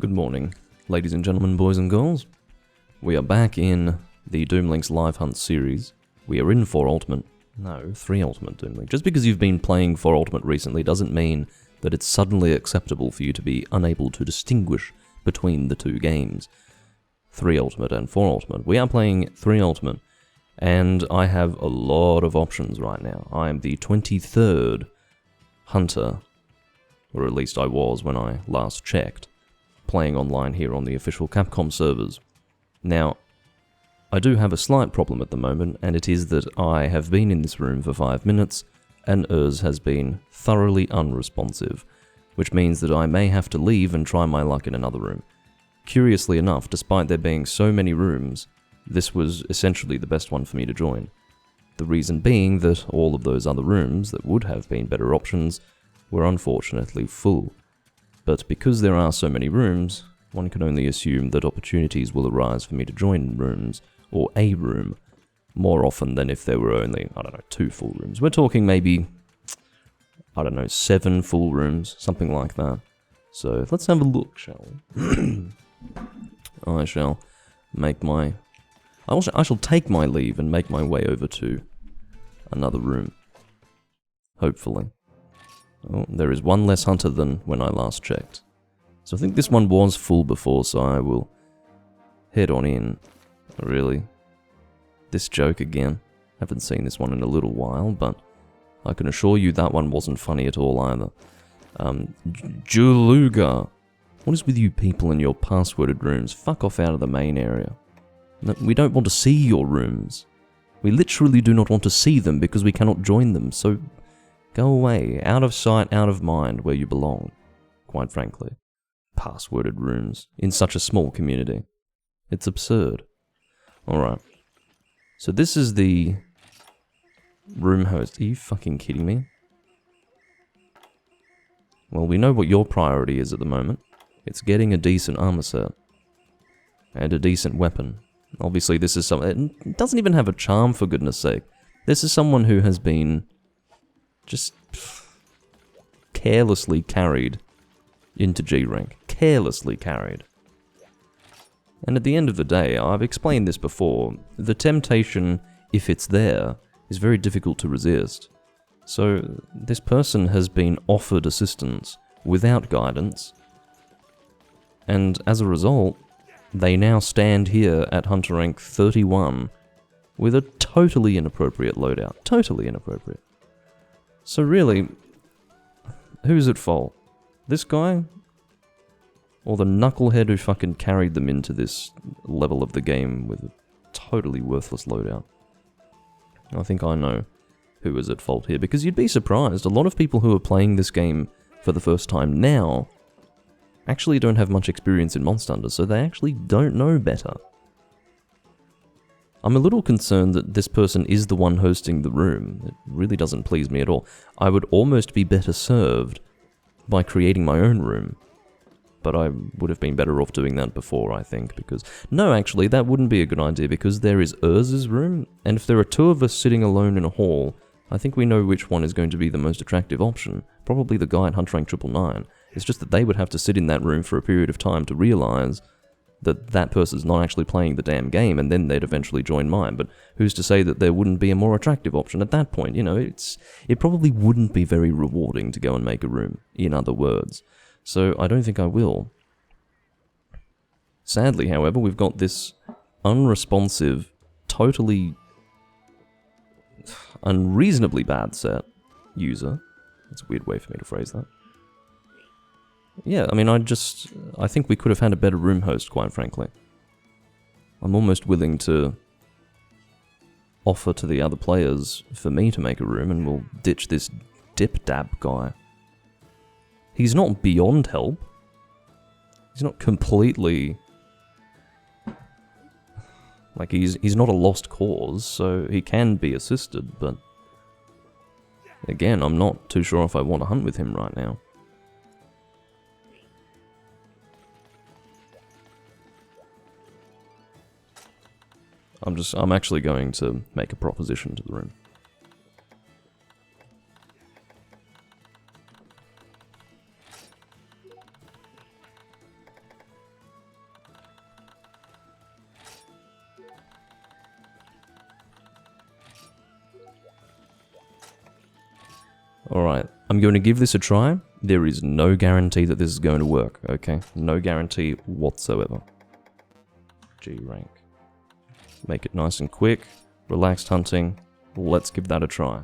Good morning, ladies and gentlemen, boys and girls. We are back in the Doomlink's Live Hunt series. We are in 4 Ultimate. No, 3 Ultimate Doomlink. Just because you've been playing 4 Ultimate recently doesn't mean that it's suddenly acceptable for you to be unable to distinguish between the two games. 3 Ultimate and 4 Ultimate. We are playing 3 Ultimate, and I have a lot of options right now. I am the 23rd Hunter, or at least I was when I last checked, playing online here on the official Capcom servers. Now, I do have a slight problem at the moment, and it is that I have been in this room for 5 minutes, and Urs has been thoroughly unresponsive, which means that I may have to leave and try my luck in another room. Curiously enough, despite there being so many rooms, this was essentially the best one for me to join. The reason being that all of those other rooms that would have been better options were unfortunately full. But because there are so many rooms, one can only assume that opportunities will arise for me to join rooms, or a room, more often than if there were only, 2 full rooms. We're talking maybe, 7 full rooms, something like that. So let's have a look, shall we? I shall take my leave and make my way over to another room. Hopefully. Oh, there is one less hunter than when I last checked. So I think this one was full before, so I will head on in. Really? This joke again. Haven't seen this one in a little while, but I can assure you that one wasn't funny at all either. Juluga. What is with you people in your passworded rooms? Fuck off out of the main area. No, we don't want to see your rooms. We literally do not want to see them because we cannot join them, so go away, out of sight, out of mind, where you belong, quite frankly. Passworded rooms, in such a small community. It's absurd. Alright. So this is the room host. Are you fucking kidding me? Well, we know what your priority is at the moment. It's getting a decent armor set. And a decent weapon. Obviously this is someone... It doesn't even have a charm, for goodness sake. This is someone who has been just carelessly carried into G rank. Carelessly carried. And at the end of the day, I've explained this before, the temptation, if it's there, is very difficult to resist. So this person has been offered assistance without guidance, and as a result, they now stand here at Hunter rank 31 with a totally inappropriate loadout. Totally inappropriate. So really, who's at fault? This guy? Or the knucklehead who fucking carried them into this level of the game with a totally worthless loadout? I think I know who is at fault here, because you'd be surprised. A lot of people who are playing this game for the first time now actually don't have much experience in Monster Hunter, so they actually don't know better. I'm a little concerned that this person is the one hosting the room. It really doesn't please me at all. I would almost be better served by creating my own room. But I would have been better off doing that before, I think, because... No, actually, that wouldn't be a good idea, because there is Urz's room, and if there are 2 of us sitting alone in a hall, I think we know which one is going to be the most attractive option. Probably the guy at Hunter rank 999. It's just that they would have to sit in that room for a period of time to realize that that person's not actually playing the damn game, and then they'd eventually join mine. But who's to say that there wouldn't be a more attractive option at that point? You know, it probably wouldn't be very rewarding to go and make a room, in other words. So I don't think I will. Sadly, however, we've got this unresponsive, totally unreasonably bad set user. That's a weird way for me to phrase that. Yeah, I mean, I think we could have had a better room host, quite frankly. I'm almost willing to offer to the other players for me to make a room, and we'll ditch this dip-dab guy. He's not beyond help. He's not completely... Like, he's not a lost cause, so he can be assisted, but... Again, I'm not too sure if I want to hunt with him right now. I'm actually going to make a proposition to the room. Alright, I'm going to give this a try. There is no guarantee that this is going to work, okay? No guarantee whatsoever. G rank. Make it nice and quick. Relaxed hunting. Let's give that a try.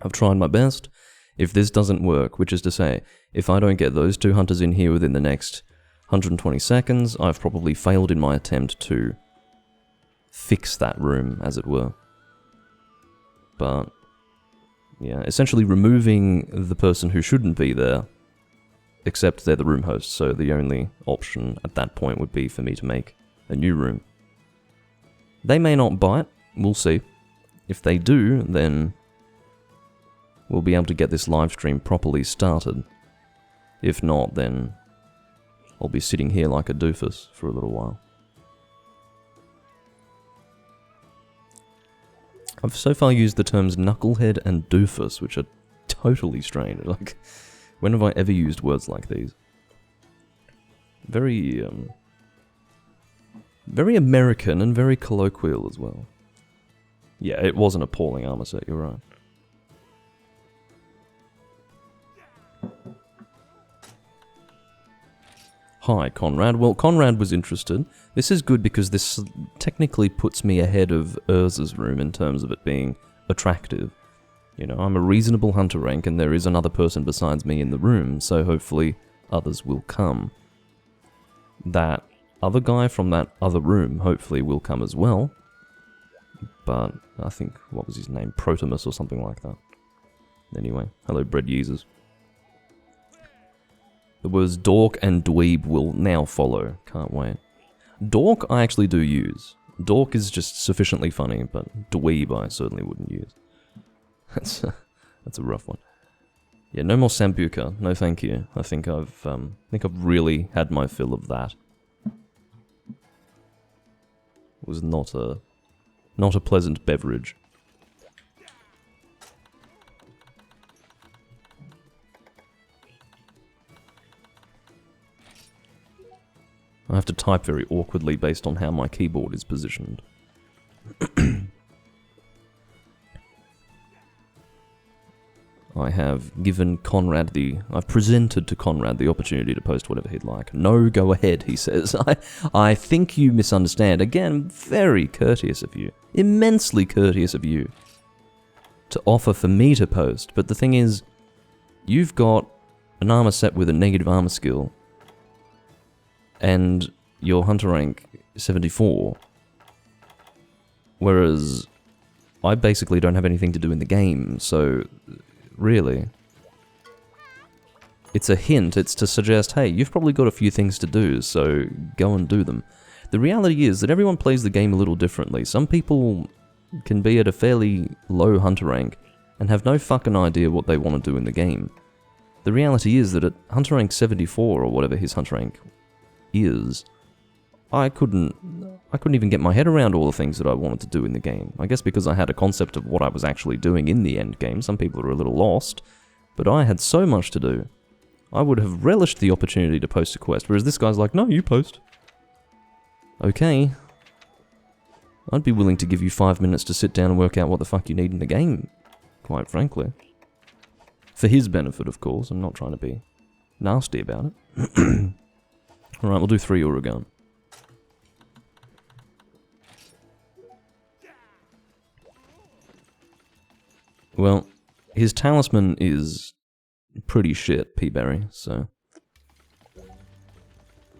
I've tried my best. If this doesn't work, which is to say, if I don't get those 2 hunters in here within the next 120 seconds, I've probably failed in my attempt to fix that room, as it were. But, yeah, essentially removing the person who shouldn't be there, except they're the room host, so the only option at that point would be for me to make a new room. They may not bite, we'll see. If they do, then we'll be able to get this live stream properly started. If not, then I'll be sitting here like a doofus for a little while. I've so far used the terms knucklehead and doofus, which are totally strange. Like, when have I ever used words like these? Very American and very colloquial as well. Yeah, it was an appalling armor set, you're right. Hi, Conrad. Well, Conrad was interested. This is good because this technically puts me ahead of Urza's room in terms of it being attractive. You know, I'm a reasonable hunter rank and there is another person besides me in the room, so hopefully others will come. That other guy from that other room hopefully will come as well. But I think, what was his name? Protimus or something like that. Anyway, hello bread users. The words dork and dweeb will now follow. Can't wait. Dork I actually do use. Dork is just sufficiently funny, but dweeb I certainly wouldn't use. That's a rough one. Yeah, no more Sambuca. No thank you. I think I've really had my fill of that. It was not a pleasant beverage. I have to type very awkwardly based on how my keyboard is positioned. I have given Conrad I've presented to Conrad the opportunity to post whatever he'd like. No, go ahead, he says. I think you misunderstand. Again, very courteous of you. Immensely courteous of you to offer for me to post. But the thing is, you've got an armor set with a negative armor skill, and your hunter rank 74, whereas I basically don't have anything to do in the game, so really, it's a hint, it's to suggest, hey, you've probably got a few things to do, so go and do them. The reality is that everyone plays the game a little differently. Some people can be at a fairly low hunter rank and have no fucking idea what they want to do in the game. The reality is that at hunter rank 74, or whatever his hunter rank is, I couldn't even get my head around all the things that I wanted to do in the game. I guess because I had a concept of what I was actually doing in the end game. Some people are a little lost, but I had so much to do. I would have relished the opportunity to post a quest, whereas this guy's like, no, you post. Okay. I'd be willing to give you 5 minutes to sit down and work out what the fuck you need in the game, quite frankly. For his benefit, of course. I'm not trying to be nasty about it. Alright, we'll do 3 Uragan. Well, his talisman is pretty shit, P-Berry, so...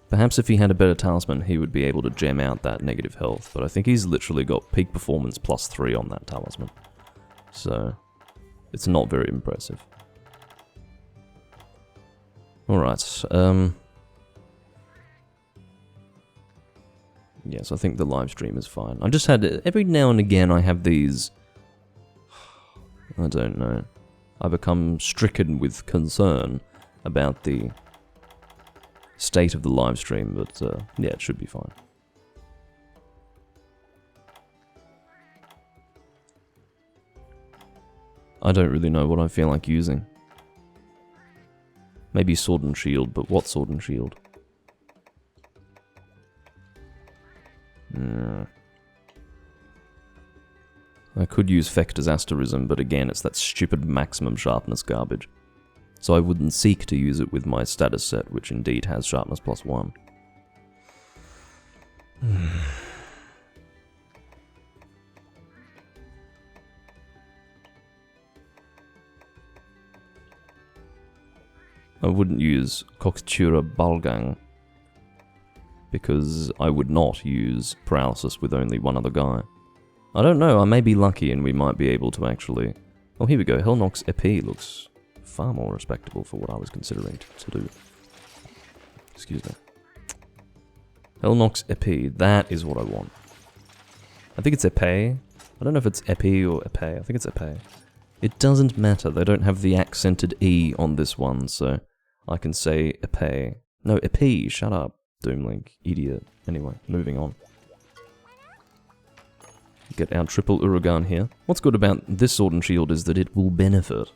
Perhaps if he had a better talisman, he would be able to gem out that negative health, but I think he's literally got peak performance +3 on that talisman. So, it's not very impressive. Alright, yes, I think the live stream is fine. I just had, every now and again I have these, I don't know, I become stricken with concern about the state of the live stream, but yeah, it should be fine. I don't really know what I feel like using. Maybe Sword and Shield, but what Sword and Shield? I could use Fector's Asterism, but again, it's that stupid maximum sharpness garbage. So I wouldn't seek to use it with my status set, which indeed has sharpness +1. I wouldn't use Coxtura Balgang, because I would not use Paralysis with only one other guy. I don't know, I may be lucky and we might be able to actually... Oh, here we go, Hellnox EP looks far more respectable for what I was considering to do. Excuse me. Hellnox EP, that is what I want. I think it's Epee. I don't know if it's Epi or Epee, I think it's Epee. It doesn't matter, they don't have the accented E on this one, so I can say Epee. No, Epee, shut up, Doomlink, idiot. Anyway, moving on. Get our triple Uragan here. What's good about this Sword and Shield is that it will benefit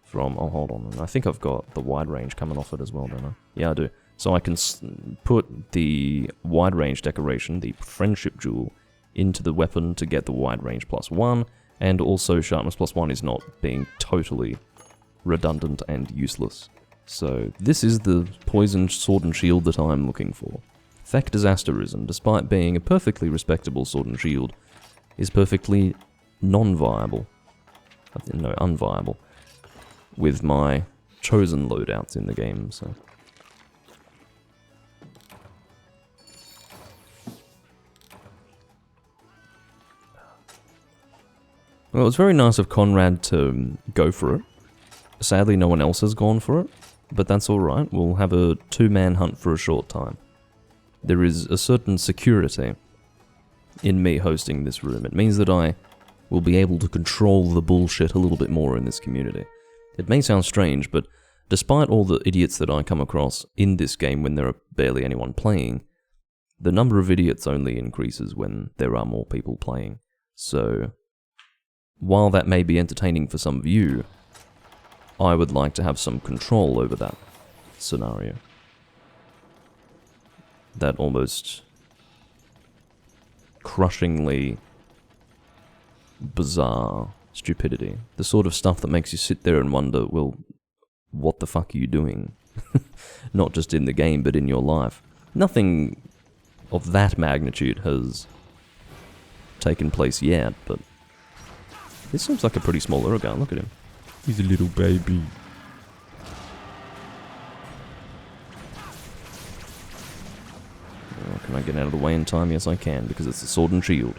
from... Oh, hold on, I think I've got the wide range coming off it as well, don't I? Yeah, I do. So I can put the wide range decoration, the Friendship Jewel, into the weapon to get the wide range +1, and also sharpness +1 is not being totally redundant and useless. So this is the poisoned Sword and Shield that I'm looking for. Fector's Asterism, despite being a perfectly respectable Sword and Shield, is perfectly non-viable. No, unviable. With my chosen loadouts in the game, so... Well, it's very nice of Conrad to go for it. Sadly, no one else has gone for it, but that's alright. We'll have a two-man hunt for a short time. There is a certain security in me hosting this room. It means that I will be able to control the bullshit a little bit more in this community. It may sound strange, but despite all the idiots that I come across in this game when there are barely anyone playing, the number of idiots only increases when there are more people playing. So... while that may be entertaining for some of you, I would like to have some control over that scenario. That almost crushingly bizarre stupidity. The sort of stuff that makes you sit there and wonder, well, what the fuck are you doing? Not just in the game, but in your life. Nothing of that magnitude has taken place yet, but this seems like a pretty small Uragan, look at him. He's a little baby. Oh, can I get out of the way in time? Yes I can, because it's a Sword and Shield.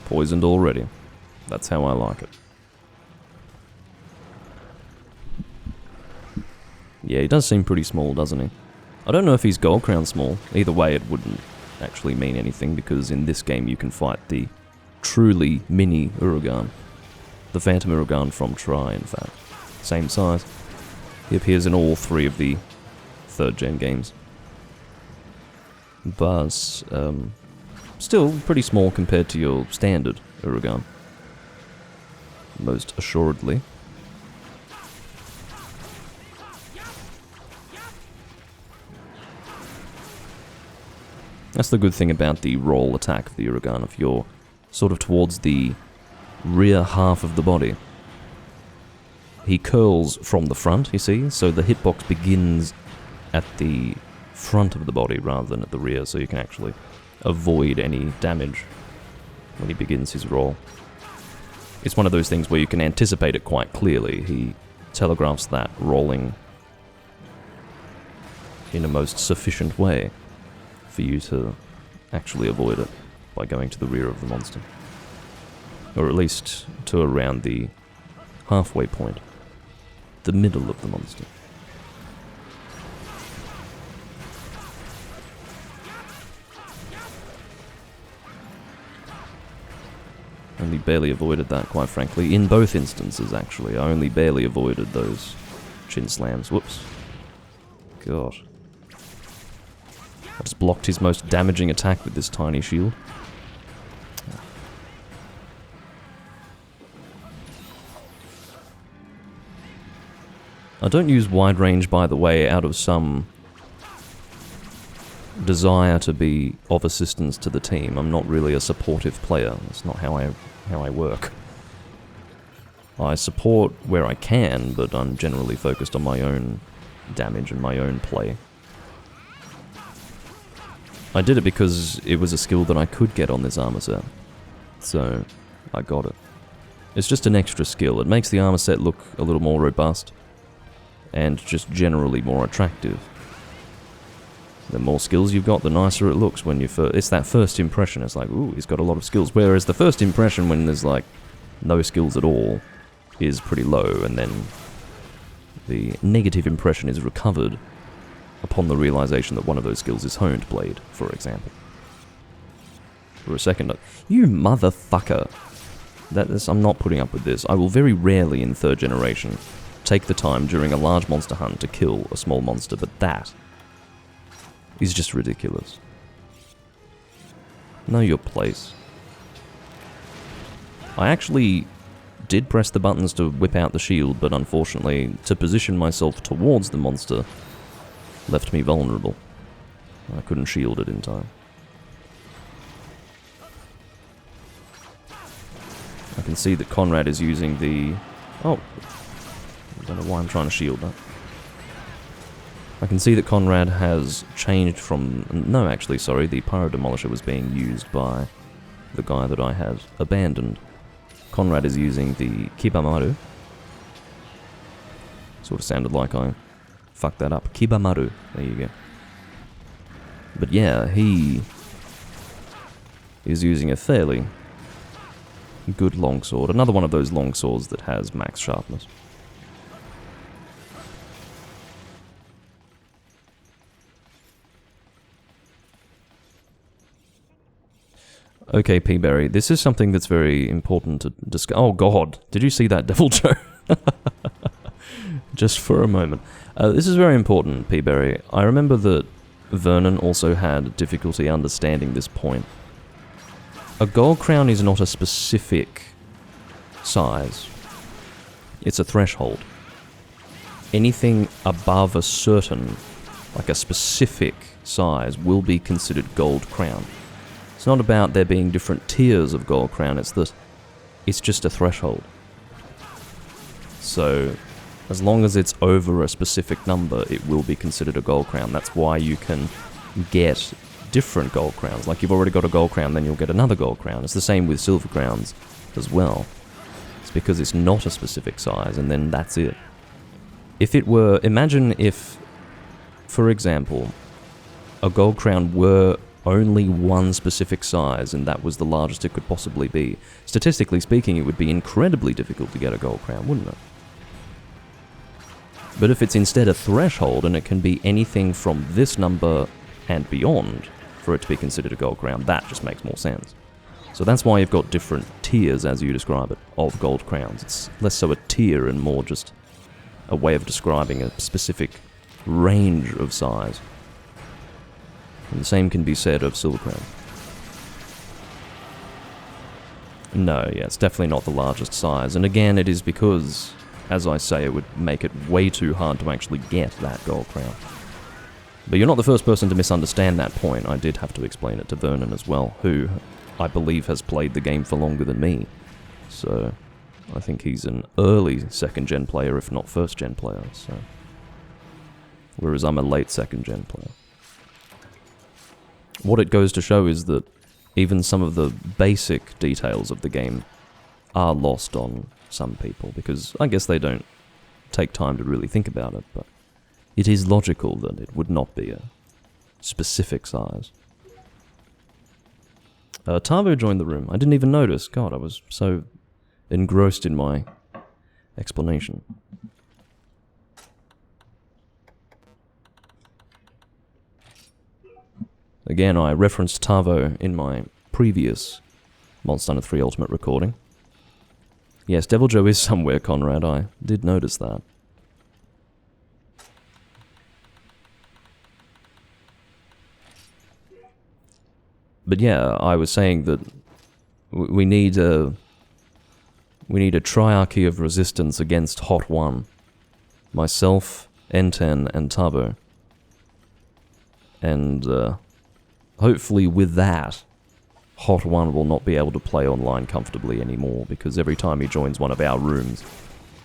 Poisoned already. That's how I like it. Yeah, he does seem pretty small, doesn't he? I don't know if he's Gold Crown small. Either way, it wouldn't actually mean anything, because in this game you can fight the truly mini Uragan. The Phantom Uragan from Tri, in fact. Same size. He appears in all three of the 3rd gen games. But, still pretty small compared to your standard Uragan. Most assuredly. That's the good thing about the roll attack of the Uragan. If you're sort of towards the rear half of the body, he curls from the front, you see, so the hitbox begins at the front of the body rather than at the rear, so you can actually avoid any damage when he begins his roll. It's one of those things where you can anticipate it quite clearly. He telegraphs that rolling in a most sufficient way for you to actually avoid it by going to the rear of the monster. Or at least to around the halfway point. The middle of the monster. Only barely avoided that, quite frankly. In both instances, actually. I only barely avoided those chin slams. Whoops. God. I just blocked his most damaging attack with this tiny shield. I don't use wide range, by the way, out of some desire to be of assistance to the team. I'm not really a supportive player. That's not how I work. I support where I can, but I'm generally focused on my own damage and my own play. I did it because it was a skill that I could get on this armor set. So, I got it. It's just an extra skill. It makes the armor set look a little more robust, and just generally more attractive. The more skills you've got, the nicer it looks when you it's that first impression. It's like, ooh, he's got a lot of skills. Whereas the first impression when there's like no skills at all is pretty low, and then the negative impression is recovered upon the realization that one of those skills is honed blade, for example. For a second, you motherfucker. I'm not putting up with this. I will very rarely in 3rd generation take the time during a large monster hunt to kill a small monster, but that is just ridiculous. Know your place. I actually did press the buttons to whip out the shield, but unfortunately, to position myself towards the monster left me vulnerable. I couldn't shield it in time. I can see that Conrad is using the... Oh, I don't know why I'm trying to shield that. I can see that Conrad has changed from... No, actually, sorry, the Pyro Demolisher was being used by the guy that I had abandoned. Conrad is using the Kibamaru. Sort of sounded like I fucked that up. Kibamaru, there you go. But yeah, he is using a fairly good longsword. Another one of those longswords that has max sharpness. Okay, P-Berry, this is something that's very important to discuss. Oh god, did you see that, Devil Joe? Just for a moment. This is very important, P-Berry. I remember that Vernon also had difficulty understanding this point. A gold crown is not a specific size. It's a threshold. Anything above a certain, like a specific size, will be considered gold crown. It's not about there being different tiers of gold crown, it's just a threshold. So, as long as it's over a specific number, it will be considered a gold crown. That's why you can get different gold crowns. Like, you've already got a gold crown, then you'll get another gold crown. It's the same with silver crowns as well. It's because it's not a specific size, and then that's it. If it were... Imagine if, for example, a gold crown were only one specific size, and that was the largest it could possibly be. Statistically speaking, it would be incredibly difficult to get a gold crown, wouldn't it? But if it's instead a threshold, and it can be anything from this number and beyond for it to be considered a gold crown, that just makes more sense. So that's why you've got different tiers, as you describe it, of gold crowns. It's less so a tier and more just a way of describing a specific range of size. And the same can be said of silver crown. No, yeah, it's definitely not the largest size. And again, it is because, as I say, it would make it way too hard to actually get that gold crown. But you're not the first person to misunderstand that point. I did have to explain it to Vernon as well, who I believe has played the game for longer than me. So I think he's an early 2nd gen player, if not 1st gen player. So, whereas I'm a late 2nd gen player. What it goes to show is that even some of the basic details of the game are lost on some people, because I guess they don't take time to really think about it, but it is logical that it would not be a specific size. Tavo joined the room. I didn't even notice. God, I was so engrossed in my explanation. Again, I referenced Tavo in my previous Monster Hunter 3 Ultimate recording. Yes, Devil Joe is somewhere, Conrad. I did notice that. But yeah, I was saying that we need a triarchy of resistance against Hot One. Myself, N10, and Tavo. And hopefully with that, Hot One will not be able to play online comfortably anymore, because every time he joins one of our rooms,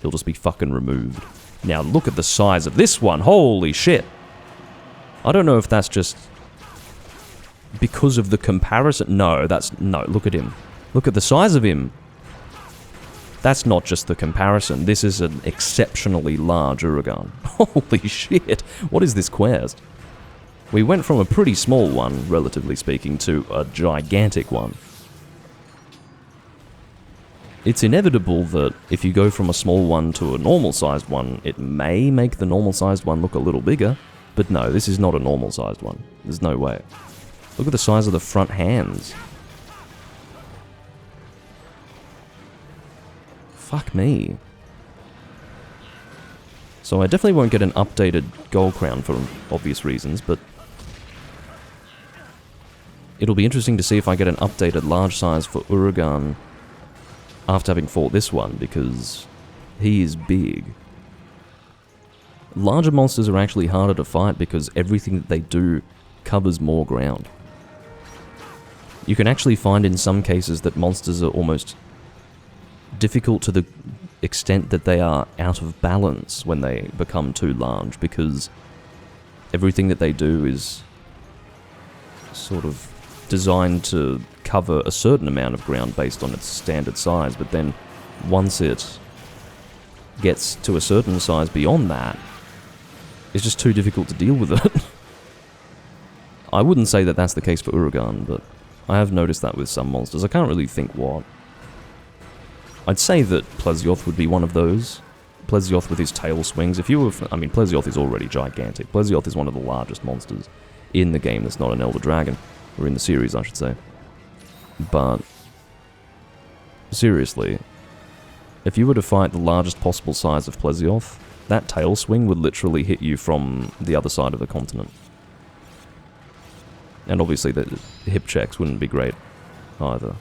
he'll just be fucking removed. Now look at the size of this one, holy shit! I don't know if that's just because of the comparison. No, look at him. Look at the size of him. That's not just the comparison, this is an exceptionally large Uragan. Holy shit, what is this quest? We went from a pretty small one, relatively speaking, to a gigantic one. It's inevitable that if you go from a small one to a normal-sized one, it may make the normal-sized one look a little bigger, but no, this is not a normal-sized one. There's no way. Look at the size of the front hands. Fuck me. So I definitely won't get an updated gold crown for obvious reasons, but it'll be interesting to see if I get an updated large size for Uragan after having fought this one, because he is big. Larger monsters are actually harder to fight because everything that they do covers more ground. You can actually find in some cases that monsters are almost difficult to the extent that they are out of balance when they become too large, because everything that they do is sort of designed to cover a certain amount of ground based on its standard size, but then once it gets to a certain size beyond that, it's just too difficult to deal with it. I wouldn't say that that's the case for Uragan, but I have noticed that with some monsters. I can't really think what. I'd say that Plesioth would be one of those. Plesioth with his tail swings. If you were, I mean, Plesioth is already gigantic. Plesioth is one of the largest monsters in the game that's not an Elder Dragon. Or in the series, I should say. But seriously, if you were to fight the largest possible size of Plesioth, that tail swing would literally hit you from the other side of the continent. And obviously the hip checks wouldn't be great either.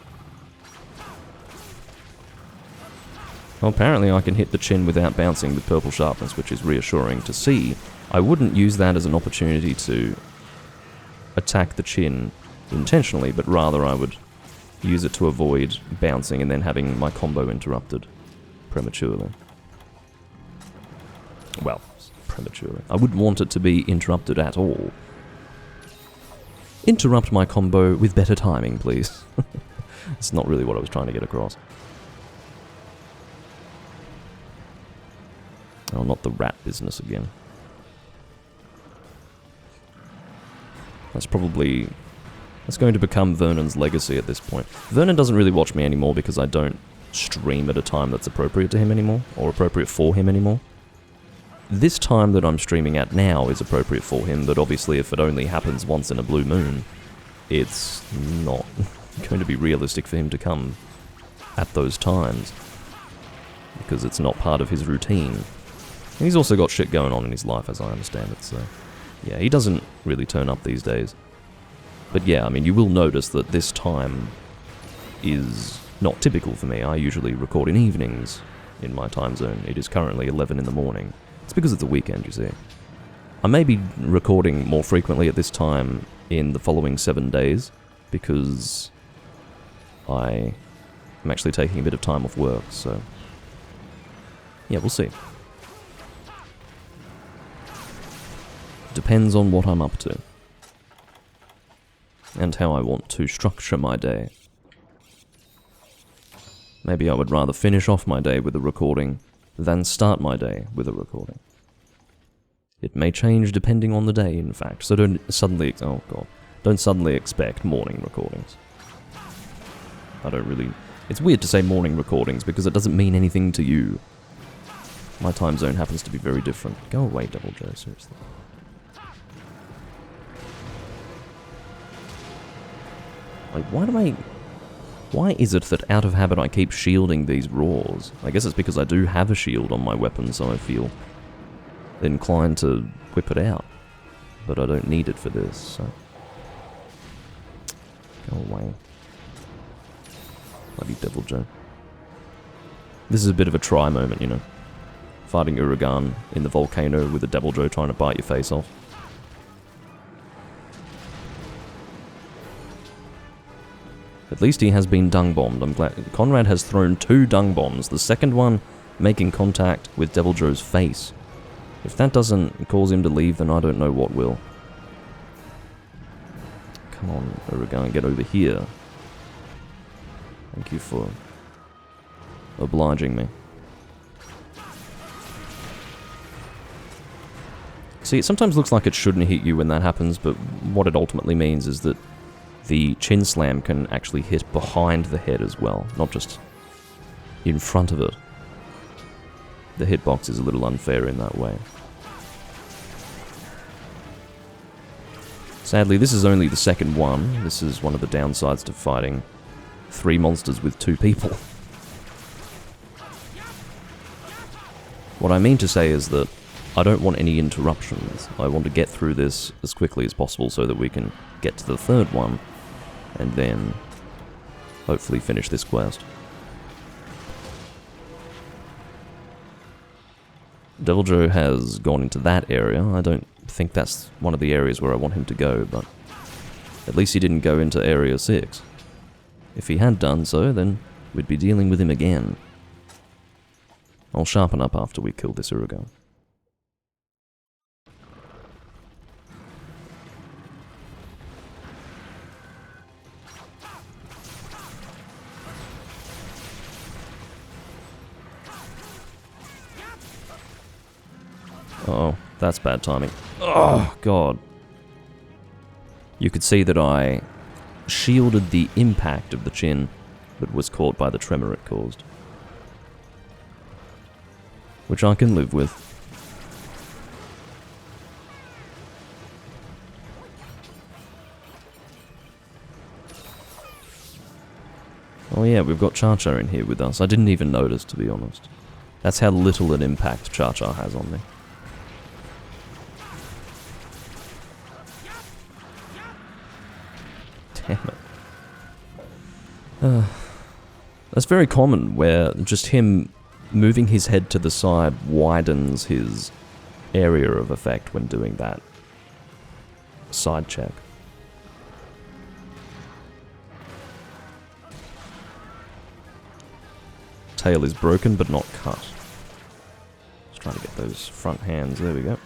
Well, apparently I can hit the chin without bouncing with purple sharpness, which is reassuring to see. I wouldn't use that as an opportunity to attack the chin intentionally, but rather I would use it to avoid bouncing and then having my combo interrupted prematurely. Well, prematurely. I wouldn't want it to be interrupted at all. Interrupt my combo with better timing, please. That's not really what I was trying to get across. Oh, not the rat business again. That's going to become Vernon's legacy at this point. Vernon doesn't really watch me anymore because I don't stream at a time that's appropriate to him anymore, or appropriate for him anymore. This time that I'm streaming at now is appropriate for him, but obviously if it only happens once in a blue moon, it's not going to be realistic for him to come at those times, because it's not part of his routine. And he's also got shit going on in his life, as I understand it, so yeah, he doesn't really turn up these days. But yeah, I mean, you will notice that this time is not typical for me. I usually record in evenings in my time zone. It is currently 11 in the morning. It's because it's the weekend, you see. I may be recording more frequently at this time in the following 7 days, because I am actually taking a bit of time off work, so yeah, we'll see. Depends on what I'm up to, and how I want to structure my day. Maybe I would rather finish off my day with a recording than start my day with a recording. It may change depending on the day, in fact, so don't suddenly expect morning recordings. It's weird to say morning recordings because it doesn't mean anything to you. My time zone happens to be very different. Go away, Double Joe, seriously. Like, why is it that out of habit I keep shielding these roars? I guess it's because I do have a shield on my weapon, so I feel inclined to whip it out. But I don't need it for this, so go away. Bloody Devil Joe. This is a bit of a try moment, you know. Fighting Uragan in the volcano with a Devil Joe trying to bite your face off. At least he has been dung-bombed. I'm glad. Conrad has thrown 2 dung bombs. The second one making contact with Deviljho's face. If that doesn't cause him to leave, then I don't know what will. Come on, Uragan, get over here. Thank you for obliging me. See, it sometimes looks like it shouldn't hit you when that happens, but what it ultimately means is that the chin slam can actually hit behind the head as well, not just in front of it. The hitbox is a little unfair in that way. Sadly, this is only the second one. This is one of the downsides to fighting 3 monsters with 2 people. What I mean to say is that I don't want any interruptions. I want to get through this as quickly as possible so that we can get to the third one, and then hopefully finish this quest. Deviljho has gone into that area. I don't think that's one of the areas where I want him to go, but at least he didn't go into Area 6. If he had done so, then we'd be dealing with him again. I'll sharpen up after we kill this Uragan. Uh-oh, that's bad timing. Oh, God. You could see that I shielded the impact of the chin, but was caught by the tremor it caused. Which I can live with. Oh yeah, we've got Cha-Cha in here with us. I didn't even notice, to be honest. That's how little an impact Cha-Cha has on me. Damn it. That's very common, where just him moving his head to the side widens his area of effect when doing that side check. Tail is broken but not cut. Just trying to get those front hands. There we go.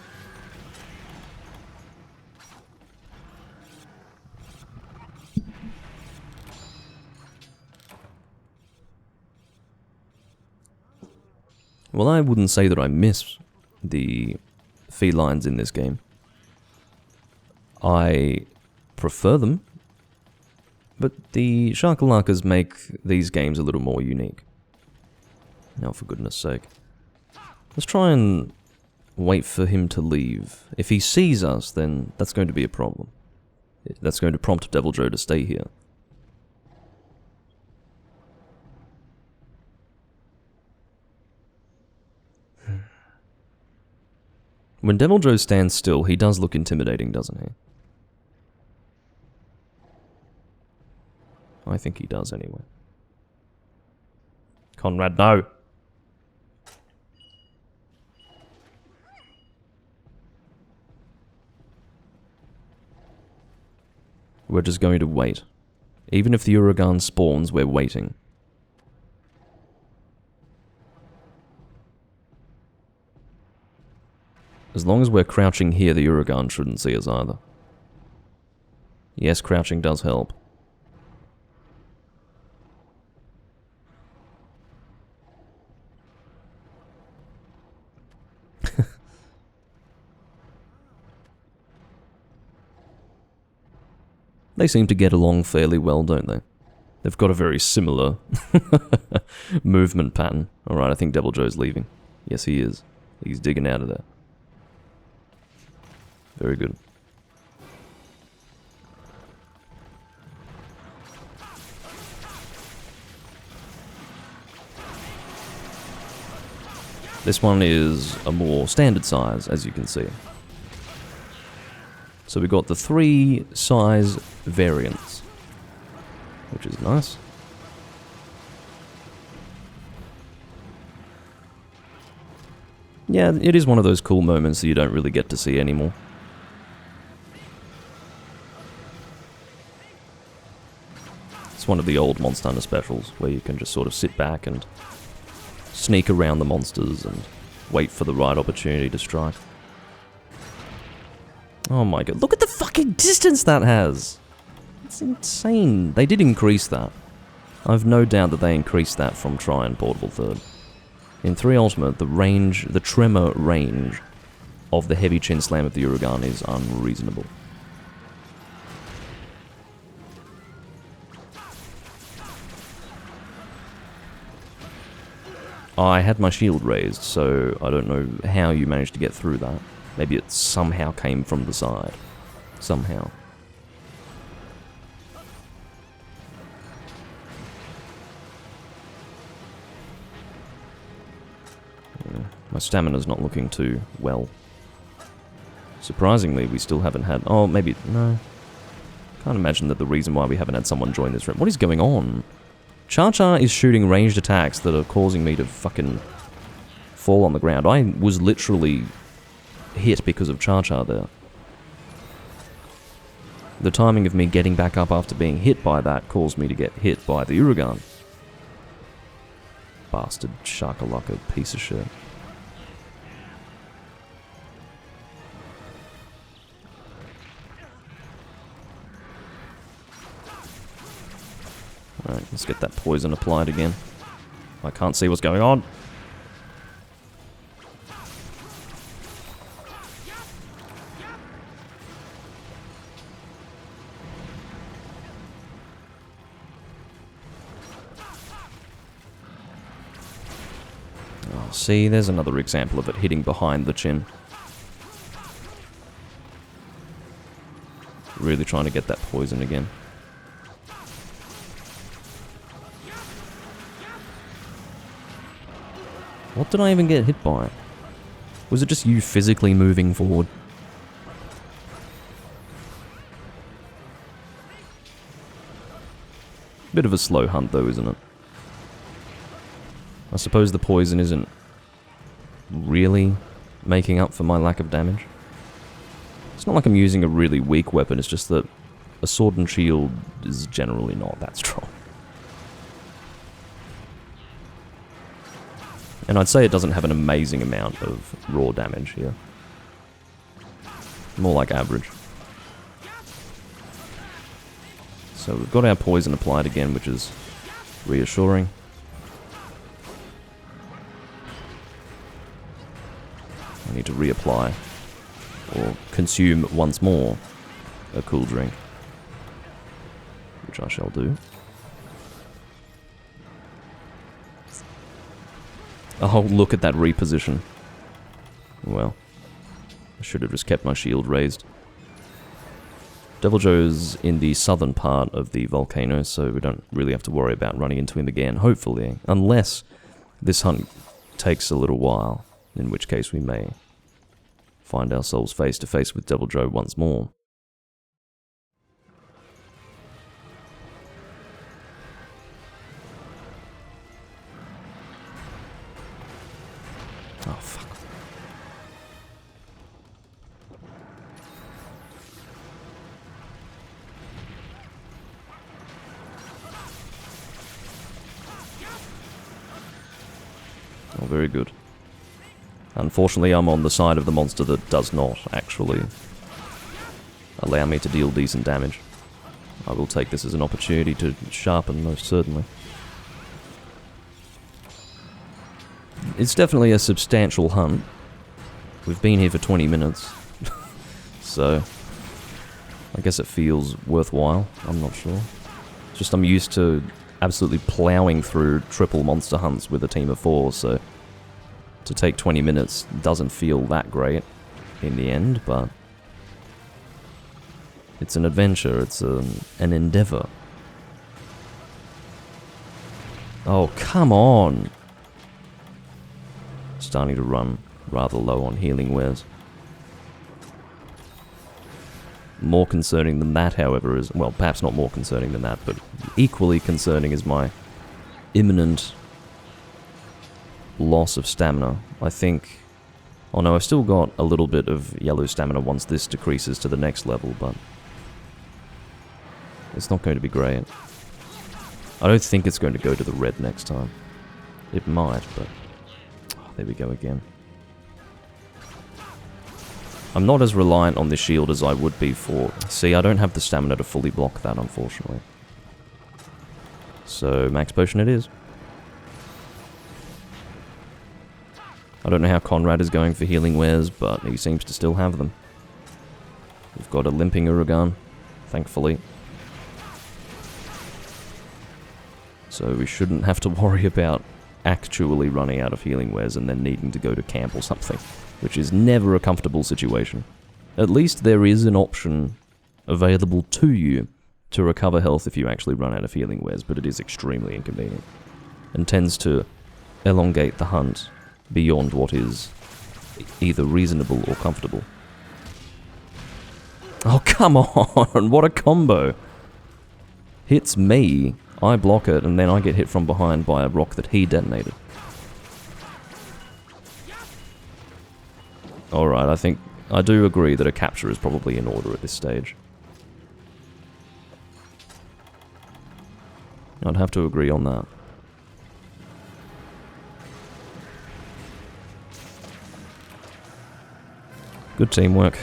Well, I wouldn't say that I miss the felines in this game. I prefer them, but the Sharkalakas make these games a little more unique. Now, for goodness sake. Let's try and wait for him to leave. If he sees us, then that's going to be a problem. That's going to prompt Deviljho to stay here. When Deviljho stands still, he does look intimidating, doesn't he? I think he does anyway. Conrad, no! We're just going to wait. Even if the Uragan spawns, we're waiting. As long as we're crouching here, the Uragan shouldn't see us either. Yes, crouching does help. They seem to get along fairly well, don't they? They've got a very similar movement pattern. Alright, I think Deviljho's leaving. Yes, he is. He's digging out of there. Very good. This one is a more standard size, as you can see. So we've got the 3 size variants, which is nice. Yeah, it is one of those cool moments that you don't really get to see anymore. It's one of the old Monster Hunter specials, where you can just sort of sit back and sneak around the monsters and wait for the right opportunity to strike. Oh my god, look at the fucking distance that has! It's insane. They did increase that. I've no doubt that they increased that from Try and Portable Third. In 3 Ultimate, the tremor range of the heavy chin slam of the Uragan is unreasonable. I had my shield raised, so I don't know how you managed to get through that. Maybe it somehow came from the side. Somehow. My stamina's not looking too well. Surprisingly, we still haven't had... Oh, maybe... No. Can't imagine that the reason why we haven't had someone join this room. What is going on? Char-Char is shooting ranged attacks that are causing me to fucking fall on the ground. I was literally hit because of Char-Char there. The timing of me getting back up after being hit by that caused me to get hit by the Uragan. Bastard shakalaka piece of shit. Alright, let's get that poison applied again. I can't see what's going on. Oh, see, there's another example of it hitting behind the chin. Really trying to get that poison again. What did I even get hit by? Was it just you physically moving forward? Bit of a slow hunt though, isn't it? I suppose the poison isn't really making up for my lack of damage. It's not like I'm using a really weak weapon, it's just that a sword and shield is generally not that strong. And I'd say it doesn't have an amazing amount of raw damage here. More like average. So we've got our poison applied again, which is reassuring. I need to reapply, or consume once more, a cool drink. Which I shall do. Oh, look at that reposition. Well, I should have just kept my shield raised. Deviljho's in the southern part of the volcano, so we don't really have to worry about running into him again, hopefully. Unless this hunt takes a little while, in which case we may find ourselves face to face with Deviljho once more. Oh, fuck. Oh, very good. Unfortunately, I'm on the side of the monster that does not actually allow me to deal decent damage. I will take this as an opportunity to sharpen, most certainly. It's definitely a substantial hunt. We've been here for 20 minutes. So, I guess it feels worthwhile. I'm not sure. Just I'm used to absolutely plowing through triple monster hunts with a team of 4, so to take 20 minutes doesn't feel that great in the end, but it's an adventure, it's an endeavor. Oh, come on! Starting to run rather low on healing wares. More concerning than that, however, is... Well, perhaps not more concerning than that, but equally concerning is my imminent loss of stamina. I think... Oh no, I've still got a little bit of yellow stamina once this decreases to the next level, but... it's not going to be great. I don't think it's going to go to the red next time. It might, but... Oh, there we go again. I'm not as reliant on the shield as I would be for... See, I don't have the stamina to fully block that, unfortunately. So, max potion it is. I don't know how Conrad is going for healing wares, but he seems to still have them. We've got a limping Uragan, thankfully. So we shouldn't have to worry about actually running out of healing wares and then needing to go to camp or something, which is never a comfortable situation. At least there is an option available to you to recover health if you actually run out of healing wares, but it is extremely inconvenient and tends to elongate the hunt beyond what is either reasonable or comfortable. Oh, come on! What a combo! Hits me, I block it, and then I get hit from behind by a rock that he detonated. Alright, I think... I do agree that a capture is probably in order at this stage. I'd have to agree on that. Good teamwork.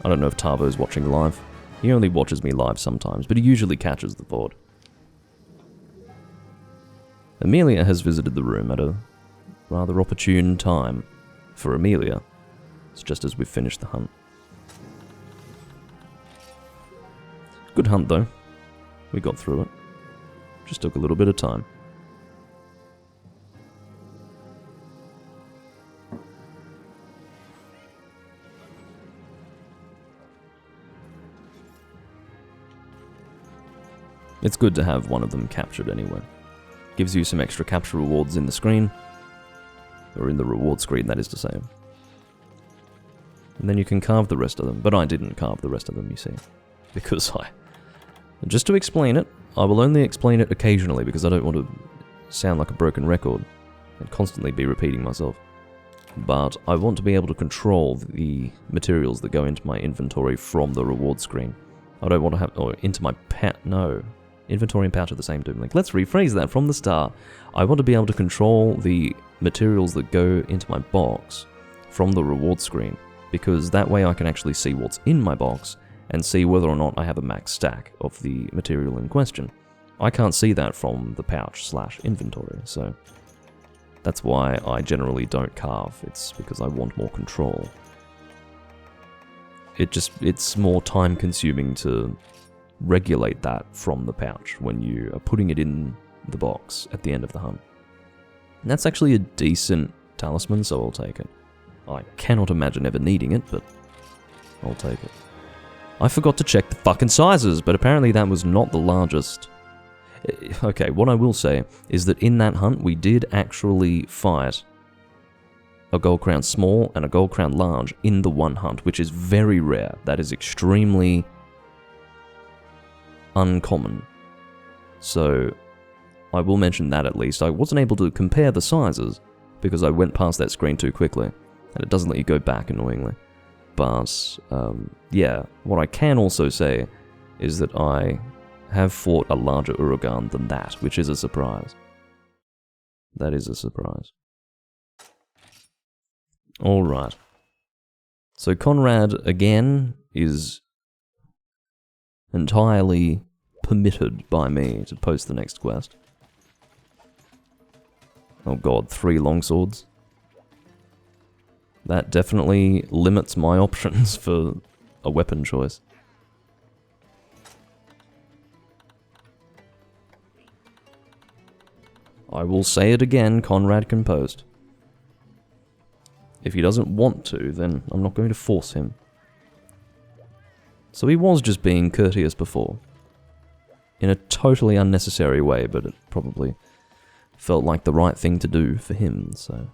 I don't know if Tarbo's watching live. He only watches me live sometimes, but he usually catches the VOD. Amelia has visited the room at a rather opportune time. For Amelia, it's just as we've finished the hunt. Good hunt though. We got through it. Just took a little bit of time. It's good to have one of them captured anyway. Gives you some extra capture rewards in the screen. Or in the reward screen, that is to say. And then you can carve the rest of them. But I didn't carve the rest of them, you see. Because just to explain it, I will only explain it occasionally because I don't want to sound like a broken record and constantly be repeating myself. But I want to be able to control the materials that go into my inventory from the reward screen. I don't want to have... or into my no. Inventory and pouch are the same Doomlink. Let's rephrase that from the start. I want to be able to control the materials that go into my box from the reward screen, because that way I can actually see what's in my box and see whether or not I have a max stack of the material in question. I can't see that from the pouch/inventory, so that's why I generally don't carve. It's because I want more control. It's more time consuming to regulate that from the pouch when you are putting it in the box at the end of the hunt. And that's actually a decent talisman, so I'll take it. I cannot imagine ever needing it, but I'll take it. I forgot to check the fucking sizes, but apparently that was not the largest. Okay, what I will say is that in that hunt we did actually fight a gold crown small and a gold crown large in the one hunt, which is very rare. That is extremely uncommon. So I will mention that at least. I wasn't able to compare the sizes because I went past that screen too quickly, and it doesn't let you go back annoyingly. But yeah, what I can also say is that I have fought a larger Uragan than that, which is a surprise. That is a surprise. Alright. So Conrad, again, is entirely permitted by me to post the next quest. Oh god, 3 longswords. That definitely limits my options for a weapon choice. I will say it again, Conrad can post. If he doesn't want to, then I'm not going to force him. So he was just being courteous before. In a totally unnecessary way, but it probably felt like the right thing to do for him, so...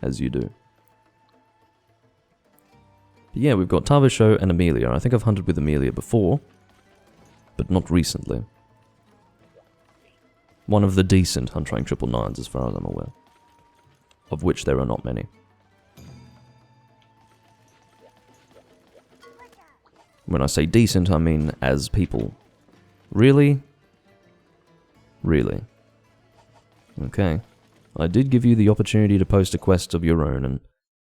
as you do. But yeah, we've got Tarvisho and Amelia. I think I've hunted with Amelia before, but not recently. One of the decent Hunt Train 999s as far as I'm aware. Of which there are not many. When I say decent, I mean as people. Really? Really? Okay. I did give you the opportunity to post a quest of your own, and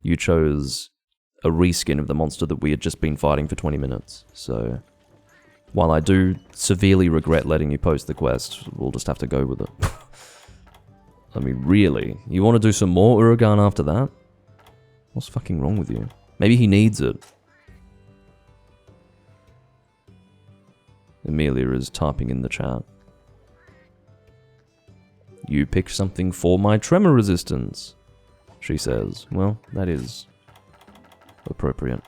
you chose a reskin of the monster that we had just been fighting for 20 minutes, so... While I do severely regret letting you post the quest, we'll just have to go with it. I mean, really? You want to do some more Uragan after that? What's fucking wrong with you? Maybe he needs it. Amelia is typing in the chat. You picked something for my tremor resistance, she says. Well, that is appropriate.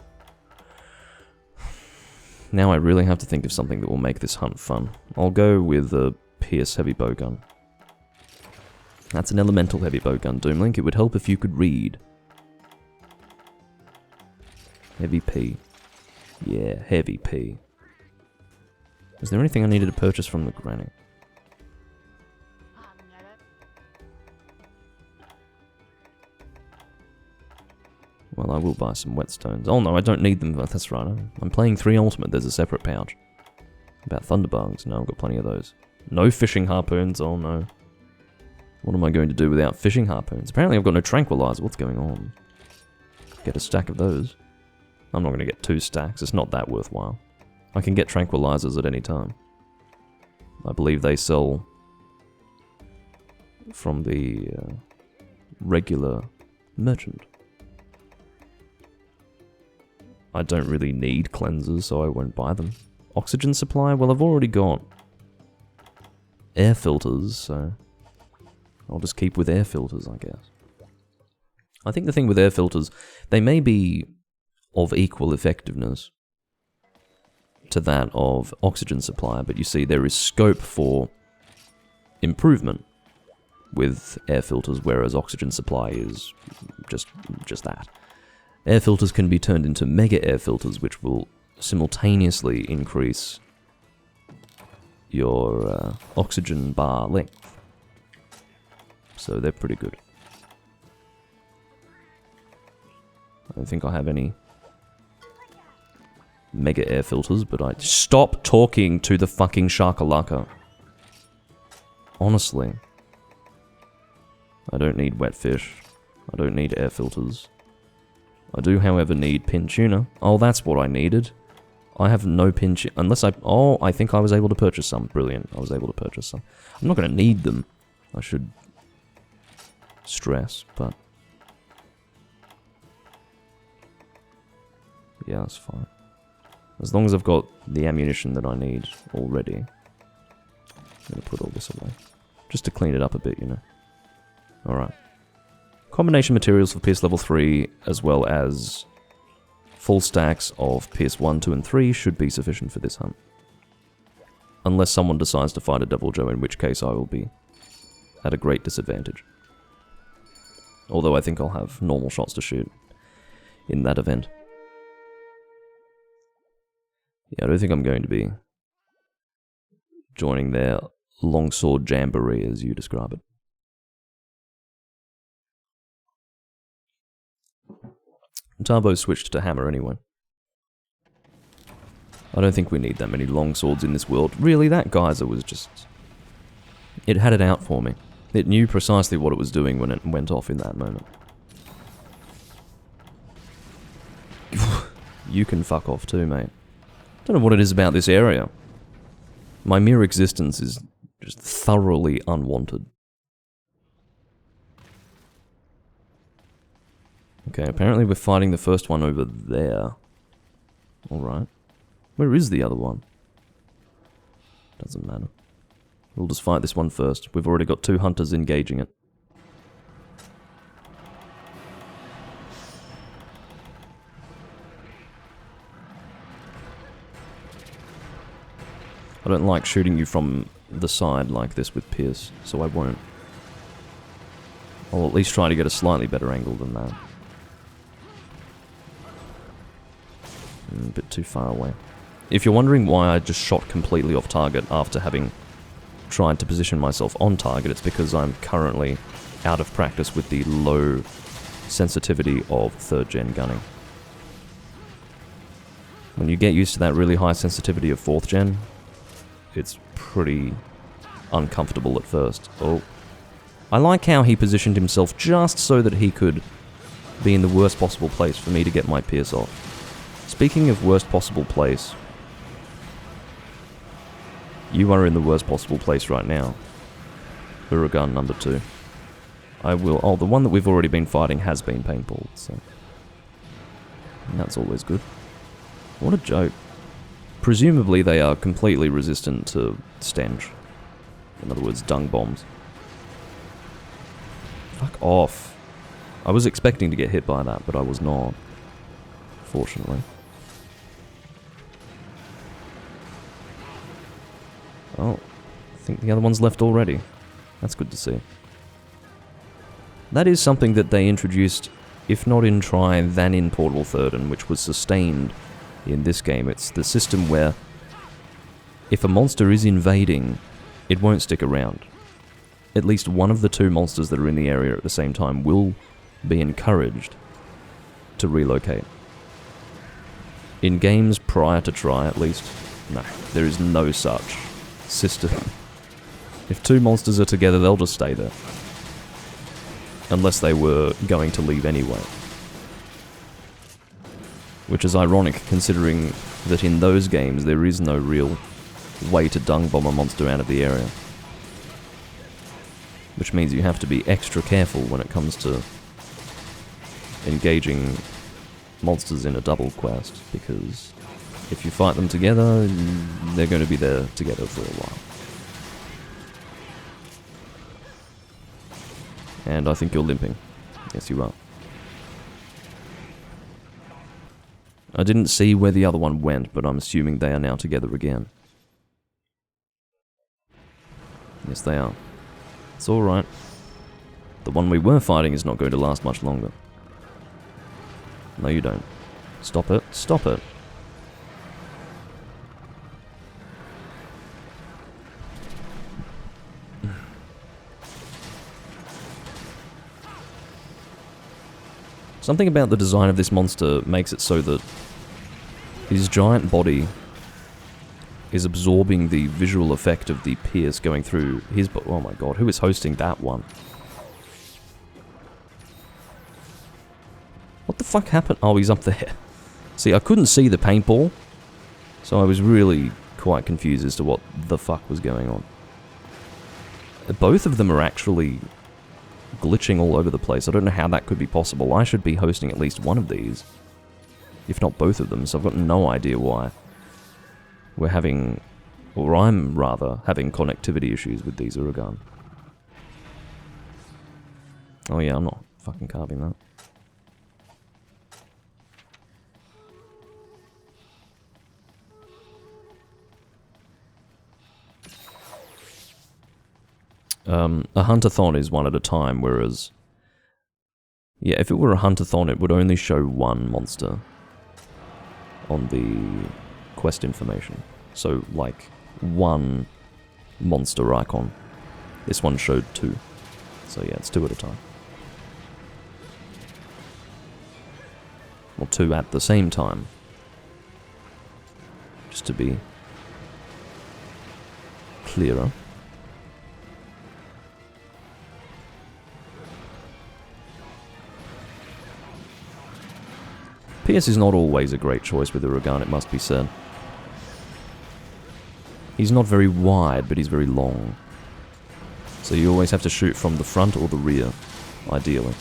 Now I really have to think of something that will make this hunt fun. I'll go with a Pierce heavy bowgun. That's an elemental heavy bowgun, Doomlink. It would help if you could read. Heavy P. Yeah, heavy P. Is there anything I needed to purchase from the granny? Well, I will buy some whetstones. Oh no, I don't need them. That's right. I'm playing 3 Ultimate. There's a separate pouch. About thunderbugs. No, I've got plenty of those. No fishing harpoons. Oh no. What am I going to do without fishing harpoons? Apparently I've got no tranquilizer. What's going on? Get a stack of those. I'm not going to get 2 stacks. It's not that worthwhile. I can get tranquilizers at any time. I believe they sell from the regular merchant. I don't really need cleansers, so I won't buy them. Oxygen supply? Well, I've already got air filters, so I'll just keep with air filters, I guess. I think the thing with air filters, they may be of equal effectiveness to that of oxygen supply, but you see there is scope for improvement with air filters, whereas oxygen supply is just that. Air filters can be turned into mega air filters, which will simultaneously increase your oxygen bar length. So they're pretty good. I don't think I have any mega air filters, but I... Stop talking to the fucking shakalaka. Honestly. I don't need wet fish. I don't need air filters. I do, however, need pin tuna. Oh, that's what I needed. I have no pin tuna. Unless I... Oh, I think I was able to purchase some. Brilliant. I was able to purchase some. I'm not going to need them. I should stress, but... Yeah, that's fine. As long as I've got the ammunition that I need already. I'm going to put all this away. Just to clean it up a bit, you know. Alright. Combination materials for Pierce level 3, as well as full stacks of Pierce 1, 2, and 3 should be sufficient for this hunt. Unless someone decides to fight a Devil Joe, in which case I will be at a great disadvantage. Although I think I'll have normal shots to shoot in that event. Yeah, I don't think I'm going to be joining their longsword jamboree, as you describe it. Turbo switched to hammer anyway. I don't think we need that many longswords in this world. Really, that geyser was just... It had it out for me. It knew precisely what it was doing when it went off in that moment. You can fuck off too, mate. Don't know what it is about this area. My mere existence is just thoroughly unwanted. Okay, apparently we're fighting the first one over there. Alright. Where is the other one? Doesn't matter. We'll just fight this one first. We've already got 2 hunters engaging it. I don't like shooting you from the side like this with Pierce, so I won't. I'll at least try to get a slightly better angle than that. A bit too far away. If you're wondering why I just shot completely off target after having tried to position myself on target, it's because I'm currently out of practice with the low sensitivity of 3rd gen gunning. When you get used to that really high sensitivity of 4th gen, it's pretty uncomfortable at first. Oh. I like how he positioned himself just so that he could be in the worst possible place for me to get my pierce off. Speaking of worst possible place, you are in the worst possible place right now. Uragan number 2. I will... Oh, the one that we've already been fighting has been paintballed, so... And that's always good. What a joke. Presumably they are completely resistant to stench. In other words, dung bombs. Fuck off. I was expecting to get hit by that, but I was not. Fortunately. Oh, I think the other one's left already. That's good to see. That is something that they introduced, if not in Try, then in Portable Third, and which was sustained in this game. It's the system where if a monster is invading, it won't stick around. At least one of the 2 monsters that are in the area at the same time will be encouraged to relocate. In games prior to Try, at least, no, there is no such system. If 2 monsters are together, they'll just stay there. Unless they were going to leave anyway. Which is ironic, considering that in those games there is no real way to dung bomb a monster out of the area. Which means you have to be extra careful when it comes to engaging monsters in a double quest, because if you fight them together, they're going to be there together for a while. And I think you're limping. Yes, you are. I didn't see where the other one went, but I'm assuming they are now together again. Yes, they are. It's alright. The one we were fighting is not going to last much longer. No, you don't. Stop it. Stop it. Something about the design of this monster makes it so that his giant body is absorbing the visual effect of the pierce going through his body. Oh my god, who is hosting that one? What the fuck happened? Oh, he's up there. See, I couldn't see the paintball, so I was really quite confused as to what the fuck was going on. Both of them are actually glitching all over the place. I don't know how that could be possible. I should be hosting at least one of these, if not both of them, so I've got no idea why we're having, or I'm rather, having connectivity issues with these Uragan. Oh yeah, I'm not fucking carving that. A huntathon is one at a time, whereas... Yeah, if it were a huntathon, it would only show one monster on the quest information. So, like, one monster icon. This one showed 2. So yeah, it's 2 at a time. Or 2 at the same time. Just to be clearer. Pierce is not always a great choice with Uragan, it must be said. He's not very wide, but he's very long. So you always have to shoot from the front or the rear, ideally.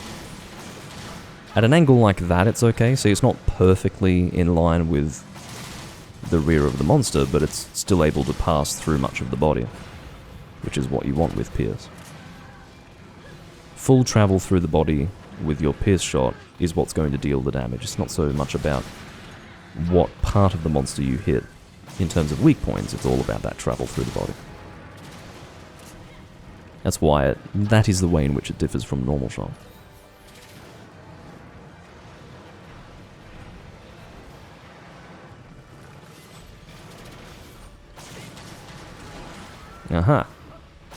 At an angle like that, it's okay. See, it's not perfectly in line with the rear of the monster, but it's still able to pass through much of the body, which is what you want with Pierce. Full travel through the body with your Pierce shot is what's going to deal the damage. It's not so much about what part of the monster you hit in terms of weak points, it's all about that travel through the body. That's why that is the way in which it differs from normal shot. Aha. I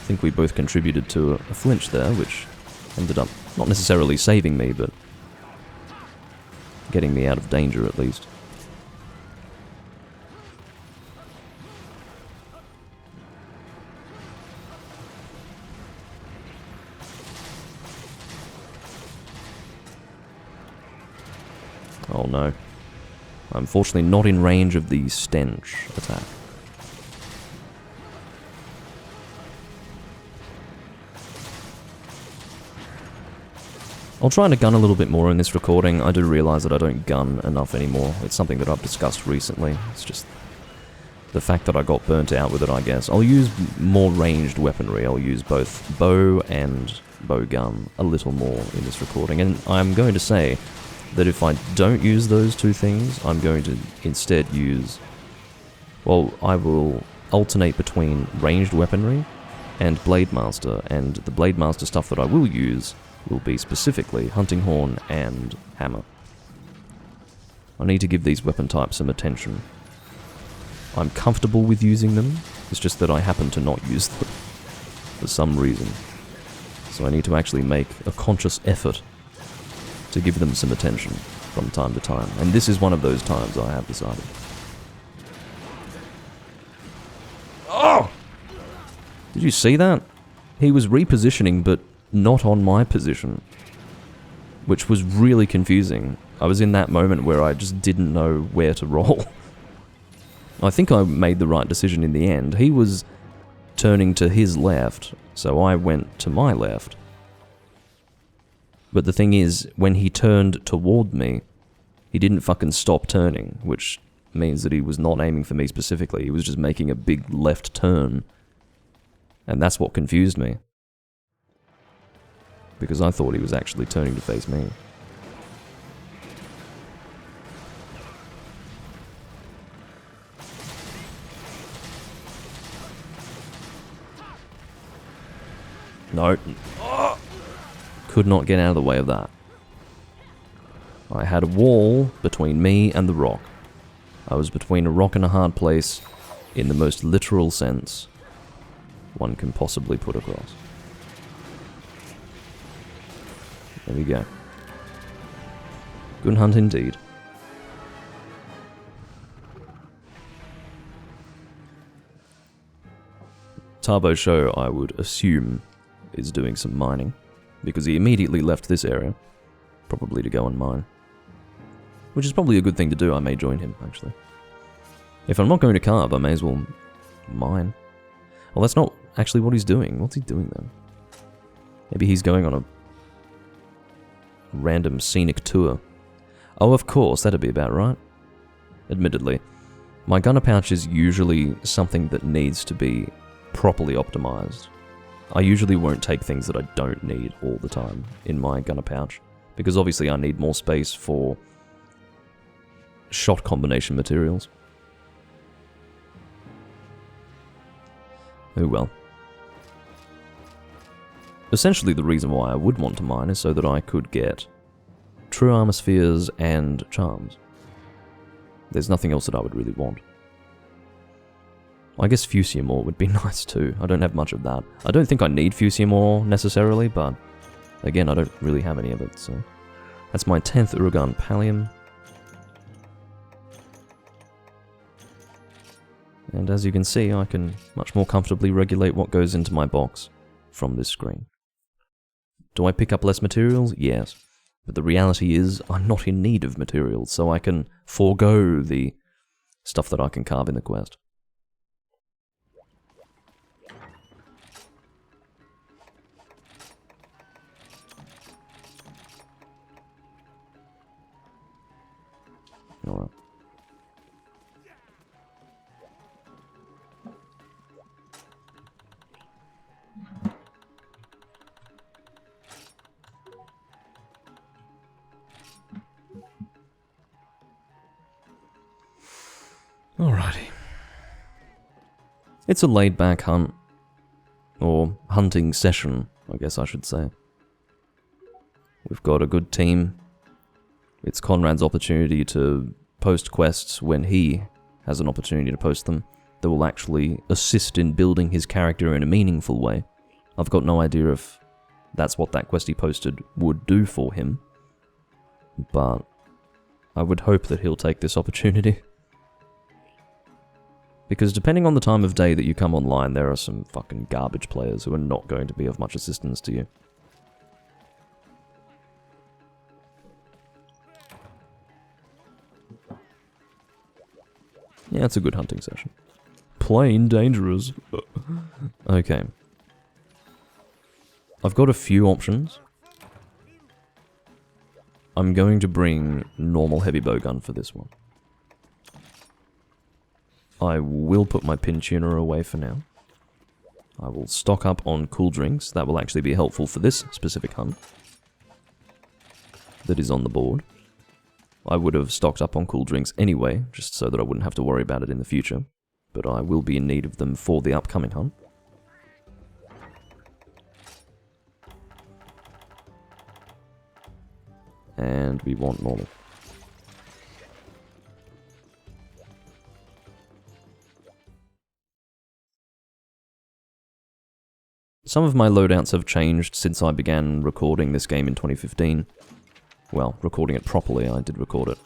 think we both contributed to a flinch there, which ended up not necessarily saving me, but getting me out of danger at least. Oh no. I'm fortunately not in range of the stench attack. I'll try to gun a little bit more in this recording. I do realise that I don't gun enough anymore. It's something that I've discussed recently. It's just the fact that I got burnt out with it, I guess. I'll use more ranged weaponry. I'll use both bow and bow gun a little more in this recording. And I'm going to say that if I don't use those two things, I'm going to instead use... Well, I will alternate between ranged weaponry and Blade Master, and the Blade Master stuff that I will use will be specifically Hunting Horn and Hammer. I need to give these weapon types some attention. I'm comfortable with using them, it's just that I happen to not use them for some reason. So I need to actually make a conscious effort to give them some attention from time to time. And this is one of those times I have decided. Oh! Did you see that? He was repositioning, but not on my position, which was really confusing. I was in that moment where I just didn't know where to roll. I think I made the right decision in the end. He was turning to his left, so I went to my left. But the thing is, when he turned toward me, he didn't fucking stop turning, which means that he was not aiming for me specifically. He was just making a big left turn. And that's what confused me. Because I thought he was actually turning to face me. No. Oh! Could not get out of the way of that. I had a wall between me and the rock. I was between a rock and a hard place in the most literal sense one can possibly put across. There we go. Good hunt indeed. Turbo Show, I would assume, is doing some mining, because he immediately left this area, probably to go and mine. Which is probably a good thing to do. I may join him, actually. If I'm not going to carve, I may as well mine. Well, that's not actually what he's doing. What's he doing then? Maybe he's going on a random scenic tour. Oh, of course, that'd be about right. Admittedly, my gunner pouch is usually something that needs to be properly optimized. I usually won't take things that I don't need all the time in my gunner pouch, because obviously I need more space for shot combination materials. Oh well. Essentially the reason why I would want to mine is so that I could get true armor spheres and charms. There's nothing else that I would really want. I guess Fusium ore would be nice too. I don't have much of that. I don't think I need Fusium ore necessarily, but again, I don't really have any of it, so... That's my 10th Uragan Pallium. And as you can see, I can much more comfortably regulate what goes into my box from this screen. Do I pick up less materials? Yes. But the reality is, I'm not in need of materials, so I can forego the stuff that I can carve in the quest. Alright. Alrighty. It's a laid-back hunt. Or hunting session, I guess I should say. We've got a good team. It's Conrad's opportunity to post quests when he has an opportunity to post them that will actually assist in building his character in a meaningful way. I've got no idea if that's what that quest he posted would do for him, but I would hope that he'll take this opportunity. Because depending on the time of day that you come online, there are some fucking garbage players who are not going to be of much assistance to you. Yeah, it's a good hunting session. Plain dangerous. Okay. I've got a few options. I'm going to bring normal heavy bowgun for this one. I will put my pin tuner away for now. I will stock up on cool drinks. That will actually be helpful for this specific hunt that is on the board. I would have stocked up on cool drinks anyway, just so that I wouldn't have to worry about it in the future. But I will be in need of them for the upcoming hunt. And we want normal. Some of my loadouts have changed since I began recording this game in 2015. Well, recording it properly, I did record it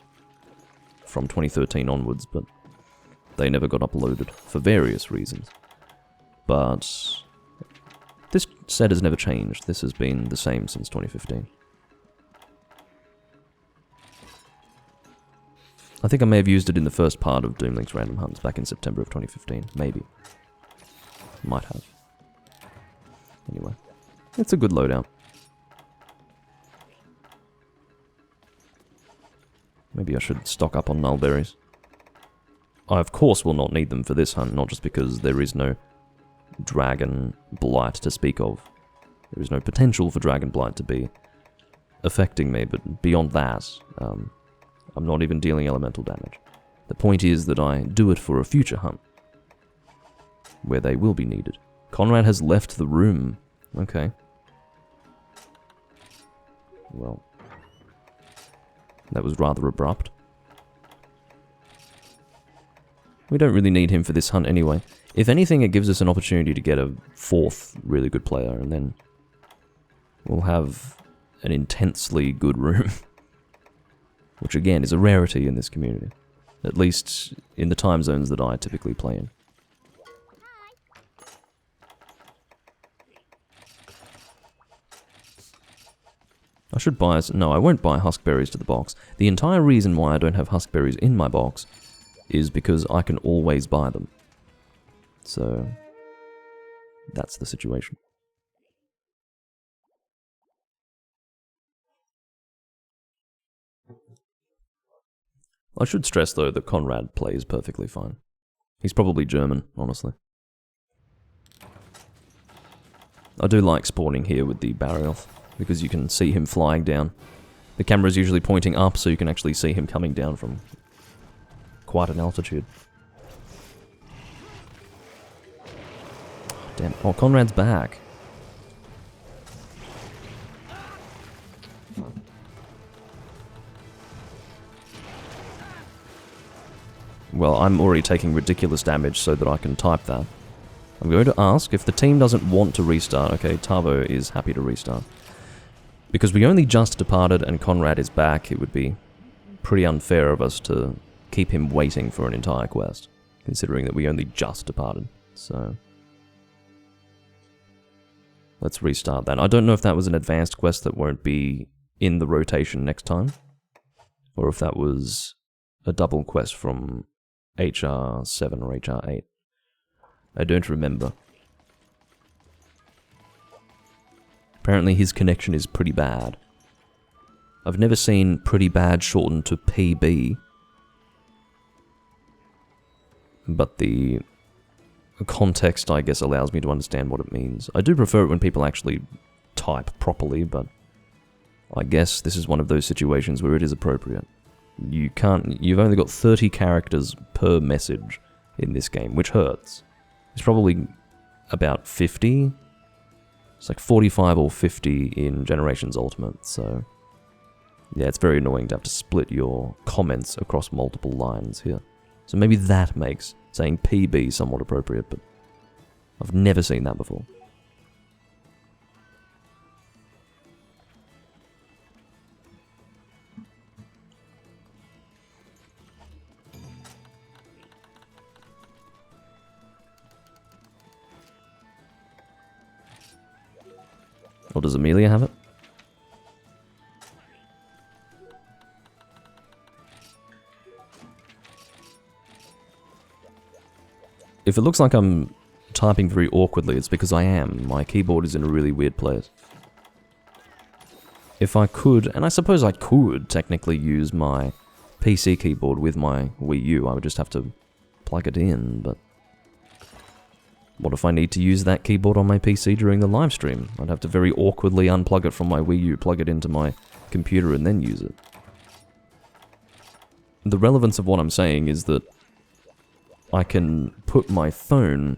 from 2013 onwards, but they never got uploaded for various reasons. But this set has never changed. This has been the same since 2015. I think I may have used it in the first part of Doomlink's Random Hunts back in September of 2015. Maybe. Might have. Anyway, it's a good loadout. Maybe I should stock up on nullberries. I of course will not need them for this hunt, not just because there is no dragon blight to speak of. There is no potential for dragon blight to be affecting me, but beyond that, I'm not even dealing elemental damage. The point is that I do it for a future hunt, where they will be needed. Conrad has left the room. Okay. Well, that was rather abrupt. We don't really need him for this hunt anyway. If anything, it gives us an opportunity to get a fourth really good player, and then we'll have an intensely good room. Which again is a rarity in this community. At least in the time zones that I typically play in. I should buy... No, I won't buy huskberries to the box. The entire reason why I don't have huskberries in my box is because I can always buy them. So, that's the situation. I should stress, though, that Conrad plays perfectly fine. He's probably German, honestly. I do like spawning here with the Barioth, because you can see him flying down. The camera's usually pointing up, so you can actually see him coming down from quite an altitude. Oh, damn. Oh, Conrad's back. Well, I'm already taking ridiculous damage so that I can type that. I'm going to ask if the team doesn't want to restart. Okay, Tavo is happy to restart. Because we only just departed and Conrad is back, it would be pretty unfair of us to keep him waiting for an entire quest, considering that we only just departed. So, let's restart that. I don't know if that was an advanced quest that won't be in the rotation next time, or if that was a double quest from HR7 or HR8. I don't remember. Apparently his connection is pretty bad. I've never seen pretty bad shortened to PB. But the context, I guess, allows me to understand what it means. I do prefer it when people actually type properly, but I guess this is one of those situations where it is appropriate. You've only got 30 characters per message in this game, which hurts. It's probably about 50. It's like 45 or 50 in Generations Ultimate, so yeah, it's very annoying to have to split your comments across multiple lines here. So maybe that makes saying PB somewhat appropriate, but I've never seen that before. Or does Amelia have it? If it looks like I'm typing very awkwardly, it's because I am. My keyboard is in a really weird place. If I could, and I suppose I could technically use my PC keyboard with my Wii U, I would just have to plug it in, but what if I need to use that keyboard on my PC during the live stream? I'd have to very awkwardly unplug it from my Wii U, plug it into my computer, and then use it. The relevance of what I'm saying is that I can put my phone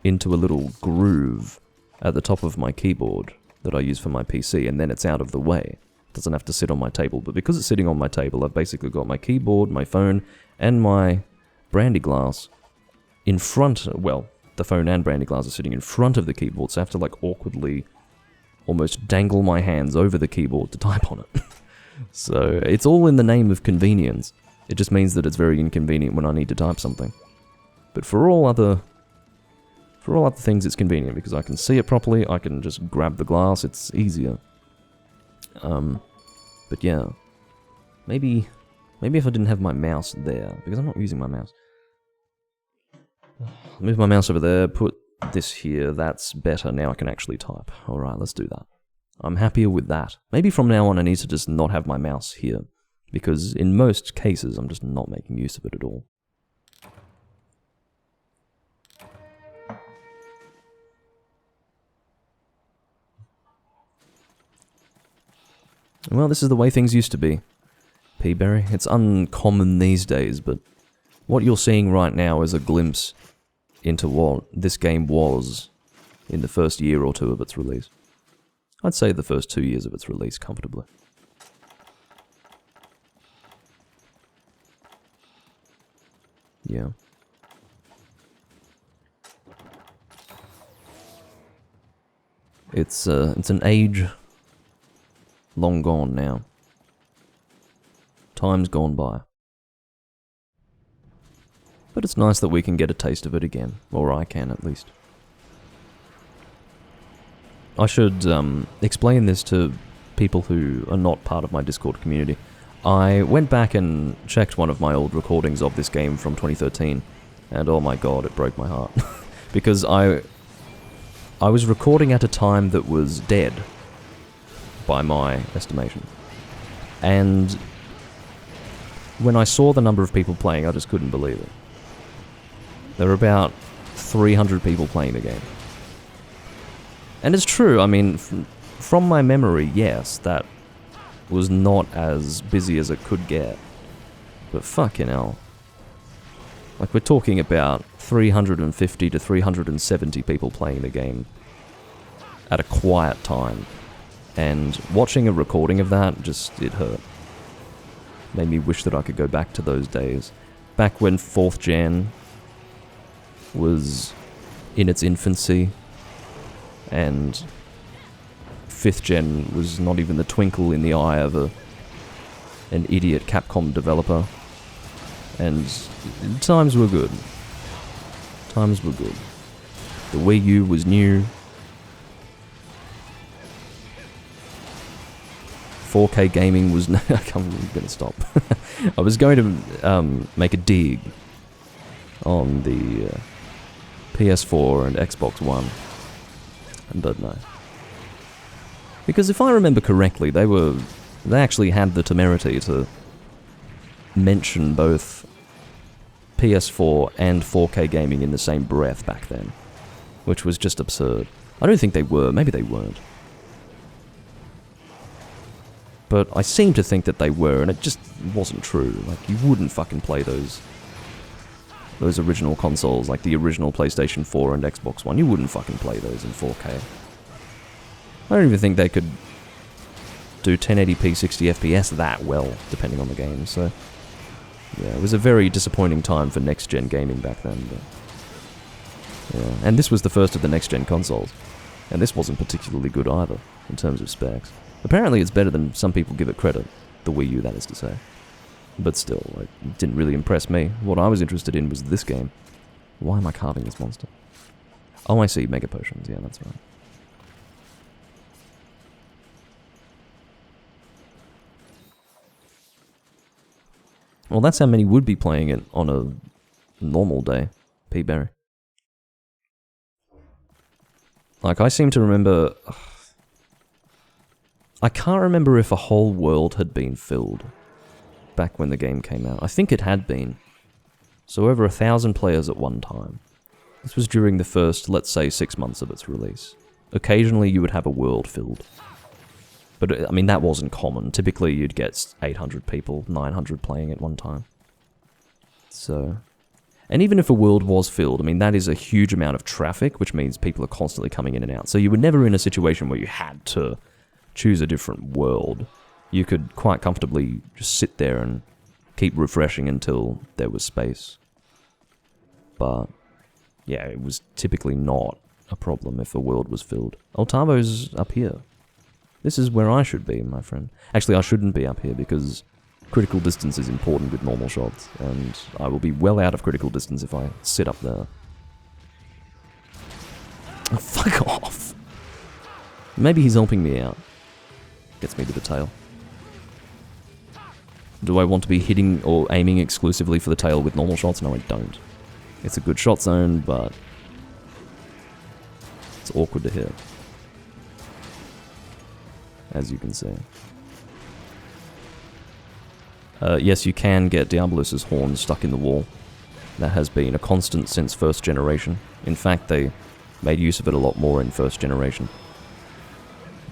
into a little groove at the top of my keyboard that I use for my PC, and then it's out of the way. It doesn't have to sit on my table, but because it's sitting on my table, I've basically got my keyboard, my phone, and my brandy glass in front, well, the phone and brandy glass are sitting in front of the keyboard, so I have to like awkwardly almost dangle my hands over the keyboard to type on it. So it's all in the name of convenience. It just means that it's very inconvenient when I need to type something. But for all other things it's convenient because I can see it properly, I can just grab the glass, it's easier. But yeah. Maybe if I didn't have my mouse there, because I'm not using my mouse. Move my mouse over there, put this here, that's better, now I can actually type. Alright, let's do that. I'm happier with that. Maybe from now on I need to just not have my mouse here, because in most cases I'm just not making use of it at all. Well, this is the way things used to be, P-Berry. It's uncommon these days, but what you're seeing right now is a glimpse into what this game was in the first year or two of its release. I'd say the first 2 years of its release, comfortably. Yeah. It's an age long gone now. Time's gone by. But it's nice that we can get a taste of it again, or I can at least. I should explain this to people who are not part of my Discord community. I went back and checked one of my old recordings of this game from 2013, and oh my god, it broke my heart. Because I was recording at a time that was dead, by my estimation. And when I saw the number of people playing, I just couldn't believe it. There were about 300 people playing the game. And it's true, I mean, from my memory, yes, that was not as busy as it could get. But fucking hell. Like, we're talking about 350 to 370 people playing the game at a quiet time. And watching a recording of that, it hurt. Made me wish that I could go back to those days. Back when 4th gen was in its infancy, and 5th gen was not even the twinkle in the eye of an idiot Capcom developer. And times were good. Times were good. The Wii U was new. 4K gaming was... I'm going to stop. I was going to make a dig on the PS4 and Xbox One. But no. Because if I remember correctly, they actually had the temerity to mention both PS4 and 4K gaming in the same breath back then. Which was just absurd. I don't think they were, maybe they weren't. But I seem to think that they were, and it just wasn't true. Like, you wouldn't fucking play those original consoles, like the original PlayStation 4 and Xbox One. You wouldn't fucking play those in 4K. I don't even think they could do 1080p 60 FPS that well, depending on the game, so... Yeah, it was a very disappointing time for next-gen gaming back then, but... Yeah, and this was the first of the next-gen consoles. And this wasn't particularly good either, in terms of specs. Apparently it's better than some people give it credit. The Wii U, that is to say. But still, it didn't really impress me. What I was interested in was this game. Why am I carving this monster? Oh, I see, Mega Potions. Yeah, that's right. Well, that's how many would be playing it on a normal day, P-Berry. Like, I seem to remember... I can't remember if a whole world had been filled back when the game came out. I think it had been. So over 1,000 players at one time. This was during the first, let's say, 6 months of its release. Occasionally you would have a world filled. But, I mean, that wasn't common. Typically you'd get 800 people, 900 playing at one time. So... And even if a world was filled, I mean, that is a huge amount of traffic, which means people are constantly coming in and out. So you were never in a situation where you had to choose a different world. You could quite comfortably just sit there and keep refreshing until there was space. But, yeah, it was typically not a problem if a world was filled. Altavo's up here. This is where I should be, my friend. Actually, I shouldn't be up here because... critical distance is important with normal shots, and I will be well out of critical distance if I sit up there. Oh, fuck off! Maybe he's helping me out. Gets me to the tail. Do I want to be hitting or aiming exclusively for the tail with normal shots? No, I don't. It's a good shot zone, but... it's awkward to hit. As you can see. Yes, you can get Diabolus' horn stuck in the wall. That has been a constant since first generation. In fact, they made use of it a lot more in first generation.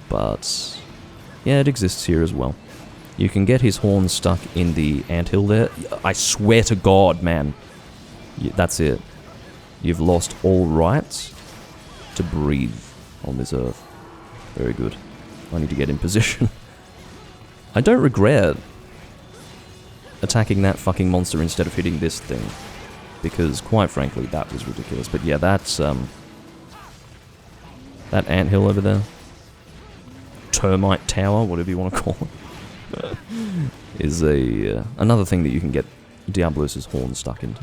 But, yeah, it exists here as well. You can get his horn stuck in the anthill there. I swear to God, man. That's it. You've lost all right to breathe on this earth. Very good. I need to get in position. I don't regret attacking that fucking monster instead of hitting this thing. Because, quite frankly, that was ridiculous. But yeah, that's, that anthill over there, termite tower, whatever you want to call it, is another thing that you can get Diabolus' horn stuck into.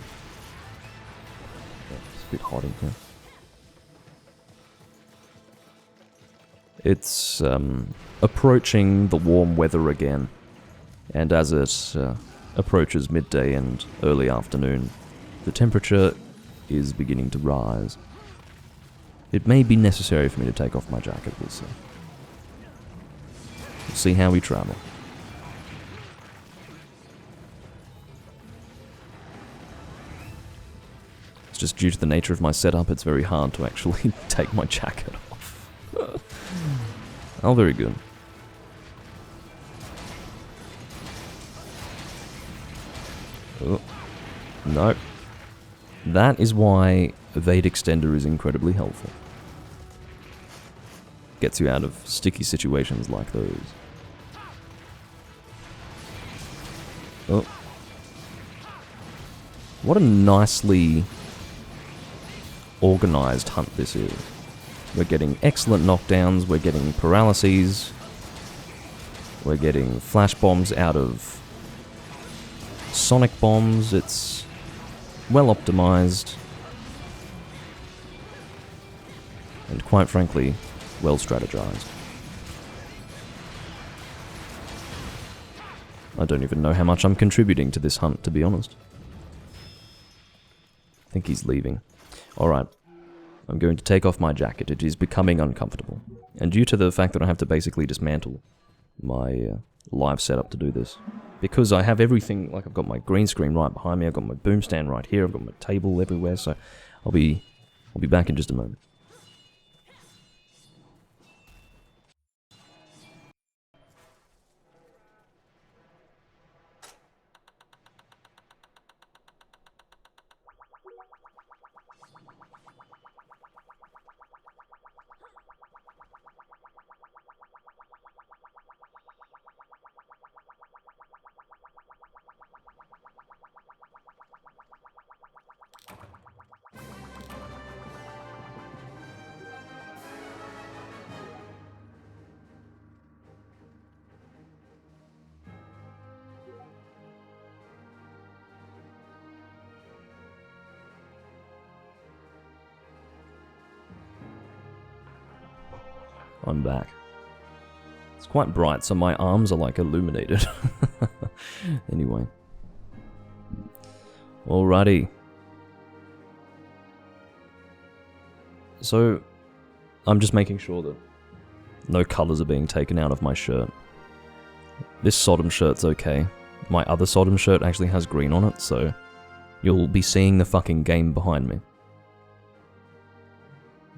It's a bit hot in here. It's, approaching the warm weather again. And as it, approaches midday and early afternoon, the temperature is beginning to rise. It may be necessary for me to take off my jacket, we'll see. We'll see how we travel. It's just due to the nature of my setup, it's very hard to actually take my jacket off. Oh, very good. Oh, no. That is why Evade Extender is incredibly helpful. Gets you out of sticky situations like those. Oh. What a nicely organized hunt this is. We're getting excellent knockdowns, we're getting paralyses, we're getting flash bombs out of sonic bombs. It's well optimized and quite frankly well strategized. I don't even know how much I'm contributing to this hunt, to be honest. I think he's leaving. Alright, I'm going to take off my jacket. It is becoming uncomfortable, and due to the fact that I have to basically dismantle my live setup to do this, because I have everything, like I've got my green screen right behind me, I've got my boom stand right here, I've got my table everywhere, so I'll be back in just a moment. I'm back. It's quite bright, so my arms are like illuminated. Anyway. Alrighty. So, I'm just making sure that no colours are being taken out of my shirt. This Sodom shirt's okay. My other Sodom shirt actually has green on it, so you'll be seeing the fucking game behind me.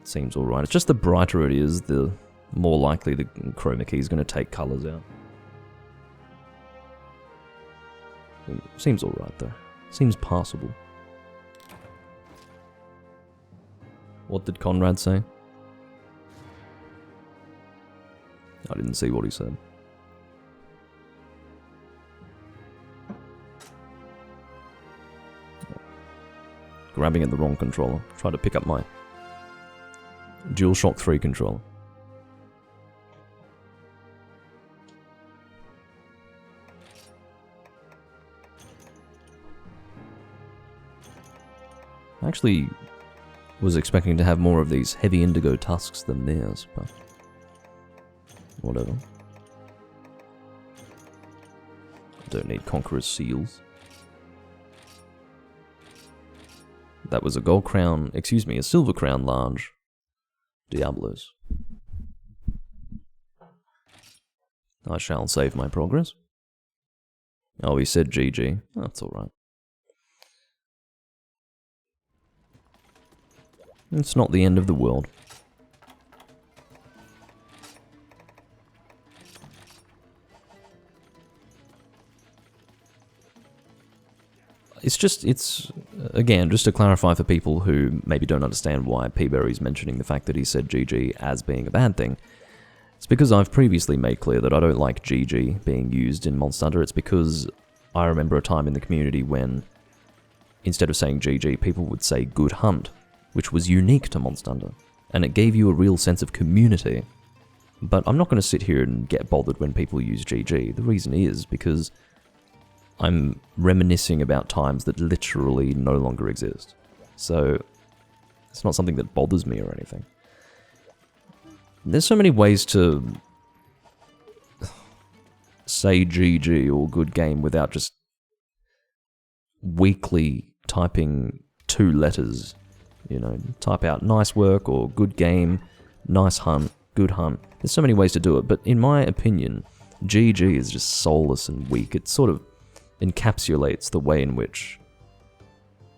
It seems alright. It's just the brighter it is, the more likely the chroma key is going to take colours out. Seems alright though. Seems passable. What did Conrad say? I didn't see what he said. Grabbing at the wrong controller. Try to pick up my DualShock 3 controller. I actually was expecting to have more of these heavy indigo tusks than theirs, but whatever. I don't need Conqueror's seals. That was a gold crown, excuse me, a silver crown large Diablos. I shall save my progress. Oh, he said GG. That's alright. It's not the end of the world. It's again, just to clarify for people who maybe don't understand why P-Berry's mentioning the fact that he said GG as being a bad thing. It's because I've previously made clear that I don't like GG being used in Monster Hunter. It's because I remember a time in the community when, instead of saying GG, people would say good hunt, which was unique to Monster Hunter, and it gave you a real sense of community. But I'm not going to sit here and get bothered when people use GG. The reason is because I'm reminiscing about times that literally no longer exist. So it's not something that bothers me or anything. There's so many ways to say GG or good game without just weakly typing 2 letters. You know, type out nice work or good game, nice hunt, good hunt. There's so many ways to do it, but in my opinion, GG is just soulless and weak. It sort of encapsulates the way in which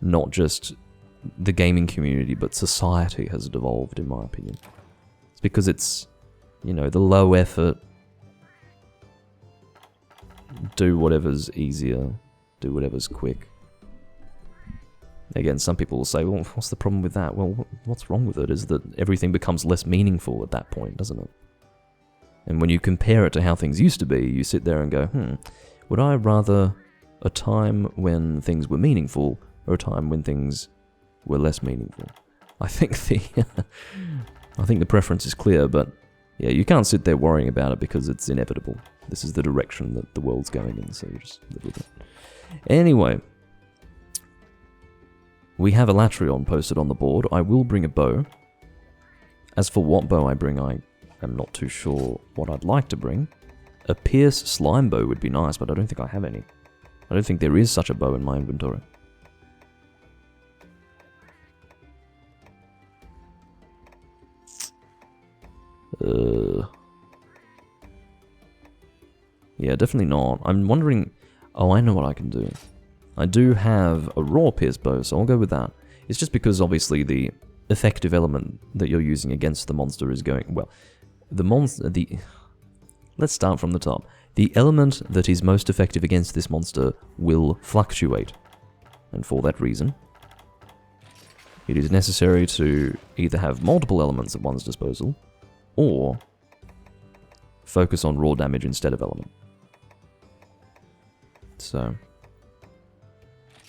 not just the gaming community, but society has devolved, in my opinion. It's because it's, you know, the low effort, do whatever's easier, do whatever's quick. Again, some people will say, well, what's the problem with that? Well, what's wrong with it is that everything becomes less meaningful at that point, doesn't it? And when you compare it to how things used to be, you sit there and go, would I rather a time when things were meaningful or a time when things were less meaningful? I think the preference is clear, but yeah, you can't sit there worrying about it because it's inevitable. This is the direction that the world's going in, so you just live with it. Anyway, we have a Latrion posted on the board. I will bring a bow. As for what bow I bring, I am not too sure what I'd like to bring. A Pierce slime bow would be nice, but I don't think I have any. I don't think there is such a bow in my inventory. Yeah, definitely not. I'm wondering... Oh, I know what I can do. I do have a raw pierce bow, so I'll go with that. It's just because, obviously, the effective element that you're using against the monster is going... Well, let's start from the top. The element that is most effective against this monster will fluctuate. And for that reason, it is necessary to either have multiple elements at one's disposal, or focus on raw damage instead of element. So,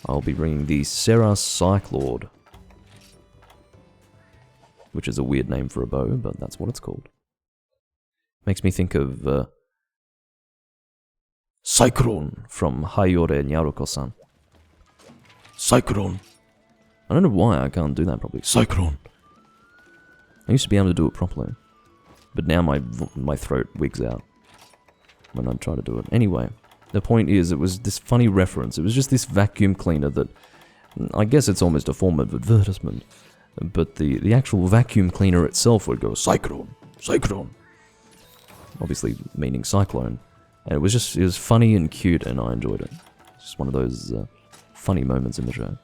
I'll be bringing the Serra Cyclord, which is a weird name for a bow, but that's what it's called. Makes me think of Cyclone from Hayore Nyaruko-san. Cyclone. I don't know why I can't do that properly. Cyclone. I used to be able to do it properly, but now my throat wigs out when I try to do it. Anyway, the point is, it was this funny reference. It was just this vacuum cleaner that, I guess it's almost a form of advertisement, but the actual vacuum cleaner itself would go, Cyclone, Cyclone. Obviously meaning cyclone. And it was funny and cute, and I enjoyed it. It's just one of those funny moments in the show.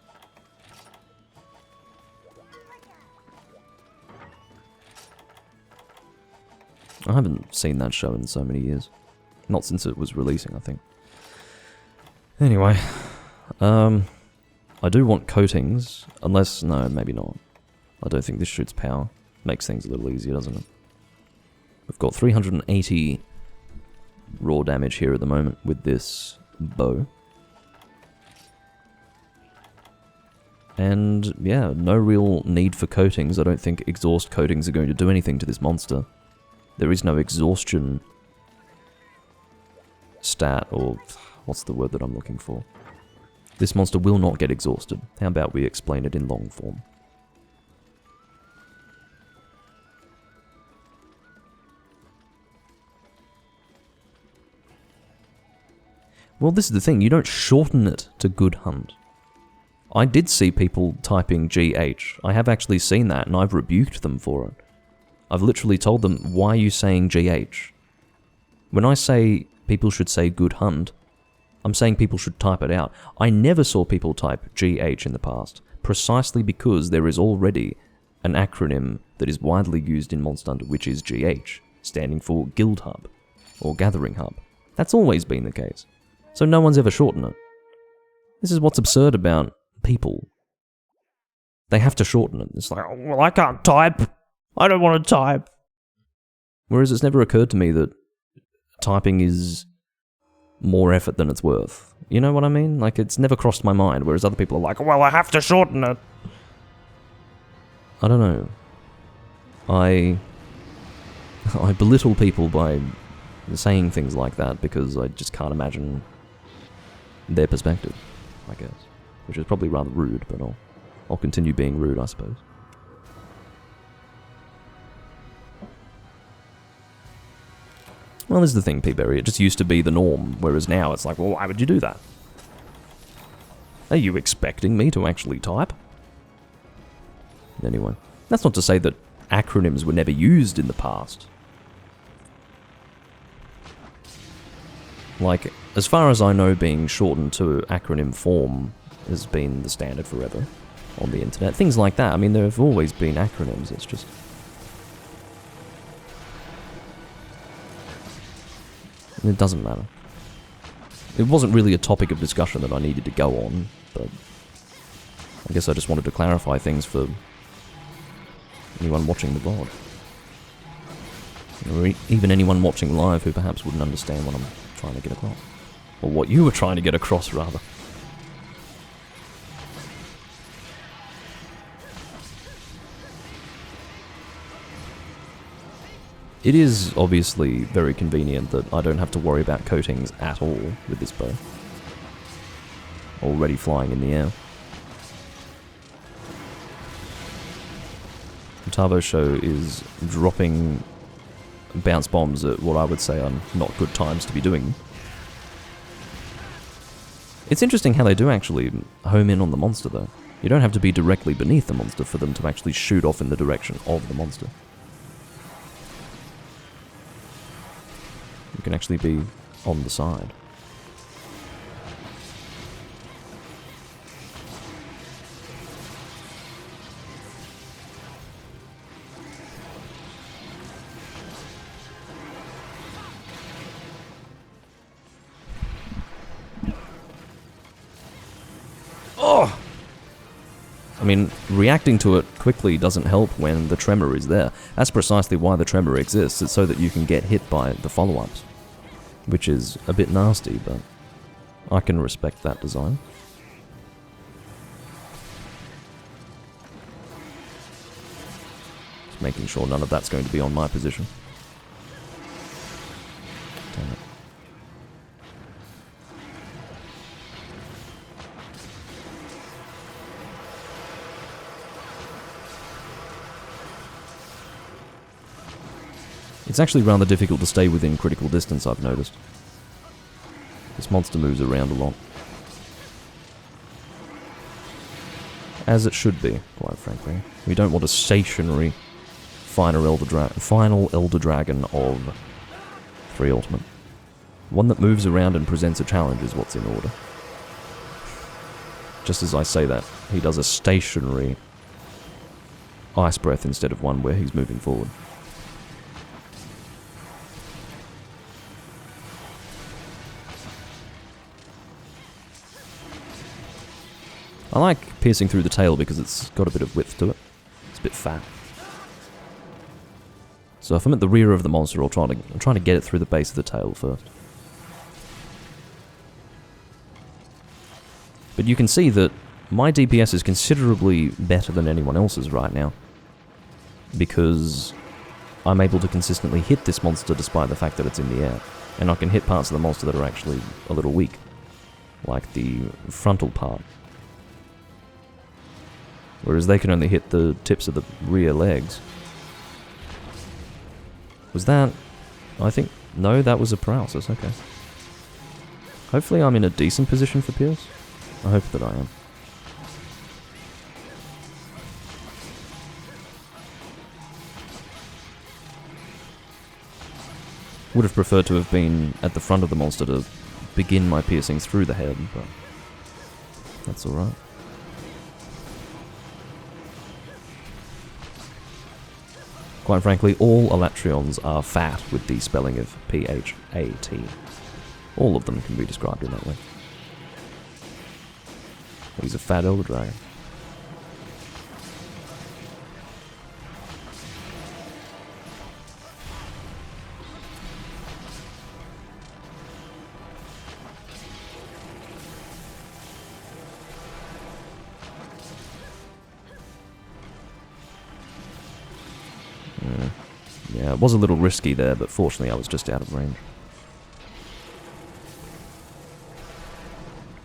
I haven't seen that show in so many years. Not since it was releasing, I think. Anyway, I do want coatings, unless, no, maybe not. I don't think this shoots power. Makes things a little easier, doesn't it? We've got 380 raw damage here at the moment with this bow. And, yeah, no real need for coatings. I don't think exhaust coatings are going to do anything to this monster. There is no exhaustion stat, or what's the word that I'm looking for? This monster will not get exhausted. How about we explain it in long form? Well, this is the thing, you don't shorten it to good hunt. I did see people typing GH. I have actually seen that, and I've rebuked them for it. I've literally told them, why are you saying GH? When I say people should say good hunt, I'm saying people should type it out. I never saw people type GH in the past, precisely because there is already an acronym that is widely used in Monster Hunter, which is GH, standing for Guild Hub, or Gathering Hub. That's always been the case. So no one's ever shortened it. This is what's absurd about people. They have to shorten it. It's like, oh, well, I can't type. I don't want to type. Whereas it's never occurred to me that typing is more effort than it's worth. You know what I mean? Like, it's never crossed my mind, whereas other people are like, well, I have to shorten it. I don't know. I belittle people by saying things like that because I just can't imagine their perspective, I guess. Which is probably rather rude, but I'll continue being rude, I suppose. Well, this is the thing, P-Berry. It just used to be the norm, whereas now it's like, well, why would you do that? Are you expecting me to actually type? Anyway, that's not to say that acronyms were never used in the past. Like, as far as I know, being shortened to acronym form has been the standard forever on the internet. Things like that. I mean, there have always been acronyms. It's just... it doesn't matter. It wasn't really a topic of discussion that I needed to go on, but I guess I just wanted to clarify things for anyone watching the VOD. Or even anyone watching live who perhaps wouldn't understand what I'm trying to get across. Or what you were trying to get across, rather. It is obviously very convenient that I don't have to worry about coatings at all with this bow. Already flying in the air. Tavo Show is dropping bounce bombs at what I would say are not good times to be doing. It's interesting how they do actually home in on the monster, though. You don't have to be directly beneath the monster for them to actually shoot off in the direction of the monster. You can actually be on the side. Oh! I mean, reacting to it quickly doesn't help when the tremor is there. That's precisely why the tremor exists. It's so that you can get hit by the follow-ups. Which is a bit nasty, but I can respect that design. Just making sure none of that's going to be on my position. Damn it. It's actually rather difficult to stay within critical distance, I've noticed. This monster moves around a lot. As it should be, quite frankly. We don't want a stationary final Elder Dragon of 3 Ultimate. One that moves around and presents a challenge is what's in order. Just as I say that, he does a stationary Ice Breath instead of one where he's moving forward. I like piercing through the tail because it's got a bit of width to it. It's a bit fat. So if I'm at the rear of the monster, I'm trying to get it through the base of the tail first. But you can see that my DPS is considerably better than anyone else's right now, because I'm able to consistently hit this monster despite the fact that it's in the air, and I can hit parts of the monster that are actually a little weak, like the frontal part. Whereas they can only hit the tips of the rear legs. Was that... I think... No, that was a paralysis, okay. Hopefully I'm in a decent position for Pierce. I hope that I am. Would have preferred to have been at the front of the monster to begin my piercing through the head, but... that's alright. Quite frankly, all Elatrions are fat with the spelling of P-H-A-T. All of them can be described in that way. He's a fat Elder Dragon. Yeah, it was a little risky there, but fortunately I was just out of range.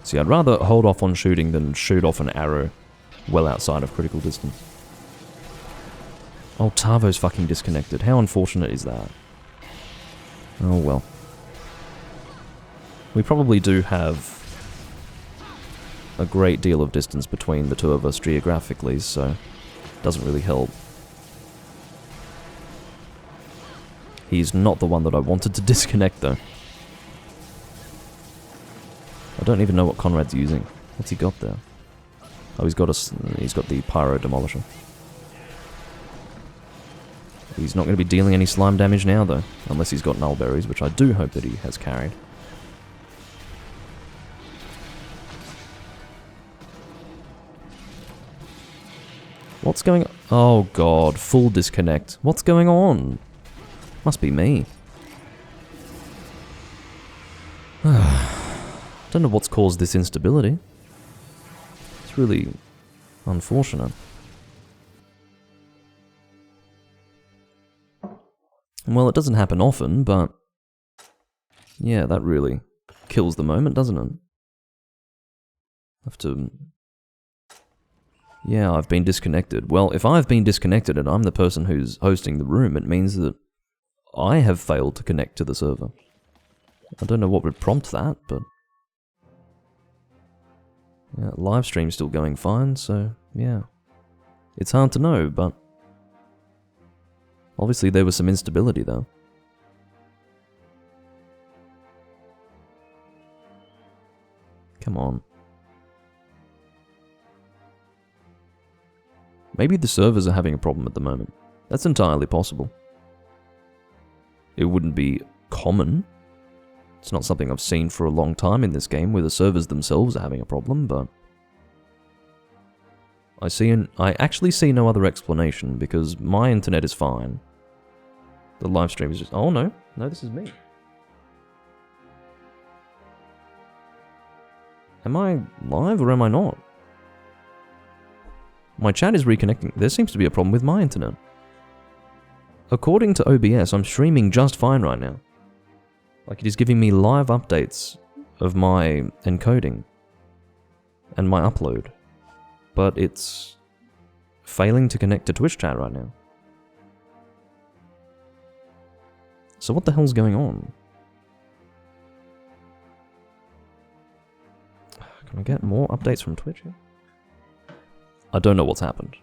See, I'd rather hold off on shooting than shoot off an arrow well outside of critical distance. Oh, Tavo's fucking disconnected. How unfortunate is that? Oh well. We probably do have a great deal of distance between the two of us geographically, so it doesn't really help. He's not the one that I wanted to disconnect, though. I don't even know what Conrad's using. What's he got there? Oh, he's got the Pyro Demolisher. He's not going to be dealing any slime damage now, though. Unless he's got Null Berries, which I do hope that he has carried. What's going on? Oh, God. Full disconnect. What's going on? Must be me. Don't know what's caused this instability. It's really unfortunate. Well, it doesn't happen often, but... yeah, that really kills the moment, doesn't it? Have to... yeah, I've been disconnected. Well, if I've been disconnected and I'm the person who's hosting the room, it means that I have failed to connect to the server. I don't know what would prompt that, but... yeah, live stream's still going fine, so yeah. It's hard to know, but... obviously there was some instability though. Come on. Maybe the servers are having a problem at the moment. That's entirely possible. It wouldn't be common. It's not something I've seen for a long time in this game where the servers themselves are having a problem, but... I actually see no other explanation because my internet is fine. The live stream is just... oh no. No, this is me. Am I live or am I not? My chat is reconnecting. There seems to be a problem with my internet. According to OBS, I'm streaming just fine right now. Like, it is giving me live updates of my encoding and my upload. But it's failing to connect to Twitch chat right now. So what the hell's going on? Can I get more updates from Twitch here? I don't know what's happened.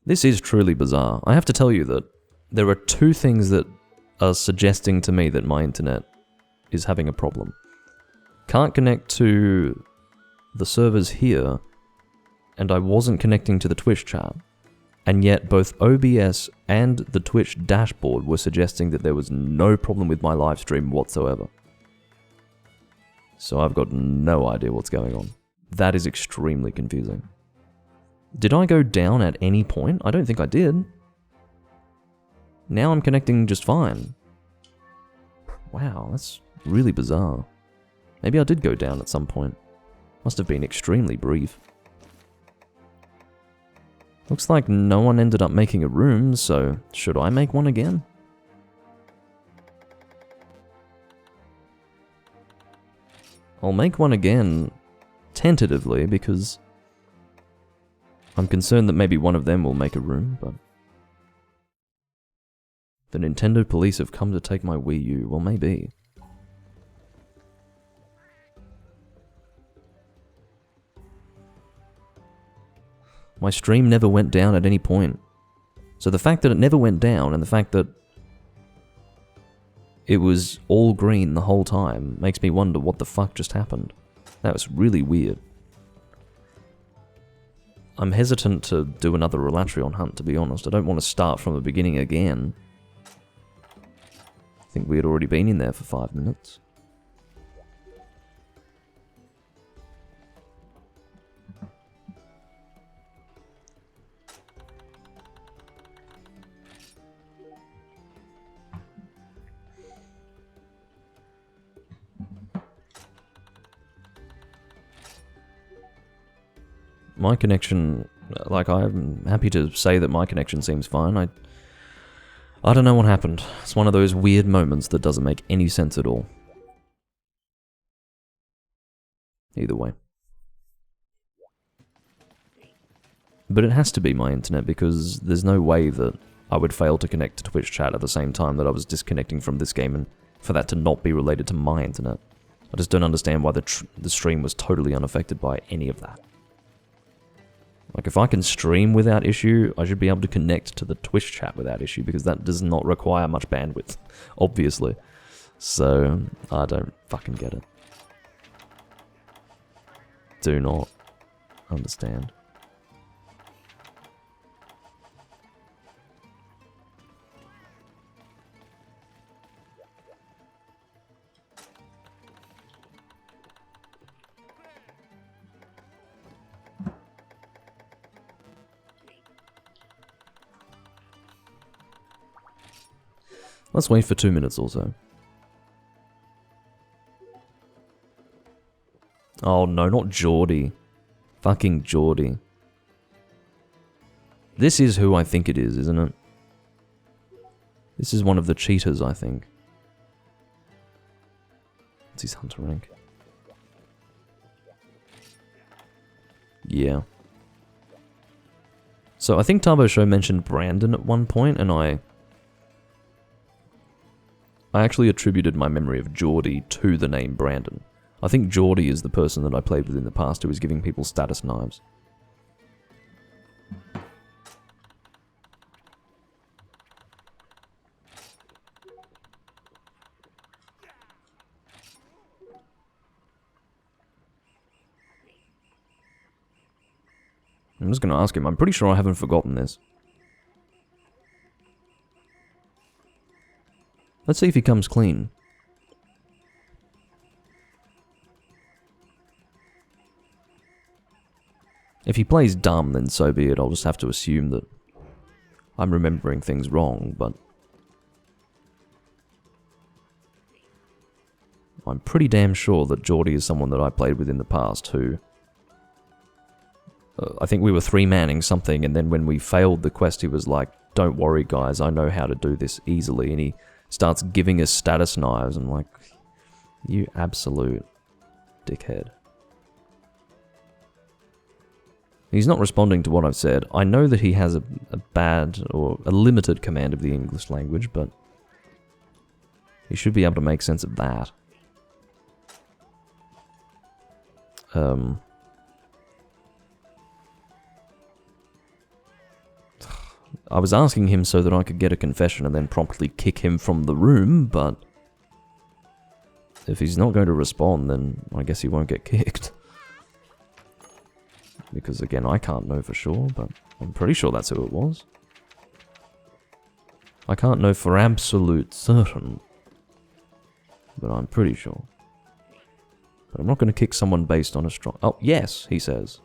This is truly bizarre. I have to tell you that there are two things that are suggesting to me that my internet is having a problem. Can't connect to the servers here, and I wasn't connecting to the Twitch chat. And yet both OBS and the Twitch dashboard were suggesting that there was no problem with my live stream whatsoever. So I've got no idea what's going on. That is extremely confusing. Did I go down at any point? I don't think I did. Now I'm connecting just fine. Wow, that's really bizarre. Maybe I did go down at some point. Must have been extremely brief. Looks like no one ended up making a room, so should I make one again? I'll make one again, tentatively, because I'm concerned that maybe one of them will make a room, but... The Nintendo police have come to take my Wii U. Well, maybe. My stream never went down at any point. So the fact that it never went down and the fact that it was all green the whole time makes me wonder what the fuck just happened. That was really weird. I'm hesitant to do another Relatrion hunt, to be honest. I don't want to start from the beginning again. I think we had already been in there for 5 minutes. My connection, like, I'm happy to say that my connection seems fine. I don't know what happened. It's one of those weird moments that doesn't make any sense at all. Either way. But it has to be my internet because there's no way that I would fail to connect to Twitch chat at the same time that I was disconnecting from this game and for that to not be related to my internet. I just don't understand why the stream was totally unaffected by any of that. Like, if I can stream without issue, I should be able to connect to the Twitch chat without issue, because that does not require much bandwidth, obviously. So, I don't fucking get it. Do not understand. Let's wait for 2 minutes or so. Oh no, not Geordie. Fucking Geordie. This is who I think it is, isn't it? This is one of the cheaters, I think. What's his hunter rank? Yeah. So I think Turbo Show mentioned Brandon at one point, and I actually attributed my memory of Geordie to the name Brandon. I think Geordie is the person that I played with in the past who was giving people status knives. I'm just going to ask him. I'm pretty sure I haven't forgotten this. Let's see if he comes clean. If he plays dumb, then so be it. I'll just have to assume that I'm remembering things wrong, but I'm pretty damn sure that Geordie is someone that I played with in the past who... I think we were 3-manning something, and then when we failed the quest, he was like, "Don't worry guys, I know how to do this easily," and he starts giving us status knives. I'm like, you absolute dickhead. He's not responding to what I've said. I know that he has a bad or a limited command of the English language, but He should be able to make sense of that. I was asking him so that I could get a confession and then promptly kick him from the room, but if he's not going to respond, then I guess he won't get kicked. Because again, I can't know for sure, but I'm pretty sure that's who it was. I can't know for absolute certain, but I'm pretty sure. But I'm not going to kick someone based on a strong... Oh, yes, he says.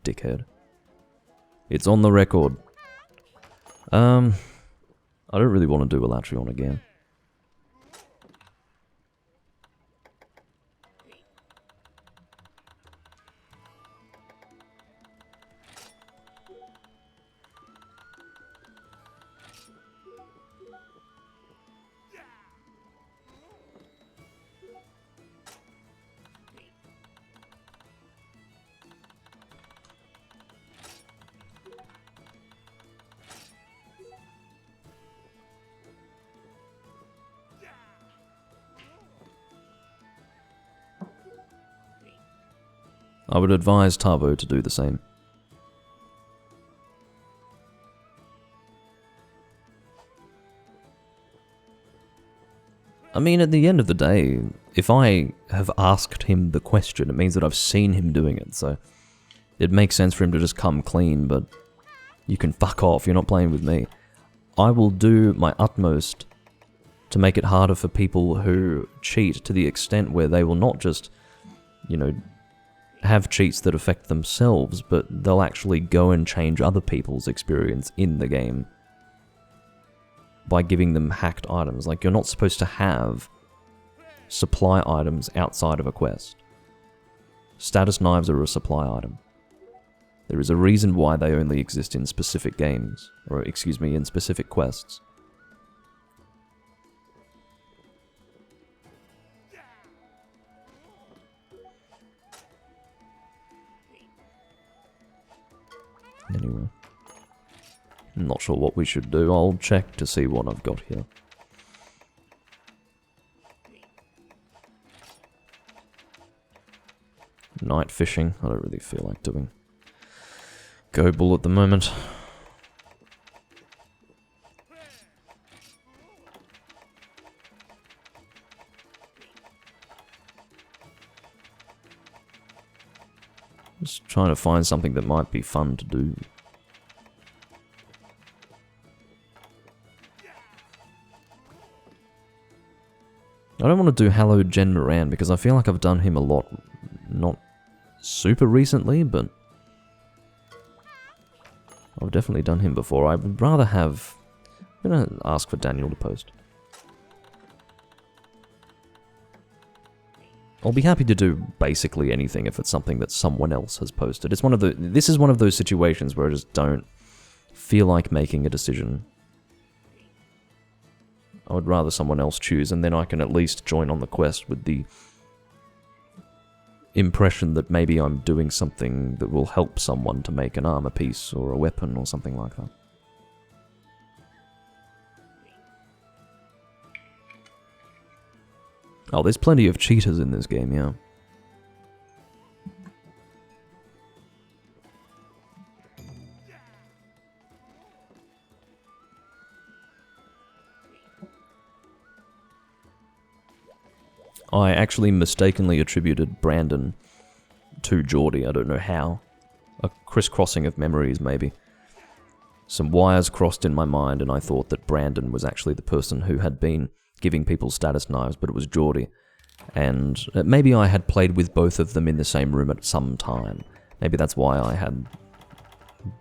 Dickhead. It's on the record. I don't really want to do Elatrion again. I would advise Tavo to do the same. I mean, at the end of the day, if I have asked him the question, it means that I've seen him doing it, so it makes sense for him to just come clean, but you can fuck off, you're not playing with me. I will do my utmost to make it harder for people who cheat to the extent where they will not just, you know, have cheats that affect themselves, but they'll actually go and change other people's experience in the game by giving them hacked items. Like, you're not supposed to have supply items outside of a quest. Status knives are a supply item. There is a reason why they only exist in specific games, or excuse me, in specific quests. Anyway, I'm not sure what we should do. I'll check to see what I've got here. Night fishing, I don't really feel like doing Go Bull at the moment. Just trying to find something that might be fun to do. I don't want to do Hallowed Gen Moran because I feel like I've done him a lot, not super recently, but I've definitely done him before. I would rather have... I'm going to ask for Daniel to post. I'll be happy to do basically anything if it's something that someone else has posted. It's one of the... This is one of those situations where I just don't feel like making a decision. I would rather someone else choose, and then I can at least join on the quest with the impression that maybe I'm doing something that will help someone to make an armor piece or a weapon or something like that. Oh, there's plenty of cheaters in this game, yeah. I actually mistakenly attributed Brandon to Geordie, I don't know how. A crisscrossing of memories, maybe. Some wires crossed in my mind and I thought that Brandon was actually the person who had been giving people status knives, but it was Geordie. And maybe I had played with both of them in the same room at some time. Maybe that's why I had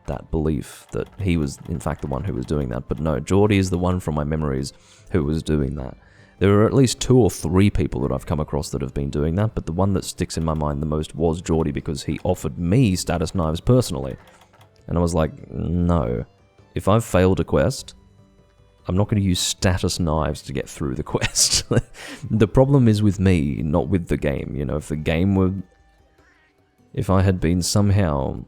that belief that he was in fact the one who was doing that. But no, Geordie is the one from my memories who was doing that. There are at least 2 or 3 people that I've come across that have been doing that, but the one that sticks in my mind the most was Geordie because he offered me status knives personally. And I was like, no. If I've failed a quest, I'm not going to use status knives to get through the quest. The problem is with me, not with the game. You know, if the game were... If I had been somehow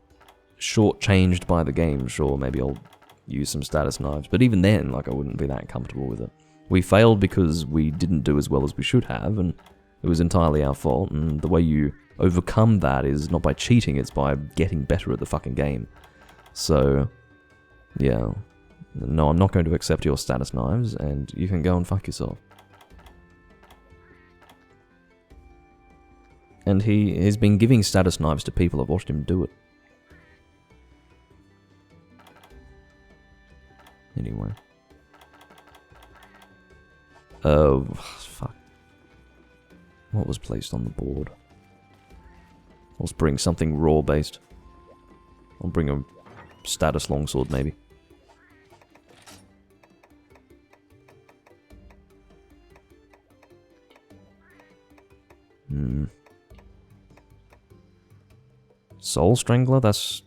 shortchanged by the game, sure, maybe I'll use some status knives. But even then, like, I wouldn't be that comfortable with it. We failed because we didn't do as well as we should have, and it was entirely our fault, and the way you overcome that is not by cheating, it's by getting better at the fucking game. So, yeah. No, I'm not going to accept your status knives, and you can go and fuck yourself. And he's been giving status knives to people, I've watched him do it. Anyway. Fuck. What was placed on the board? Let's bring something raw based. I'll bring a status longsword maybe. Soul Strangler, that's...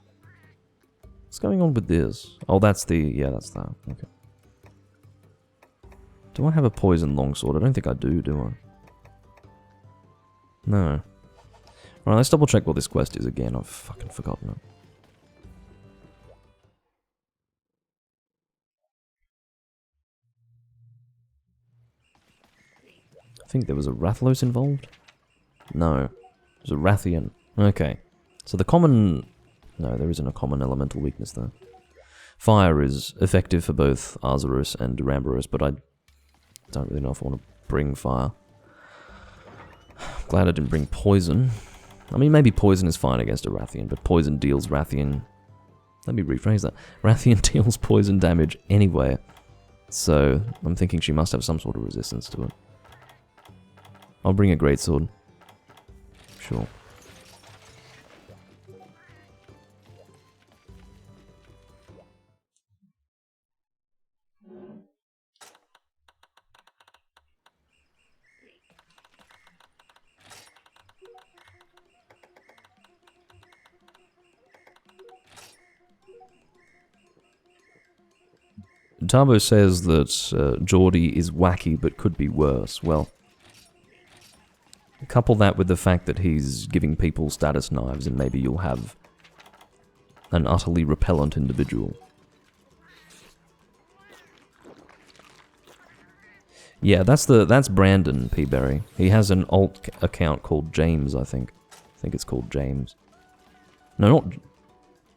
What's going on with this? Oh, that's the... Yeah, that's that. Okay. Do I have a poison longsword? I don't think I do I? No. Alright, let's double check what this quest is again. I've fucking forgotten it. I think there was a Rathalos involved? No. There's a Rathian. Okay. So the common... No, there isn't a common elemental weakness there. Fire is effective for both Arzuros and Duramboros, but I don't really know if I want to bring fire. Glad I didn't bring poison. I mean, maybe poison is fine against a Rathian, but poison deals Rathian... Let me rephrase that. Rathian deals poison damage anyway. So, I'm thinking she must have some sort of resistance to it. I'll bring a greatsword. Sure. Tabo says that Geordie is wacky but could be worse. Well, couple that with the fact that he's giving people status knives and maybe you'll have an utterly repellent individual. Yeah, that's Brandon Peaberry. He has an alt account called James, I think. I think it's called James. No,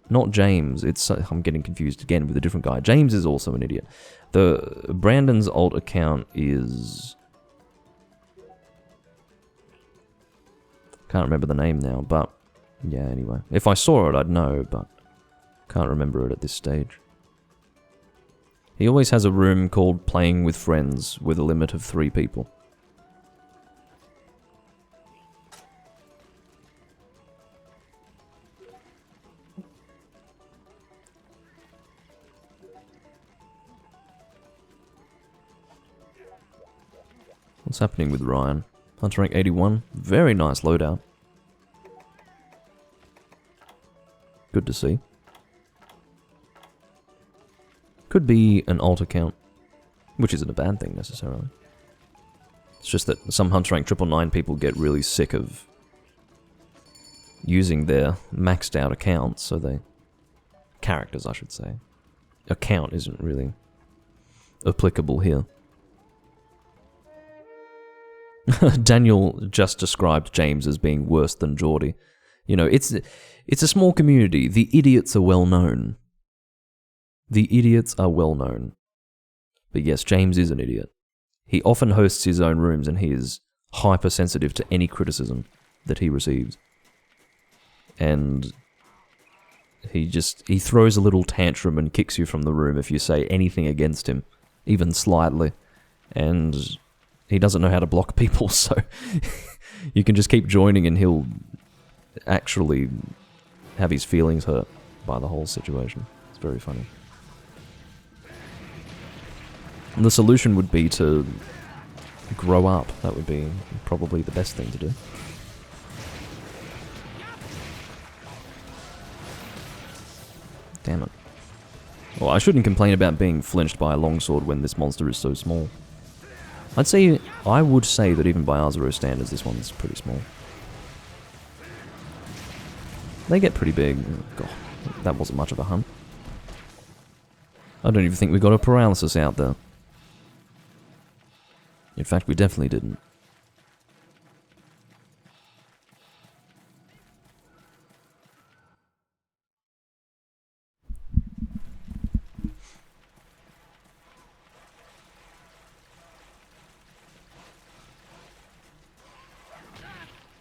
not James. It's I'm getting confused again with a different guy. James is also an idiot. The Brandon's alt account is... Can't remember the name now, but yeah, anyway. If I saw it, I'd know, but can't remember it at this stage. He always has a room called Playing with Friends with a limit of 3 people. What's happening with Ryan? Hunter rank 81. Very nice loadout. Good to see. Could be an alt account, which isn't a bad thing necessarily. It's just that some Hunter rank 999 people get really sick of using their maxed out accounts, so they... Characters, I should say. Account isn't really applicable here. Daniel just described James as being worse than Geordie. You know, it's a small community. The idiots are well known. The idiots are well known. But yes, James is an idiot. He often hosts his own rooms and he is hypersensitive to any criticism that he receives. And he throws a little tantrum and kicks you from the room if you say anything against him, even slightly. And he doesn't know how to block people, so you can just keep joining and he'll actually have his feelings hurt by the whole situation. It's very funny. And the solution would be to grow up. That would be probably the best thing to do. Damn it. Well, I shouldn't complain about being flinched by a longsword when this monster is so small. I would say that even by R0 standards, this one's pretty small. They get pretty big. God, that wasn't much of a hunt. I don't even think we got a paralysis out there. In fact, we definitely didn't.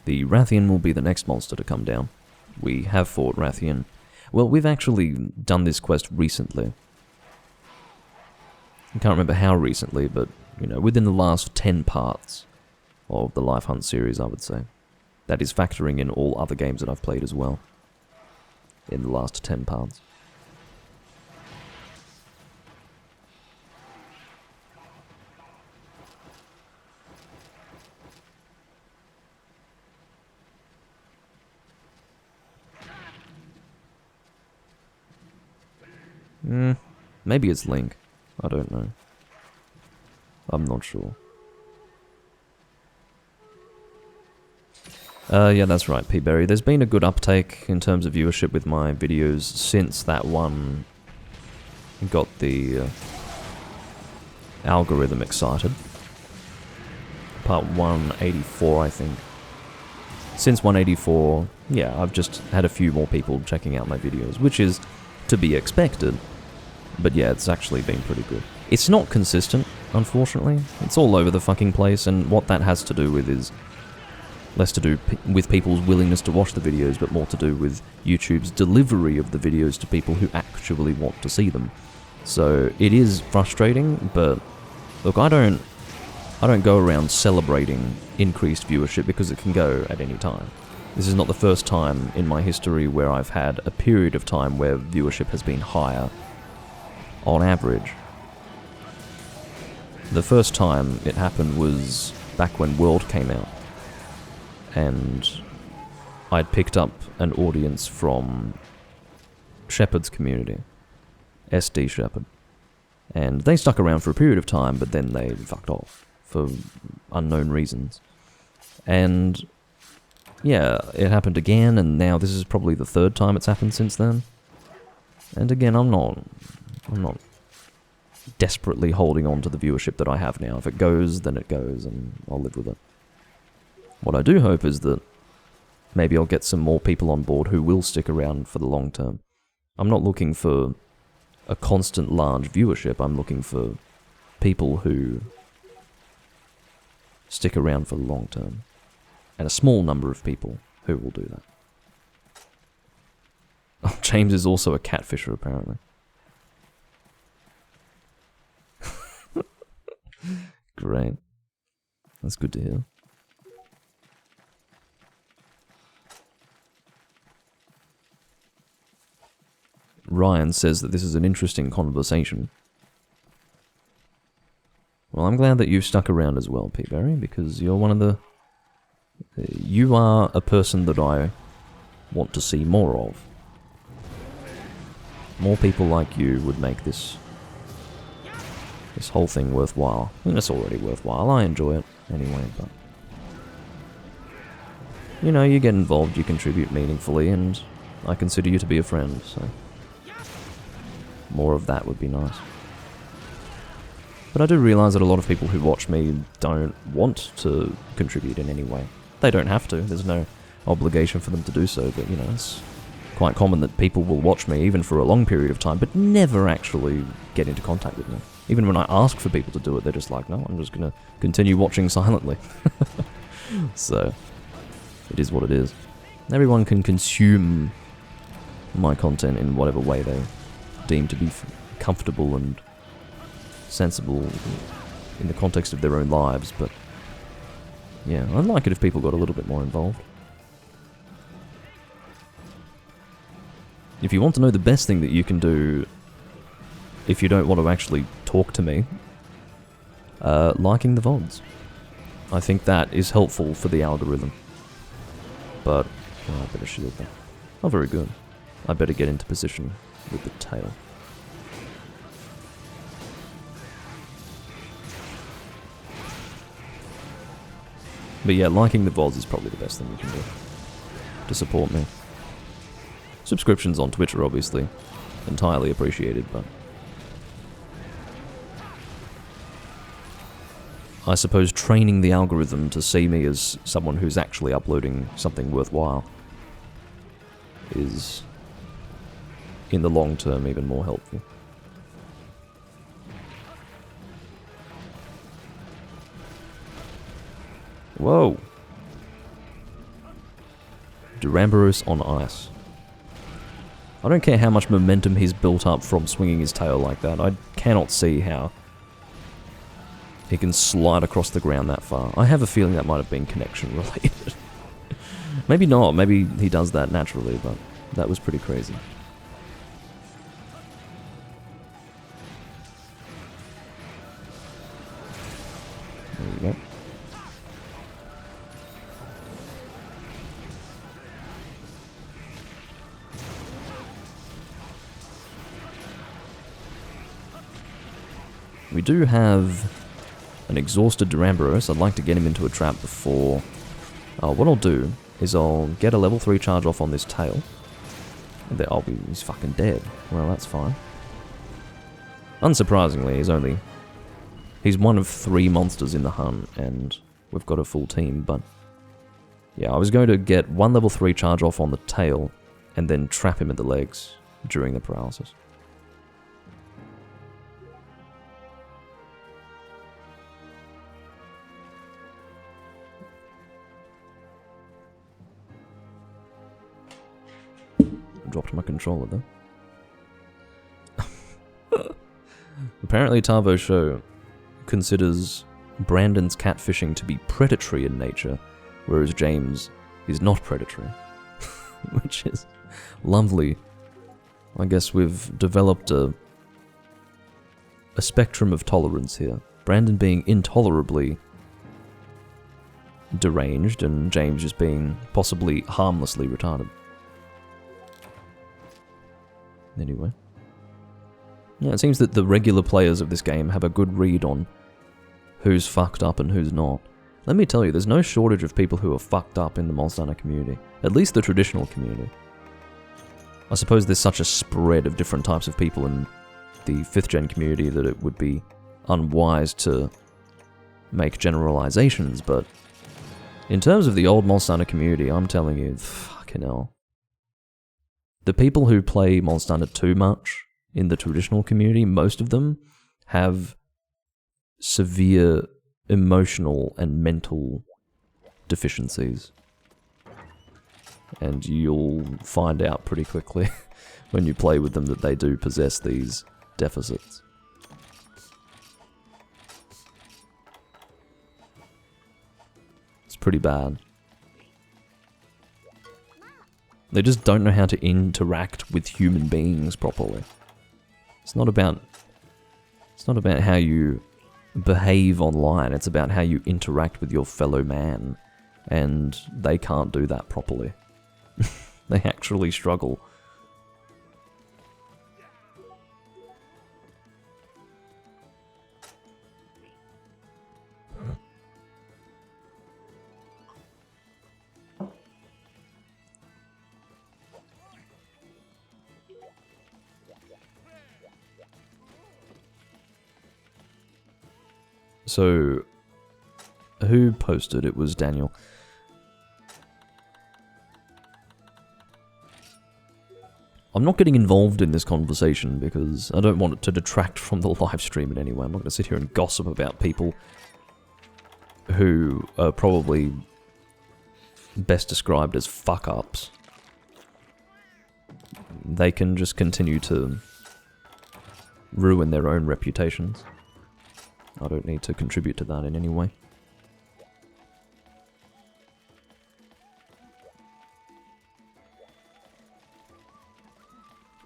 The Rathian will be the next monster to come down. We have fought Rathian. Well, we've actually done this quest recently. I can't remember how recently, but, you know, within the last 10 parts of the Life Hunt series, I would say. That is factoring in all other games that I've played as well. In the last 10 parts. Maybe it's Link. I don't know. I'm not sure. Yeah, that's right, P-Berry. There's been a good uptake in terms of viewership with my videos since that one got the algorithm excited. Part 184, I think. Since 184, yeah, I've just had a few more people checking out my videos, which is to be expected. But yeah, it's actually been pretty good. It's not consistent, unfortunately. It's all over the fucking place, and what that has to do with is less to do with people's willingness to watch the videos, but more to do with YouTube's delivery of the videos to people who actually want to see them. So it is frustrating, but look, I don't go around celebrating increased viewership because it can go at any time. This is not the first time in my history where I've had a period of time where viewership has been higher on average. The first time it happened was back when World came out, and I'd picked up an audience from Shepard's community, SD Shepard, and they stuck around for a period of time, but then they fucked off for unknown reasons. And yeah, it happened again, and now this is probably the third time it's happened since then. And again, I'm not desperately holding on to the viewership that I have now. If it goes, then it goes, and I'll live with it. What I do hope is that maybe I'll get some more people on board who will stick around for the long term. I'm not looking for a constant large viewership, I'm looking for people who stick around for the long term. And a small number of people who will do that. Oh, James is also a catfisher, apparently. Great. That's good to hear. Ryan says that this is an interesting conversation. Well, I'm glad that you've stuck around as well, P-Berry, because you're one of the... You are a person that I want to see more of. More people like you would make this whole thing worthwhile. I mean, it's already worthwhile. I enjoy it anyway, but... You know, you get involved, you contribute meaningfully, and I consider you to be a friend, so... More of that would be nice. But I do realise that a lot of people who watch me don't want to contribute in any way. They don't have to, there's no obligation for them to do so, but you know, it's quite common that people will watch me even for a long period of time, but never actually get into contact with me. Even when I ask for people to do it, they're just like, no, I'm just going to continue watching silently. So, it is what it is. Everyone can consume my content in whatever way they deem to be comfortable and sensible in the context of their own lives, but yeah, I'd like it if people got a little bit more involved. If you want to know the best thing that you can do if you don't want to actually talk to me, liking the VODs. I think that is helpful for the algorithm. But, oh, I better shield that. Oh, very good. I better get into position with the tail. But yeah, liking the VODs is probably the best thing you can do to support me. Subscriptions on Twitch are obviously entirely appreciated, but I suppose training the algorithm to see me as someone who's actually uploading something worthwhile is, in the long term, even more helpful. Whoa! Duramboros on ice. I don't care how much momentum he's built up from swinging his tail like that. I cannot see how he can slide across the ground that far. I have a feeling that might have been connection related. Maybe not. Maybe he does that naturally, but that was pretty crazy. There you go. We do have an exhausted Duramboros. I'd like to get him into a trap before... what I'll do is I'll get a level 3 charge off on this tail. And he's fucking dead. Well, that's fine. Unsurprisingly, he's one of 3 monsters in the hunt, and we've got a full team, but... Yeah, I was going to get 1 level 3 charge off on the tail, and then trap him in the legs during the paralysis. Dropped my controller there. Apparently Tavo Show considers Brandon's catfishing to be predatory in nature, whereas James is not predatory. Which is lovely. I guess we've developed a spectrum of tolerance here. Brandon being intolerably deranged, and James just being possibly harmlessly retarded. Anyway. Yeah, it seems that the regular players of this game have a good read on who's fucked up and who's not. Let me tell you, there's no shortage of people who are fucked up in the Monster Hunter community. At least the traditional community. I suppose there's such a spread of different types of people in the 5th gen community that it would be unwise to make generalizations, but in terms of the old Monster Hunter community, I'm telling you, fucking hell. The people who play Monster Hunter too much in the traditional community, most of them have severe emotional and mental deficiencies. And you'll find out pretty quickly when you play with them that they do possess these deficits. It's pretty bad. They just don't know how to interact with human beings properly. It's not about how you behave online, it's about how you interact with your fellow man. And they can't do that properly. They actually struggle. So, who posted? It was Daniel. I'm not getting involved in this conversation because I don't want it to detract from the live stream in any way. I'm not going to sit here and gossip about people who are probably best described as fuck-ups. They can just continue to ruin their own reputations. I don't need to contribute to that in any way.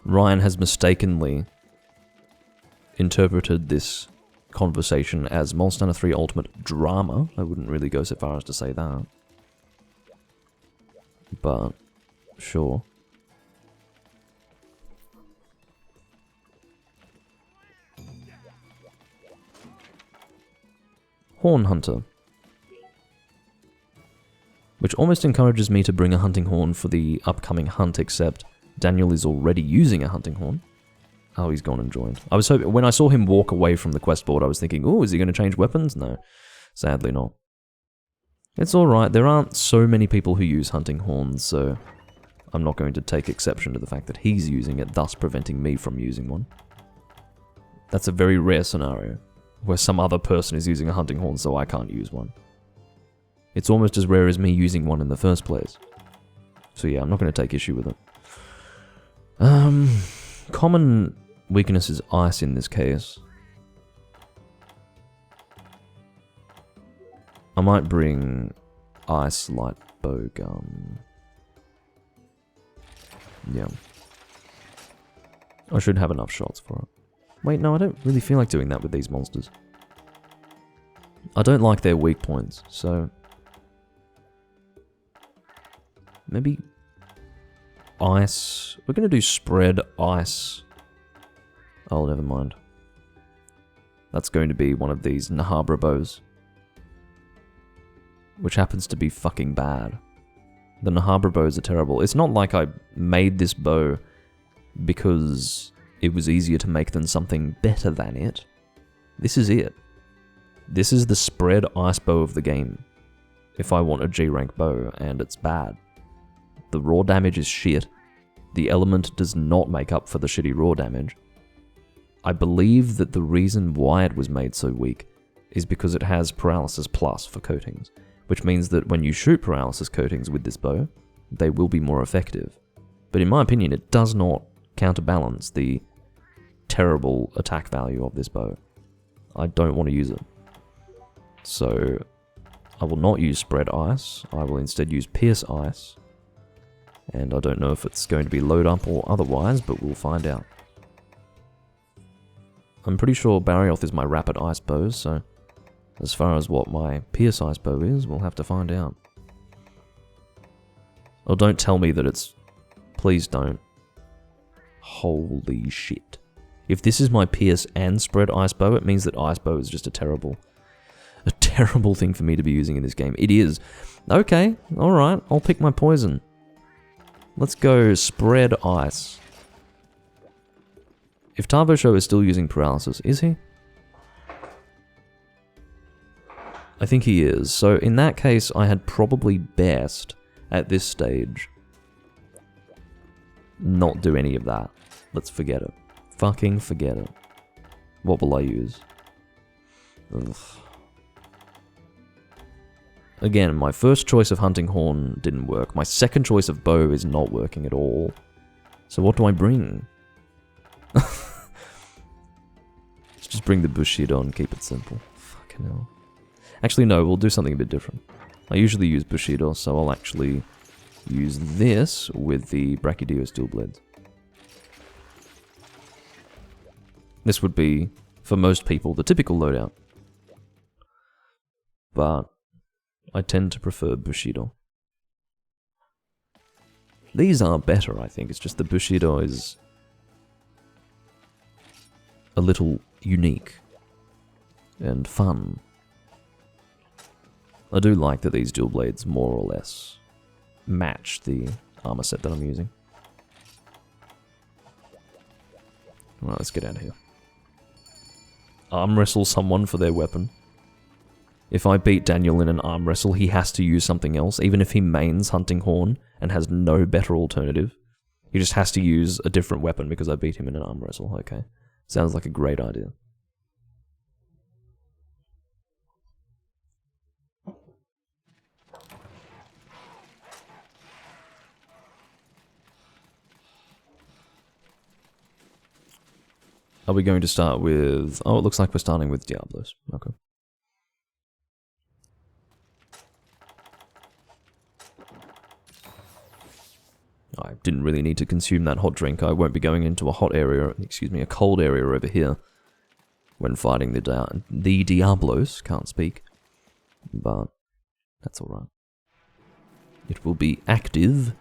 Ryan has mistakenly interpreted this conversation as Monster Hunter 3 Ultimate drama. I wouldn't really go so far as to say that. But, sure. Horn Hunter. which almost encourages me to bring a hunting horn for the upcoming hunt, except Daniel is already using a hunting horn. Oh, he's gone and joined. I was hoping, when I saw him walk away from the quest board, I was thinking, oh, is he going to change weapons? No, sadly not. It's alright, there aren't so many people who use hunting horns, so I'm not going to take exception to the fact that he's using it, thus preventing me from using one. That's a very rare scenario, where some other person is using a hunting horn so I can't use one. It's almost as rare as me using one in the first place. So yeah, I'm not going to take issue with it. Common weakness is ice in this case. I might bring ice light bow gun. Yeah. I should have enough shots for it. Wait, no, I don't really feel like doing that with these monsters. I don't like their weak points, so... maybe... ice. We're going to do spread ice. Oh, never mind. That's going to be one of these Nahabra bows. Which happens to be fucking bad. The Nahabra bows are terrible. It's not like I made this bow because it was easier to make than something better than it. This is it. This is the spread ice bow of the game. If I want a G rank bow, and it's bad. The raw damage is shit. The element does not make up for the shitty raw damage. I believe that the reason why it was made so weak is because it has paralysis plus for coatings, which means that when you shoot paralysis coatings with this bow, they will be more effective. But in my opinion, it does not counterbalance the terrible attack value of this bow. I don't want to use it. So I will not use spread ice, I will instead use pierce ice. And I don't know if it's going to be load up or otherwise, but we'll find out. I'm pretty sure Barioth is my rapid ice bow, so as far as what my pierce ice bow is, we'll have to find out. Oh, don't tell me that it's... please don't. Holy shit. If this is my pierce and spread ice bow, it means that ice bow is just a terrible thing for me to be using in this game. It is. Okay, alright, I'll pick my poison. Let's go spread ice. If Tavosho is still using paralysis, is he? I think he is. So in that case, I had probably best, at this stage, not do any of that. Let's forget it. Fucking forget it. What will I use? Ugh. Again, my first choice of hunting horn didn't work. My second choice of bow is not working at all. So what do I bring? Let's just bring the Bushido and keep it simple. Fucking hell. Actually, no, we'll do something a bit different. I usually use Bushido, so I'll actually use this with the Brachydio Steel Blades. This would be, for most people, the typical loadout. But I tend to prefer Bushido. These are better, I think. It's just the Bushido is a little unique and fun. I do like that these dual blades more or less match the armor set that I'm using. Alright, let's get out of here. Arm wrestle someone for their weapon. If I beat Daniel in an arm wrestle, he has to use something else, even if he mains Hunting Horn and has no better alternative. He just has to use a different weapon because I beat him in an arm wrestle. Okay. Sounds like a great idea. Are we going to start with... oh, it looks like we're starting with Diablos. Okay. I didn't really need to consume that hot drink. I won't be going into a hot area, excuse me, a cold area over here when fighting the Diablos. Can't speak. But that's alright. It will be active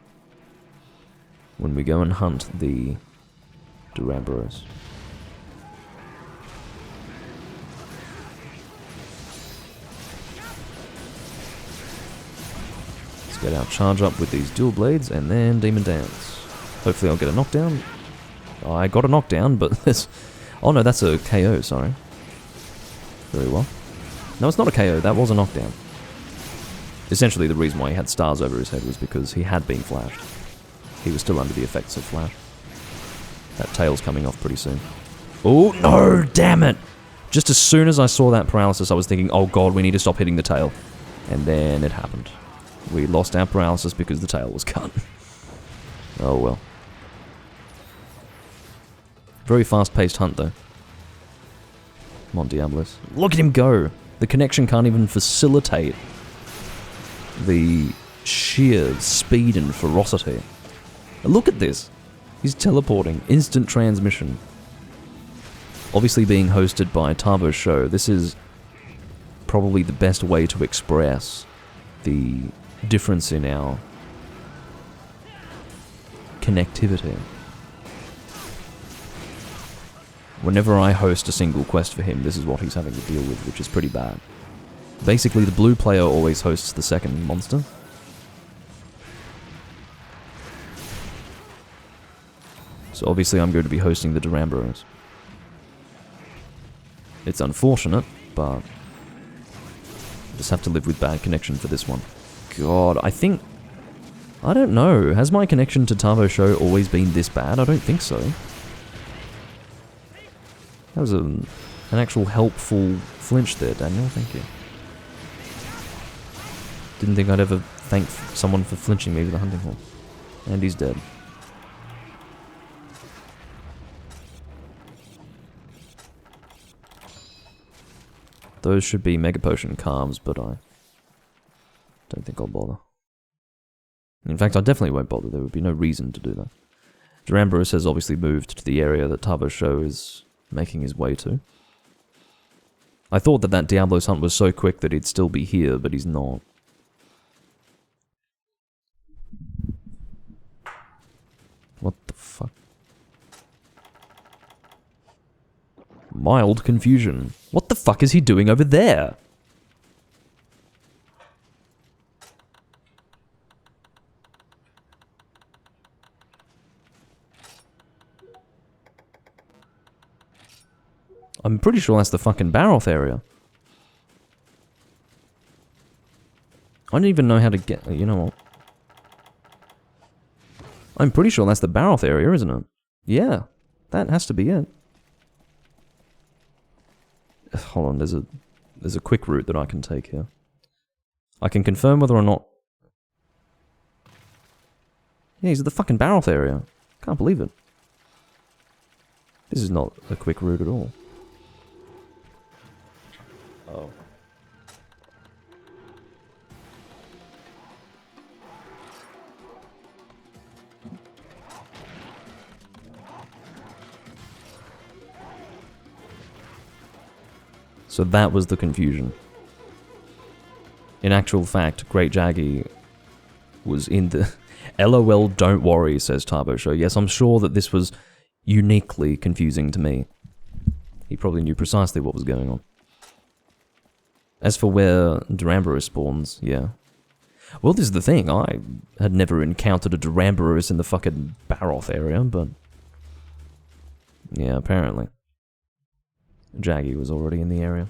when we go and hunt the Duramboros. Get our charge up with these dual blades, and then Demon Dance. Hopefully I'll get a knockdown. Oh, I got a knockdown, but this... Oh no, that's a KO, sorry. Very well. No, it's not a KO, that was a knockdown. Essentially, the reason why he had stars over his head was because he had been flashed. He was still under the effects of flash. That tail's coming off pretty soon. Oh, no, damn it! Just as soon as I saw that paralysis, I was thinking, oh god, we need to stop hitting the tail. And then it happened. We lost our paralysis because the tail was cut. Oh well. Very fast-paced hunt, though. Come on, Diablos. Look at him go! The connection can't even facilitate the sheer speed and ferocity. Look at this! He's teleporting. Instant transmission. Obviously being hosted by Tavo Show, this is probably the best way to express the difference in our connectivity. Whenever I host a single quest for him, this is what he's having to deal with, which is pretty bad. Basically, the blue player always hosts the second monster. So obviously I'm going to be hosting the Duramboros. It's unfortunate, but I just have to live with bad connection for this one. God, I don't know. Has my connection to Tavo Show always been this bad? I don't think so. That was an actual helpful flinch there, Daniel. Thank you. Didn't think I'd ever thank someone for flinching me with a hunting horn. And he's dead. Those should be Mega Potion calms, but I don't think I'll bother. In fact, I definitely won't bother. There would be no reason to do that. Duramboros has obviously moved to the area that Tavo Show is making his way to. I thought that that Diablos hunt was so quick that he'd still be here, but he's not. What the fuck? Mild confusion. What the fuck is he doing over there? I'm pretty sure that's the fucking Baroth area. I don't even know how to get... You know what? I'm pretty sure that's the Baroth area, isn't it? Yeah. That has to be it. Hold on, there's a quick route that I can take here. I can confirm whether or not... Yeah, he's at the fucking Baroth area. Can't believe it. This is not a quick route at all. Oh. So that was the confusion. In actual fact, Great Jaggy was in the... LOL, don't worry, says Tavo Show. Yes, I'm sure that this was uniquely confusing to me. He probably knew precisely what was going on. As for where Duramboros spawns, yeah. Well, this is the thing. I had never encountered a Duramboros in the fucking Baroth area, but... Yeah, apparently. Jaggy was already in the area.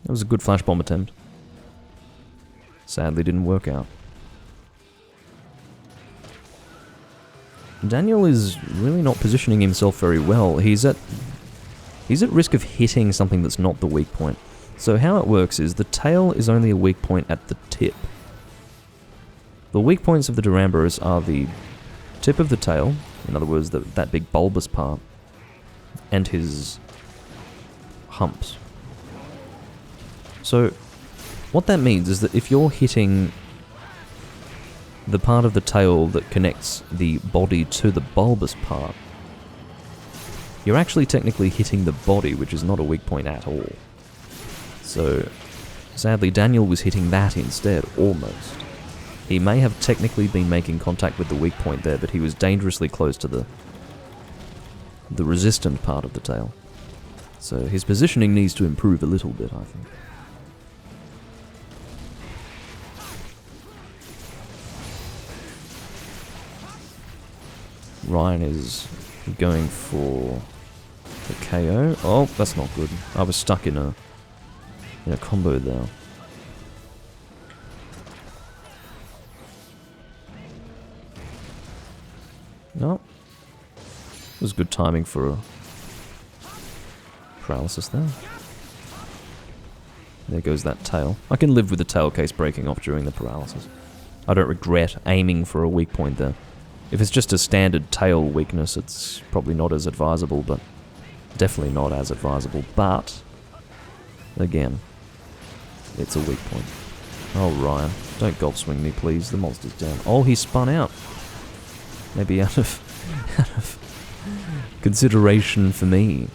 That was a good flash bomb attempt. Sadly didn't work out. Daniel is really not positioning himself very well. He's at risk of hitting something that's not the weak point. So how it works is the tail is only a weak point at the tip. The weak points of the Duramboros are the tip of the tail, in other words, that big bulbous part, and his humps. So, what that means is that if you're hitting the part of the tail that connects the body to the bulbous part, you're actually technically hitting the body, which is not a weak point at all. So, sadly, Daniel was hitting that instead, almost. He may have technically been making contact with the weak point there, but he was dangerously close to the the resistant part of the tail. So his positioning needs to improve a little bit, I think. Ryan is going for the KO. Oh, that's not good. I was stuck in a combo there. No. It was good timing for a paralysis there. There goes that tail. I can live with the tail case breaking off during the paralysis. I don't regret aiming for a weak point there. If it's just a standard tail weakness, it's probably not as advisable, but definitely not as advisable. But, again, it's a weak point. Oh, Ryan, don't golf swing me, please. The monster's down. Oh, he spun out. Maybe out of consideration for me.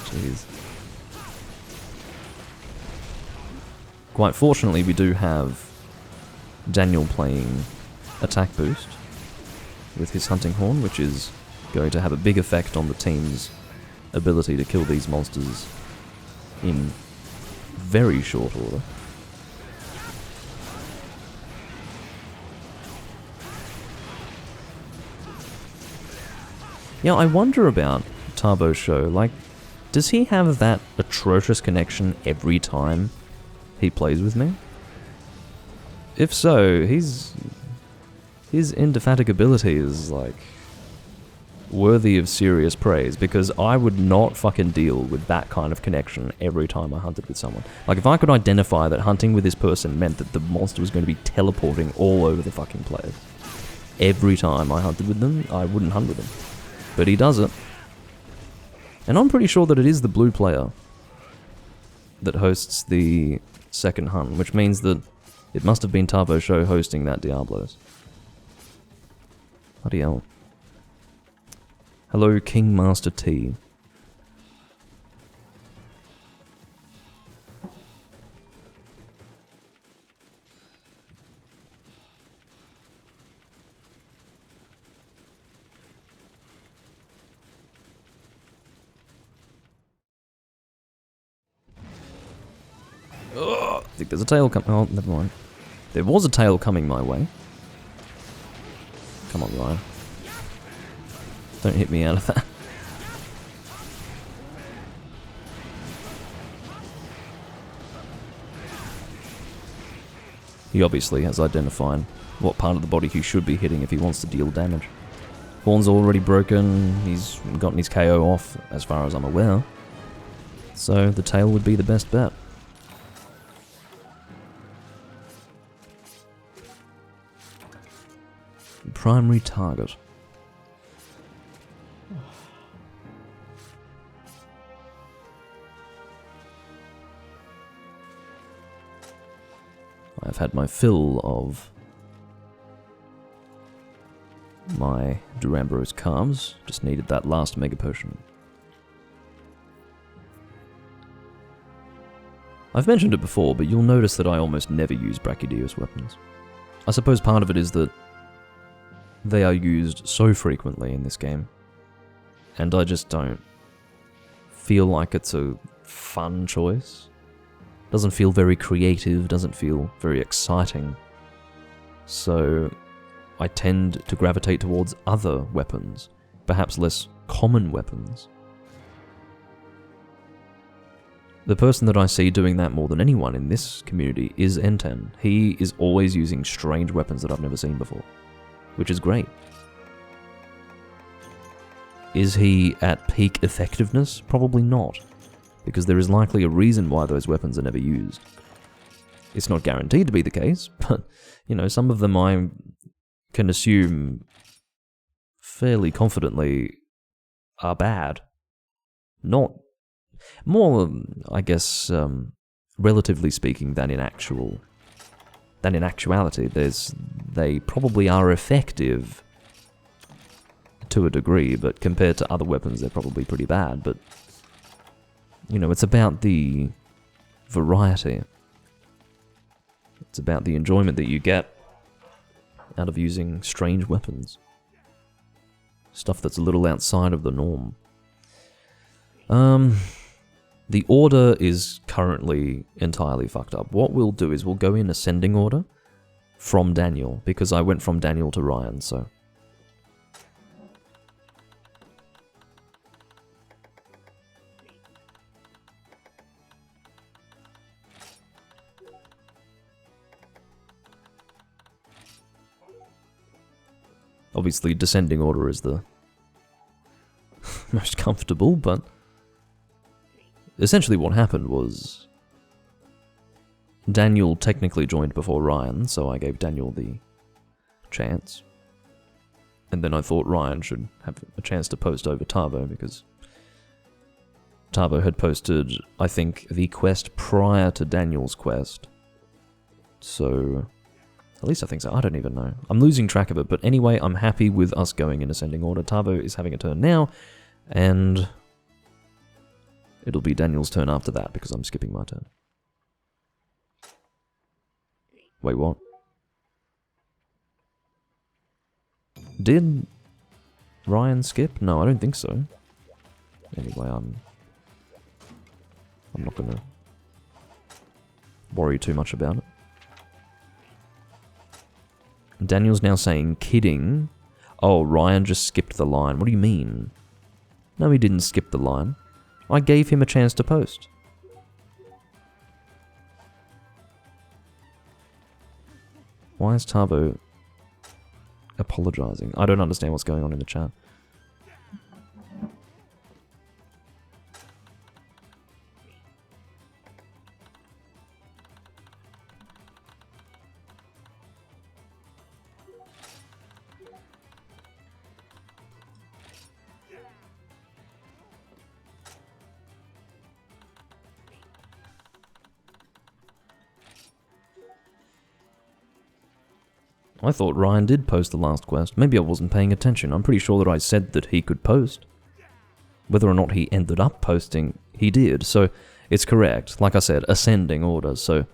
Jeez. Quite fortunately, we do have Daniel playing attack boost with his hunting horn, which is going to have a big effect on the team's ability to kill these monsters in very short order. Yeah, I wonder about Turbo Show. Like, does he have that atrocious connection every time he plays with me? If so, his indefatigability is, like, worthy of serious praise, because I would not fucking deal with that kind of connection every time I hunted with someone. Like, if I could identify that hunting with this person meant that the monster was going to be teleporting all over the fucking place every time I hunted with them, I wouldn't hunt with them. But he does it. And I'm pretty sure that it is the blue player that hosts the second hunt, which means that it must have been Turbo Show hosting that Diablos. Bloody hell. Hello, King Master T. I think there's a tail coming. Oh, never mind. There was a tail coming my way. Come on, Ryan. Don't hit me out of that. He obviously has identified what part of the body he should be hitting if he wants to deal damage. Horn's already broken. He's gotten his KO off, as far as I'm aware. So the tail would be the best bet. Primary target. I've had my fill of my Durambros calves. Just needed that last mega potion. I've mentioned it before, but you'll notice that I almost never use Brachydios weapons. I suppose part of it is that they are used so frequently in this game, and I just don't feel like it's a fun choice. Doesn't feel very creative, doesn't feel very exciting. So I tend to gravitate towards other weapons, perhaps less common weapons. The person that I see doing that more than anyone in this community is N10. He is always using strange weapons that I've never seen before, which is great. Is he at peak effectiveness? Probably not, because there is likely a reason why those weapons are never used. It's not guaranteed to be the case, but, you know, some of them I can assume fairly confidently are bad. Not more, I guess, relatively speaking, than in actuality. They probably are effective to a degree, but compared to other weapons, they're probably pretty bad. But, you know, it's about the variety. It's about the enjoyment that you get out of using strange weapons. Stuff that's a little outside of the norm. The order is currently entirely fucked up. What we'll do is we'll go in ascending order from Daniel, because I went from Daniel to Ryan, so... Obviously, descending order is the most comfortable, but essentially what happened was Daniel technically joined before Ryan, so I gave Daniel the chance. And then I thought Ryan should have a chance to post over Tavo, because Tavo had posted, I think, the quest prior to Daniel's quest. So... At least I think so. I don't even know. I'm losing track of it. But anyway, I'm happy with us going in ascending order. Tavo is having a turn now. And it'll be Daniel's turn after that, because I'm skipping my turn. Wait, what? Did Ryan skip? No, I don't think so. Anyway, I'm not going to worry too much about it. Daniel's now saying, kidding. Oh, Ryan just skipped the line. What do you mean? No, he didn't skip the line. I gave him a chance to post. Why is Tavo apologizing? I don't understand what's going on in the chat. I thought Ryan did post the last quest. Maybe I wasn't paying attention. I'm pretty sure that I said that he could post. Whether or not he ended up posting, he did. So it's correct. Like I said, ascending order. So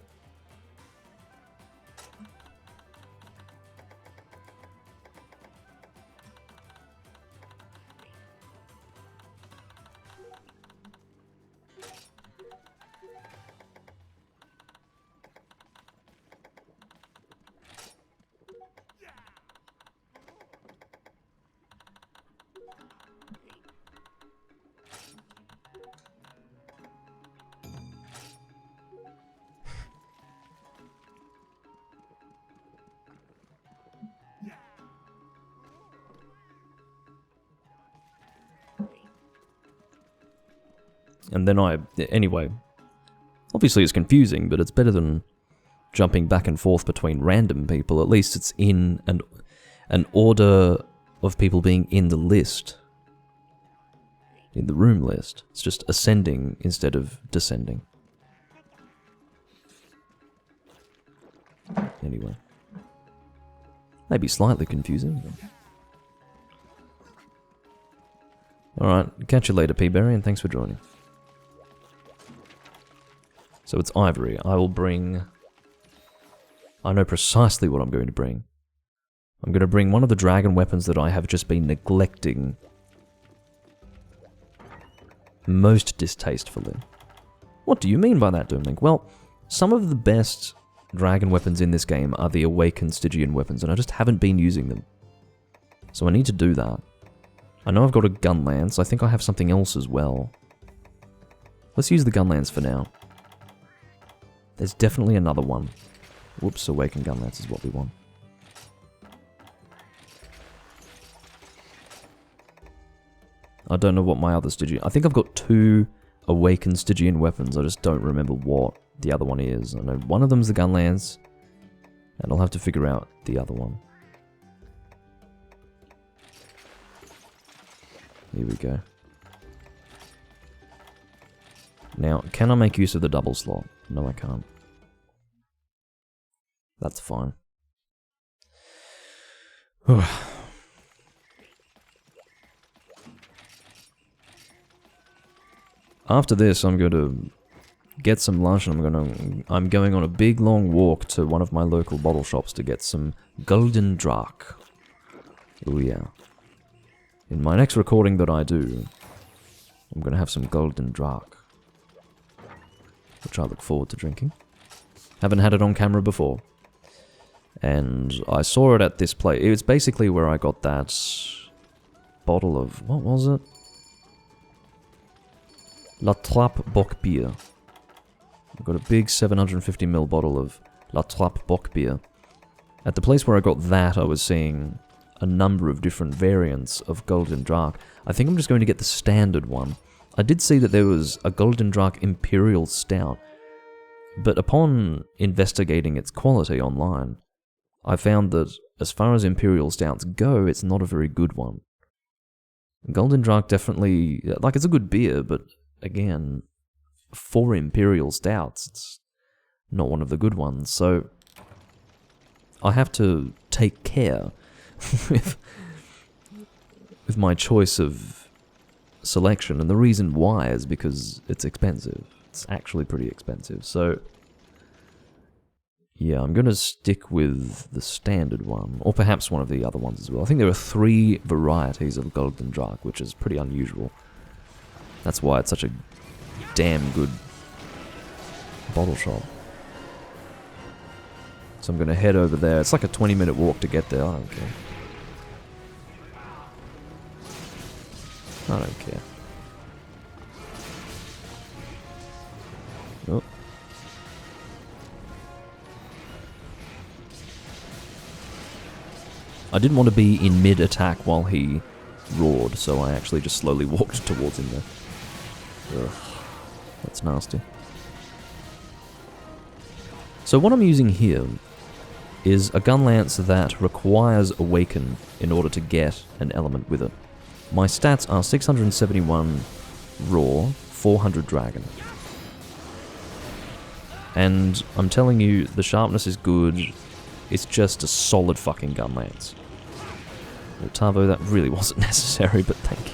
and then anyway, obviously it's confusing, but it's better than jumping back and forth between random people. At least it's in an order of people being in the list, in the room list. It's just ascending instead of descending. Anyway, maybe slightly confusing. Alright, catch you later, P-Berry, and thanks for joining. So it's Ivory. I will bring... I know precisely what I'm going to bring. I'm going to bring one of the dragon weapons that I have just been neglecting most distastefully. What do you mean by that, Doomlink? Well, some of the best dragon weapons in this game are the awakened Stygian weapons, and I just haven't been using them. So I need to do that. I know I've got a gun lance. I think I have something else as well. Let's use the gun lance for now. There's definitely another one. Whoops, awakened gun lance is what we want. I don't know what my other Stygian... I think I've got 2 awakened Stygian weapons. I just don't remember what the other one is. I know one of them's the gun lance, and I'll have to figure out the other one. Here we go. Now, can I make use of the double slot? No, I can't. That's fine. After this, I'm going to get some lunch, and I'm going on a big long walk to one of my local bottle shops to get some golden drak. Oh yeah. In my next recording that I do, I'm going to have some Golden Drak, which I look forward to drinking. Haven't had it on camera before. And I saw it at this place. It's basically where I got that bottle of... what was it? La Trappe Bock beer. I've got a big 750ml bottle of La Trappe Bock beer. At the place where I got that, I was seeing a number of different variants of Golden Drak. I think I'm just going to get the standard one. I did see that there was a Golden Drak Imperial Stout, but upon investigating its quality online, I found that as far as Imperial Stouts go, it's not a very good one. Golden Drak definitely, like, it's a good beer, but again, for Imperial Stouts, it's not one of the good ones, so I have to take care with my choice of selection, and the reason why is because it's expensive. It's actually pretty expensive, so yeah, I'm going to stick with the standard one, or perhaps one of the other ones as well. I think there are 3 varieties of Golden Drak, which is pretty unusual. That's why it's such a damn good bottle shop. So I'm going to head over there. It's like a 20-minute walk to get there. I don't care. I don't care. Oh. I didn't want to be in mid-attack while he roared, so I actually just slowly walked towards him there. Ugh. That's nasty. So what I'm using here is a gun lance that requires Awaken in order to get an element with it. My stats are 671 raw, 400 dragon. And I'm telling you, the sharpness is good, it's just a solid fucking gun lance. Well, Tavo, that really wasn't necessary, but thank you.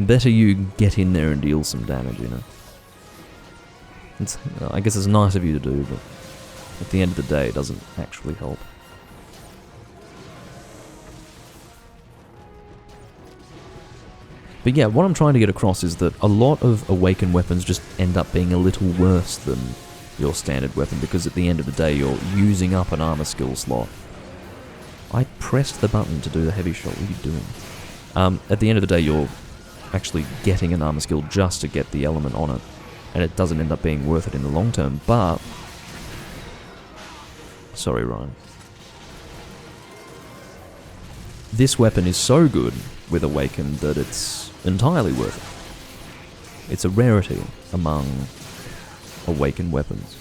Better you get in there and deal some damage, you know. I guess it's nice of you to do, but at the end of the day, it doesn't actually help. But yeah, what I'm trying to get across is that a lot of Awakened weapons just end up being a little worse than your standard weapon, because at the end of the day, you're using up an armor skill slot. I pressed the button to do the heavy shot. What are you doing? At the end of the day, you're actually getting an armor skill just to get the element on it, and it doesn't end up being worth it in the long term, but... Sorry, Ryan. This weapon is so good with Awakened that it's entirely worth it. It's a rarity among Awakened weapons.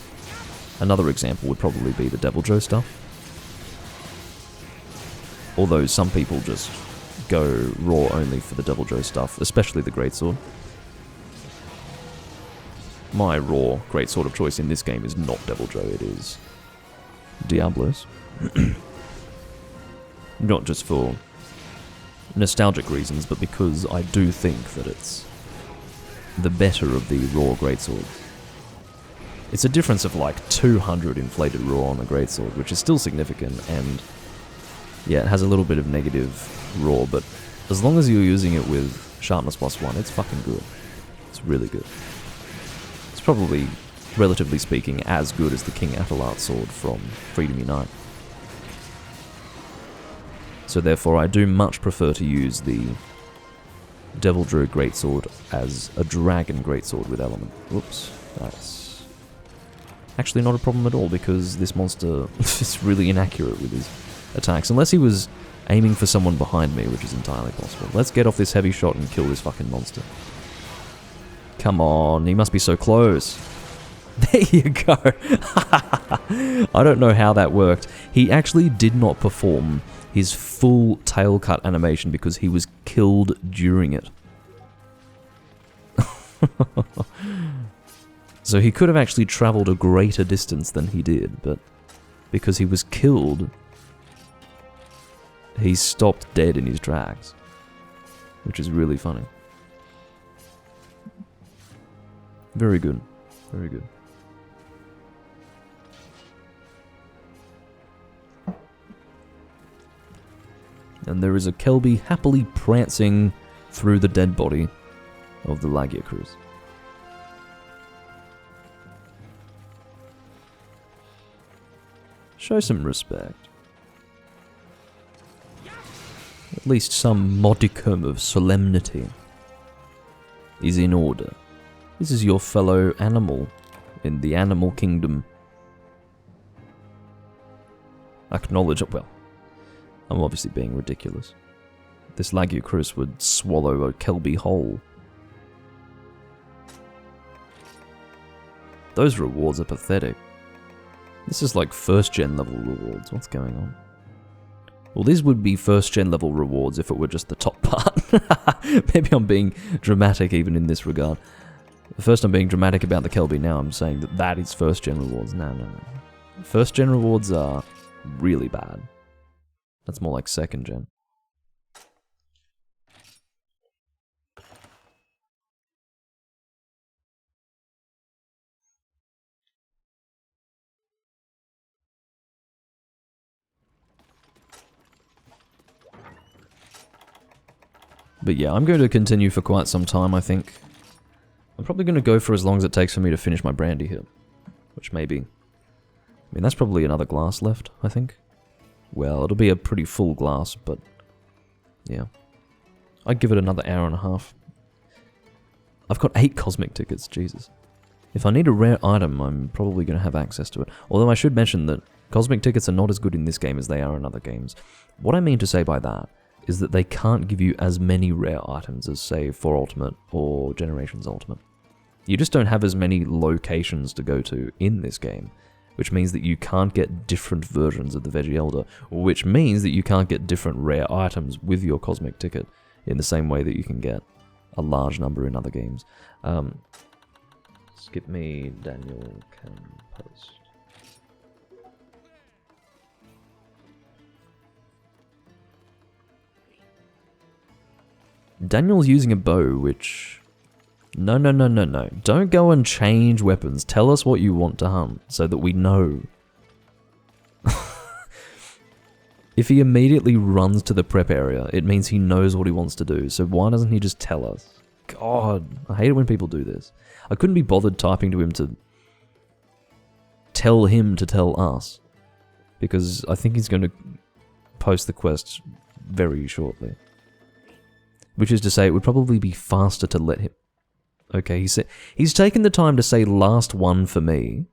Another example would probably be the Devil Joe stuff. Although some people just go raw only for the Devil Joe stuff, especially the Greatsword. My raw Greatsword of choice in this game is not Devil Joe, it is Diablos. Not just for nostalgic reasons, but because I do think that it's the better of the raw Greatswords. It's a difference of like 200 inflated raw on the Greatsword, which is still significant, and yeah, it has a little bit of negative raw, but as long as you're using it with sharpness +1, it's fucking good. It's really good. It's probably, relatively speaking, as good as the King Atalat sword from Freedom Unite. So therefore, I do much prefer to use the Devil Joe Greatsword as a Dragon Greatsword with element. Whoops, that's actually not a problem at all, because this monster is really inaccurate with his attacks, unless he was aiming for someone behind me, which is entirely possible. Let's get off this heavy shot and kill this fucking monster. Come on, he must be so close. There you go. I don't know how that worked. He actually did not perform his full tail cut animation because he was killed during it. So he could have actually traveled a greater distance than he did, but because he was killed, he stopped dead in his tracks, which is really funny. Very good. Very good. And there is a Kelby happily prancing through the dead body of the Lagiacruz. Show some respect. At least some modicum of solemnity is in order. This is your fellow animal in the animal kingdom. Acknowledge it. Well, I'm obviously being ridiculous. This Lagiacruz would swallow a Kelby whole. Those rewards are pathetic. This is like first-gen level rewards. What's going on? Well, these would be first-gen level rewards if it were just the top part. Maybe I'm being dramatic even in this regard. First I'm being dramatic about the Kelby, now I'm saying that that is first-gen rewards. No. First-gen rewards are really bad. That's more like second-gen. But yeah, I'm going to continue for quite some time, I think. I'm probably going to go for as long as it takes for me to finish my brandy here. Which may be... I mean, that's probably another glass left, I think. Well, it'll be a pretty full glass, but... yeah. I'd give it another hour and a half. I've got 8 cosmic tickets, Jesus. If I need a rare item, I'm probably going to have access to it. Although I should mention that cosmic tickets are not as good in this game as they are in other games. What I mean to say by that is that they can't give you as many rare items as, say, 4 Ultimate or Generations Ultimate. You just don't have as many locations to go to in this game, which means that you can't get different versions of the Veggie Elder, which means that you can't get different rare items with your cosmic ticket in the same way that you can get a large number in other games. Skip me, Daniel can post. Daniel's using a bow, which... No. Don't go and change weapons. Tell us what you want to hunt, so that we know. If he immediately runs to the prep area, it means he knows what he wants to do, so why doesn't he just tell us? God, I hate it when people do this. I couldn't be bothered typing to him to tell us, because I think he's going to post the quest very shortly. Which is to say, it would probably be faster to let him... Okay, he's taken the time to say last one for me.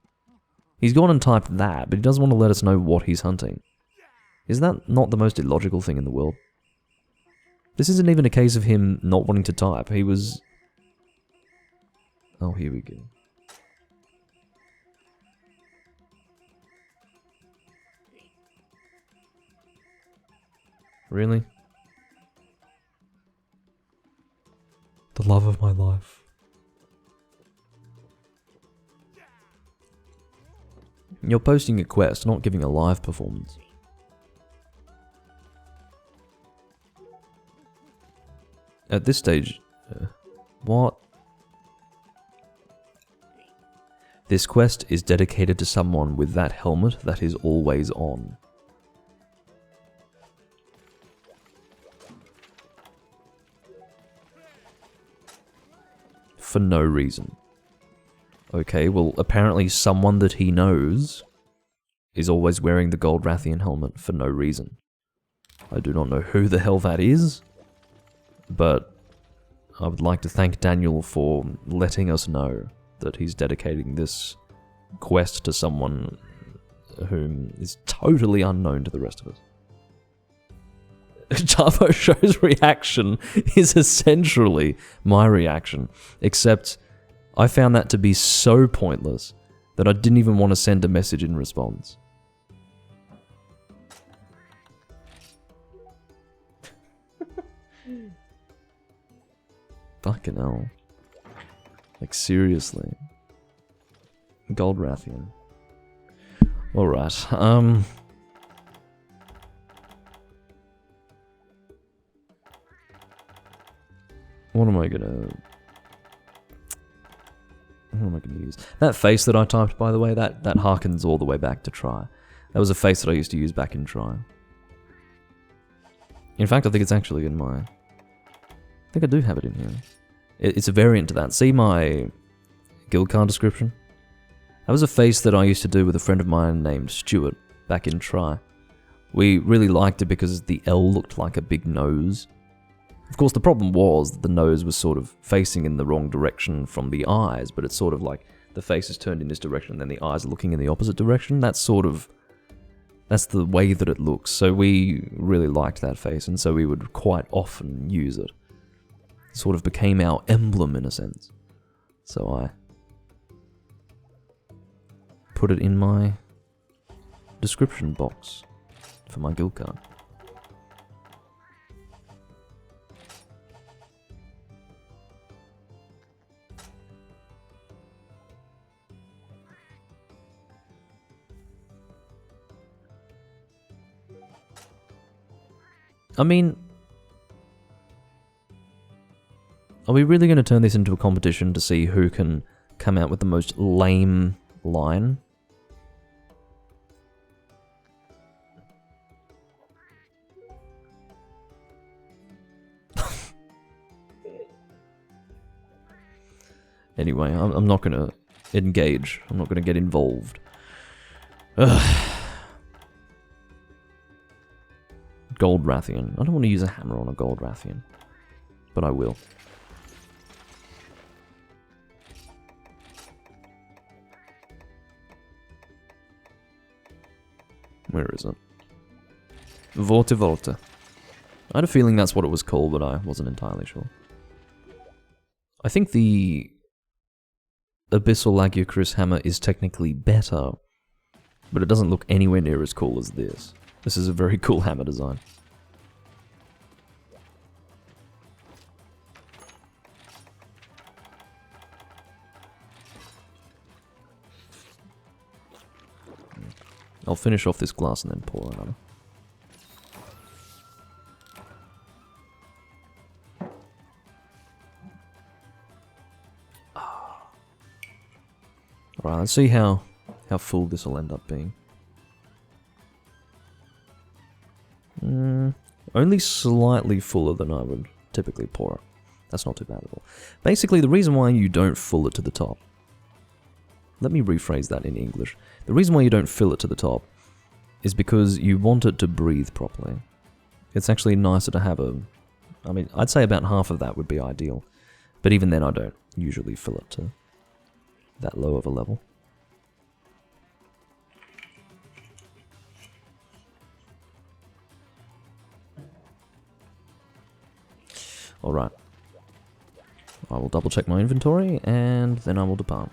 He's gone and typed that, but he doesn't want to let us know what he's hunting. Is that not the most illogical thing in the world? This isn't even a case of him not wanting to type. He was... Oh, here we go. Really? The love of my life. You're posting a quest, not giving a live performance. At this stage... what? This quest is dedicated to someone with that helmet that is always on. For no reason. Okay, well, apparently someone that he knows is always wearing the gold Rathian helmet for no reason. I do not know who the hell that is, but I would like to thank Daniel for letting us know that he's dedicating this quest to someone whom is totally unknown to the rest of us. Tavo Show's reaction is essentially my reaction, except I found that to be so pointless that I didn't even want to send a message in response. Fucking hell. Like, seriously. Gold Rathian. Alright, what am I gonna use? That face that I typed, by the way, that harkens all the way back to Try. That was a face that I used to use back in Try. In fact, I think it's actually in my... I think I do have it in here. It's a variant to that. See my guild card description? That was a face that I used to do with a friend of mine named Stuart back in Try. We really liked it because the L looked like a big nose. Of course, the problem was that the nose was sort of facing in the wrong direction from the eyes, but it's sort of like the face is turned in this direction and then the eyes are looking in the opposite direction. That's the way that it looks. So we really liked that face, and so we would quite often use it. It sort of became our emblem in a sense. So I put it in my description box for my guild card. I mean, are we really going to turn this into a competition to see who can come out with the most lame line? Anyway, I'm not going to engage. I'm not going to get involved. Ugh. Gold Rathian. I don't want to use a hammer on a Gold Rathian, but I will. Where is it? Vorte Volte. I had a feeling that's what it was called, but I wasn't entirely sure. I think the Abyssal Lagiacrus hammer is technically better, but it doesn't look anywhere near as cool as this. This is a very cool hammer design. I'll finish off this glass and then pour another. Alright, let's see how full this will end up being. Only slightly fuller than I would typically pour it. That's not too bad at all. Basically, the reason why you don't fill it to the top... Let me rephrase that in English. The reason why you don't fill it to the top is because you want it to breathe properly. It's actually nicer to have a... I mean, I'd say about half of that would be ideal. But even then, I don't usually fill it to that low of a level. Alright. I will double check my inventory, and then I will depart.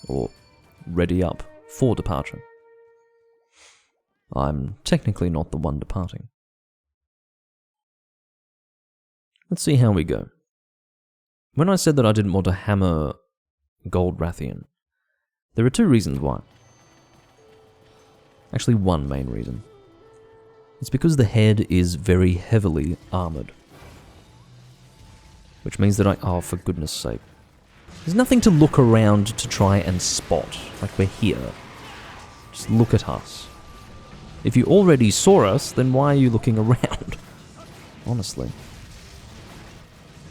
Or ready up for departure. I'm technically not the one departing. Let's see how we go. When I said that I didn't want to hammer Gold Rathian, there are two reasons why. Actually, one main reason. It's because the head is very heavily armoured. Which means that oh, for goodness sake. There's nothing to look around to try and spot. Like, we're here. Just look at us. If you already saw us, then why are you looking around? Honestly.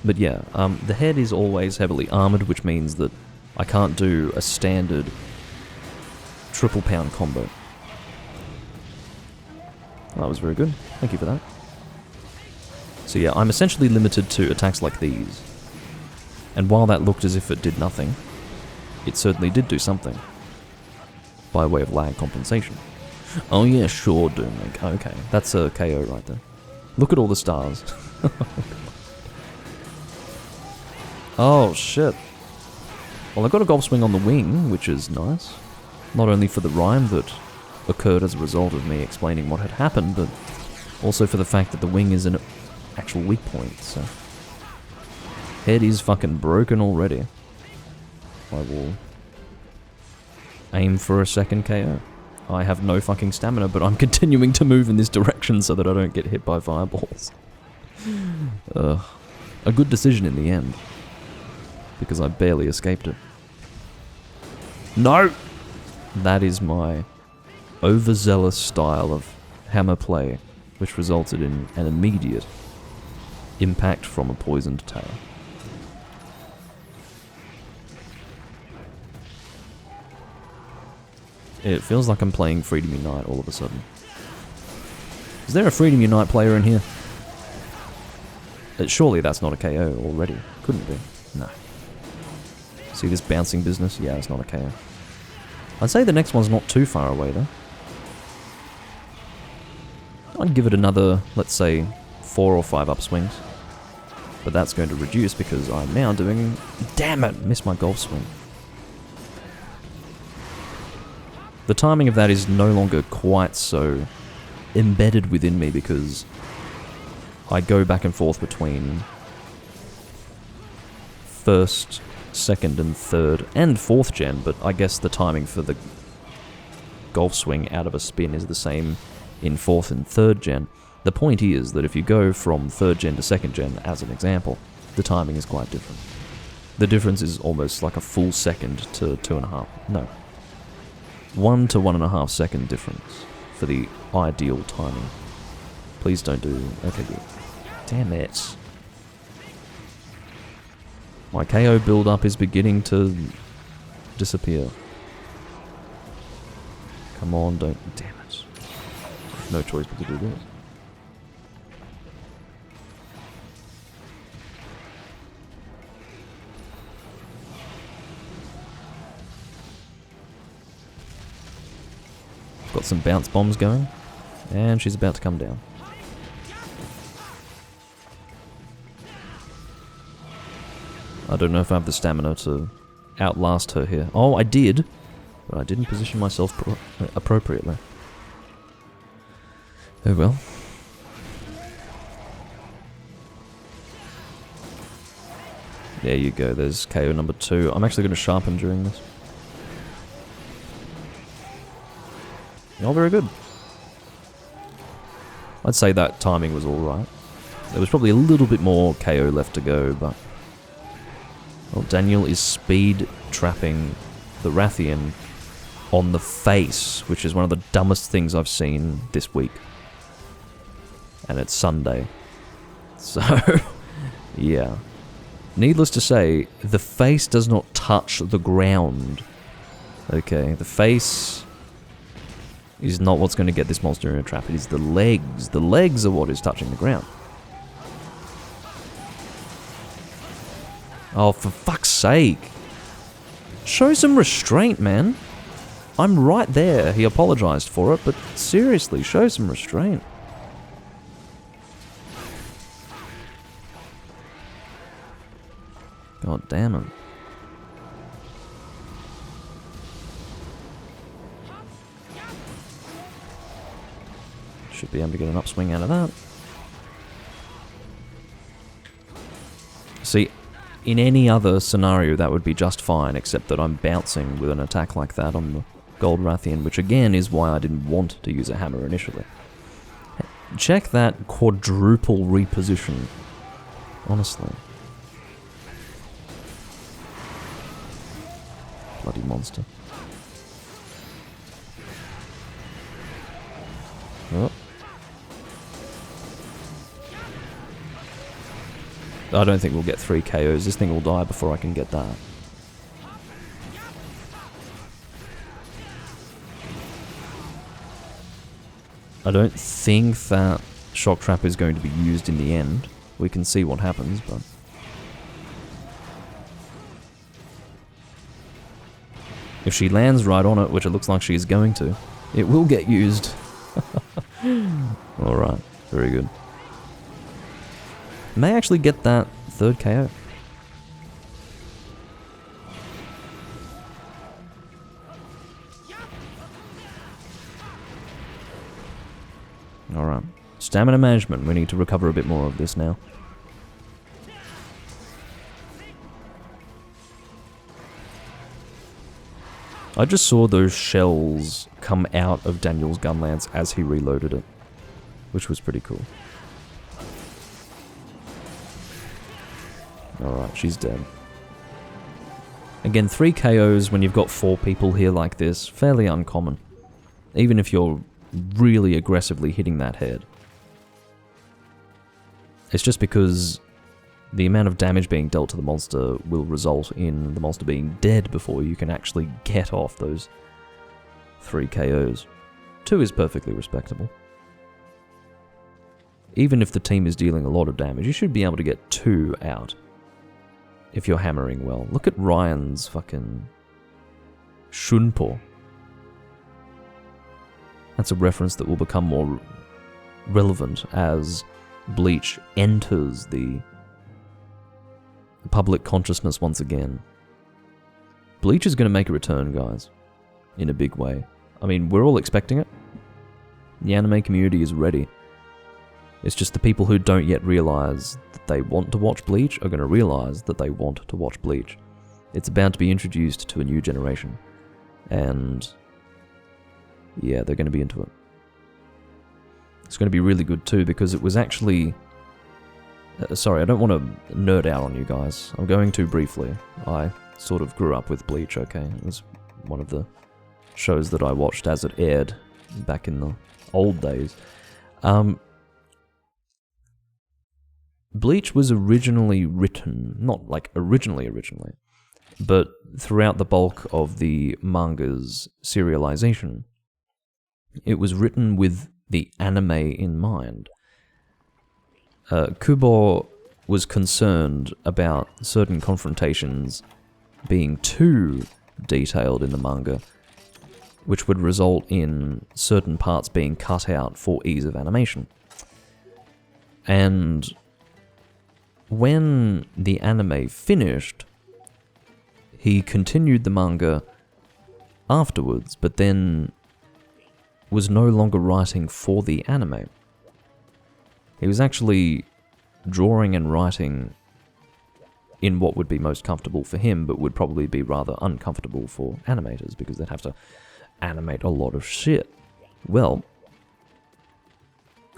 But yeah, the head is always heavily armoured, which means that I can't do a standard triple pound combo. That was very good. Thank you for that. So yeah, I'm essentially limited to attacks like these. And while that looked as if it did nothing, it certainly did do something. By way of lag compensation. Oh yeah, sure, Doomlink. Okay, that's a KO right there. Look at all the stars. Oh shit. Well, I got a golf swing on the wing, which is nice. Not only for the rhyme that occurred as a result of me explaining what had happened, but also for the fact that the wing is an actual weak point, so... Head is fucking broken already. I will aim for a second KO. I have no fucking stamina, but I'm continuing to move in this direction so that I don't get hit by fireballs. A good decision in the end. Because I barely escaped it. No! That is my overzealous style of hammer play, which resulted in an immediate impact from a poisoned tail. It feels like I'm playing Freedom Unite all of a sudden. Is there a Freedom Unite player in here? Surely that's not a KO already. Couldn't be. No. See this bouncing business? Yeah, it's not a KO. I'd say the next one's not too far away though. I'd give it another, let's say, 4 or 5 upswings. But that's going to reduce because I'm now doing... Damn it! Missed my golf swing. The timing of that is no longer quite so embedded within me because I go back and forth between first, second and third and fourth gen, but I guess the timing for the golf swing out of a spin is the same in fourth and third gen. The point is that if you go from third gen to second gen, as an example, the timing is quite different. The difference is almost like a full second to 2.5. No. 1 to 1.5 second difference for the ideal timing. Please don't do... Okay, good. Damn it. My KO build-up is beginning to disappear. Come on, don't... Damn it. No choice but to do this. Got some bounce bombs going, and she's about to come down. I don't know if I have the stamina to outlast her here. Oh, I did, but I didn't position myself appropriately. Oh well. There you go, there's KO number 2. I'm actually going to sharpen during this. Oh, very good. I'd say that timing was alright. There was probably a little bit more KO left to go, but... Well, Daniel is speed trapping the Rathian on the face, which is one of the dumbest things I've seen this week. And it's Sunday. So, yeah. Needless to say, the face does not touch the ground. Okay, the face... is not what's going to get this monster in a trap. It is the legs. The legs are what is touching the ground. Oh, for fuck's sake. Show some restraint, man. I'm right there. He apologized for it, but seriously, show some restraint. God damn it. Should be able to get an upswing out of that. See, in any other scenario that would be just fine, except that I'm bouncing with an attack like that on the Gold Rathian, which again is why I didn't want to use a hammer initially. Check that quadruple reposition. Honestly. Bloody monster. Oh. I don't think we'll get 3 KOs. This thing will die before I can get that. I don't think that Shock Trap is going to be used in the end. We can see what happens, but... if she lands right on it, which it looks like she's going to, it will get used. Alright, very good. May actually get that 3rd KO. Alright. Stamina management. We need to recover a bit more of this now. I just saw those shells come out of Daniel's gun lance as he reloaded it, which was pretty cool. Alright, she's dead. Again, 3 KOs when you've got 4 people here like this, fairly uncommon. Even if you're really aggressively hitting that head. It's just because the amount of damage being dealt to the monster will result in the monster being dead before you can actually get off those 3 KOs. 2 is perfectly respectable. Even if the team is dealing a lot of damage, you should be able to get 2 out if you're hammering well. Look at Ryan's fucking Shunpo. That's a reference that will become more relevant as Bleach enters the public consciousness once again. Bleach is going to make a return, guys, in a big way. I mean, we're all expecting it. The anime community is ready. It's just the people who don't yet realize that they want to watch Bleach are going to realize that they want to watch Bleach. It's about to be introduced to a new generation. And yeah, they're going to be into it. It's going to be really good too, because it was actually... sorry, I don't want to nerd out on you guys. I'm going to briefly. I sort of grew up with Bleach, okay? It was one of the shows that I watched as it aired back in the old days. Bleach was originally written, not like originally, but throughout the bulk of the manga's serialization, it was written with the anime in mind. Kubo was concerned about certain confrontations being too detailed in the manga, which would result in certain parts being cut out for ease of animation. And when the anime finished, he continued the manga afterwards, but then was no longer writing for the anime. He was actually drawing and writing in what would be most comfortable for him, but would probably be rather uncomfortable for animators, because they'd have to animate a lot of shit. Well,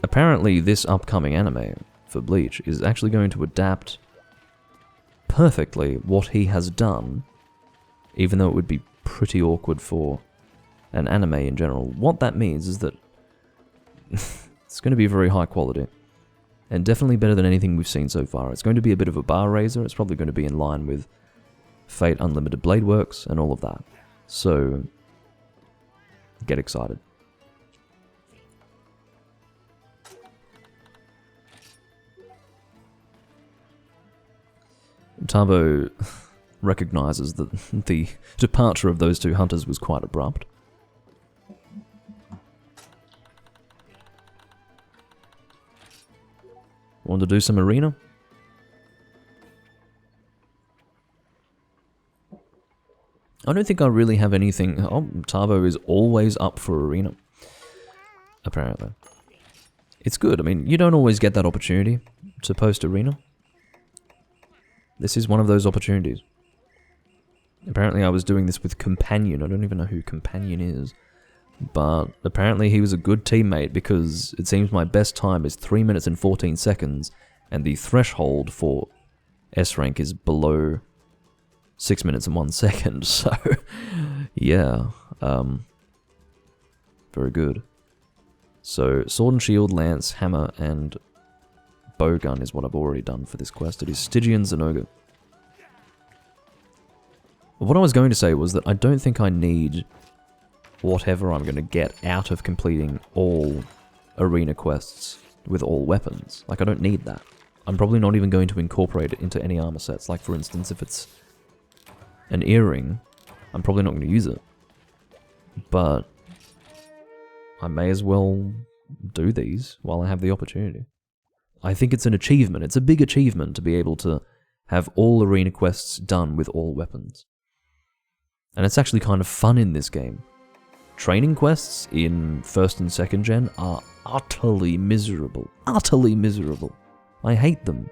apparently this upcoming anime for Bleach is actually going to adapt perfectly what he has done, even though it would be pretty awkward for an anime in general. What that means is that it's going to be very high quality, and definitely better than anything we've seen so far. It's going to be a bit of a bar raiser. It's probably going to be in line with Fate Unlimited Blade Works and all of that. So, get excited. Tabo recognizes that the departure of those 2 hunters was quite abrupt. Want to do some arena? I don't think I really have anything... Oh, Tabo is always up for arena, apparently. It's good. I mean, you don't always get that opportunity to post arena. This is one of those opportunities. Apparently I was doing this with Companion. I don't even know who Companion is. But apparently he was a good teammate, because it seems my best time is 3 minutes and 14 seconds, and the threshold for S rank is below 6 minutes and 1 second. So, yeah. Very good. So, Sword and Shield, Lance, Hammer, and Bowgun is what I've already done for this quest. It is Stygian Zynoga. What I was going to say was that I don't think I need whatever I'm going to get out of completing all arena quests with all weapons. Like, I don't need that. I'm probably not even going to incorporate it into any armor sets. Like, for instance, if it's an earring, I'm probably not going to use it. But I may as well do these while I have the opportunity. I think it's an achievement. It's a big achievement to be able to have all arena quests done with all weapons. And it's actually kind of fun in this game. Training quests in 1st and 2nd gen are utterly miserable. Utterly miserable. I hate them.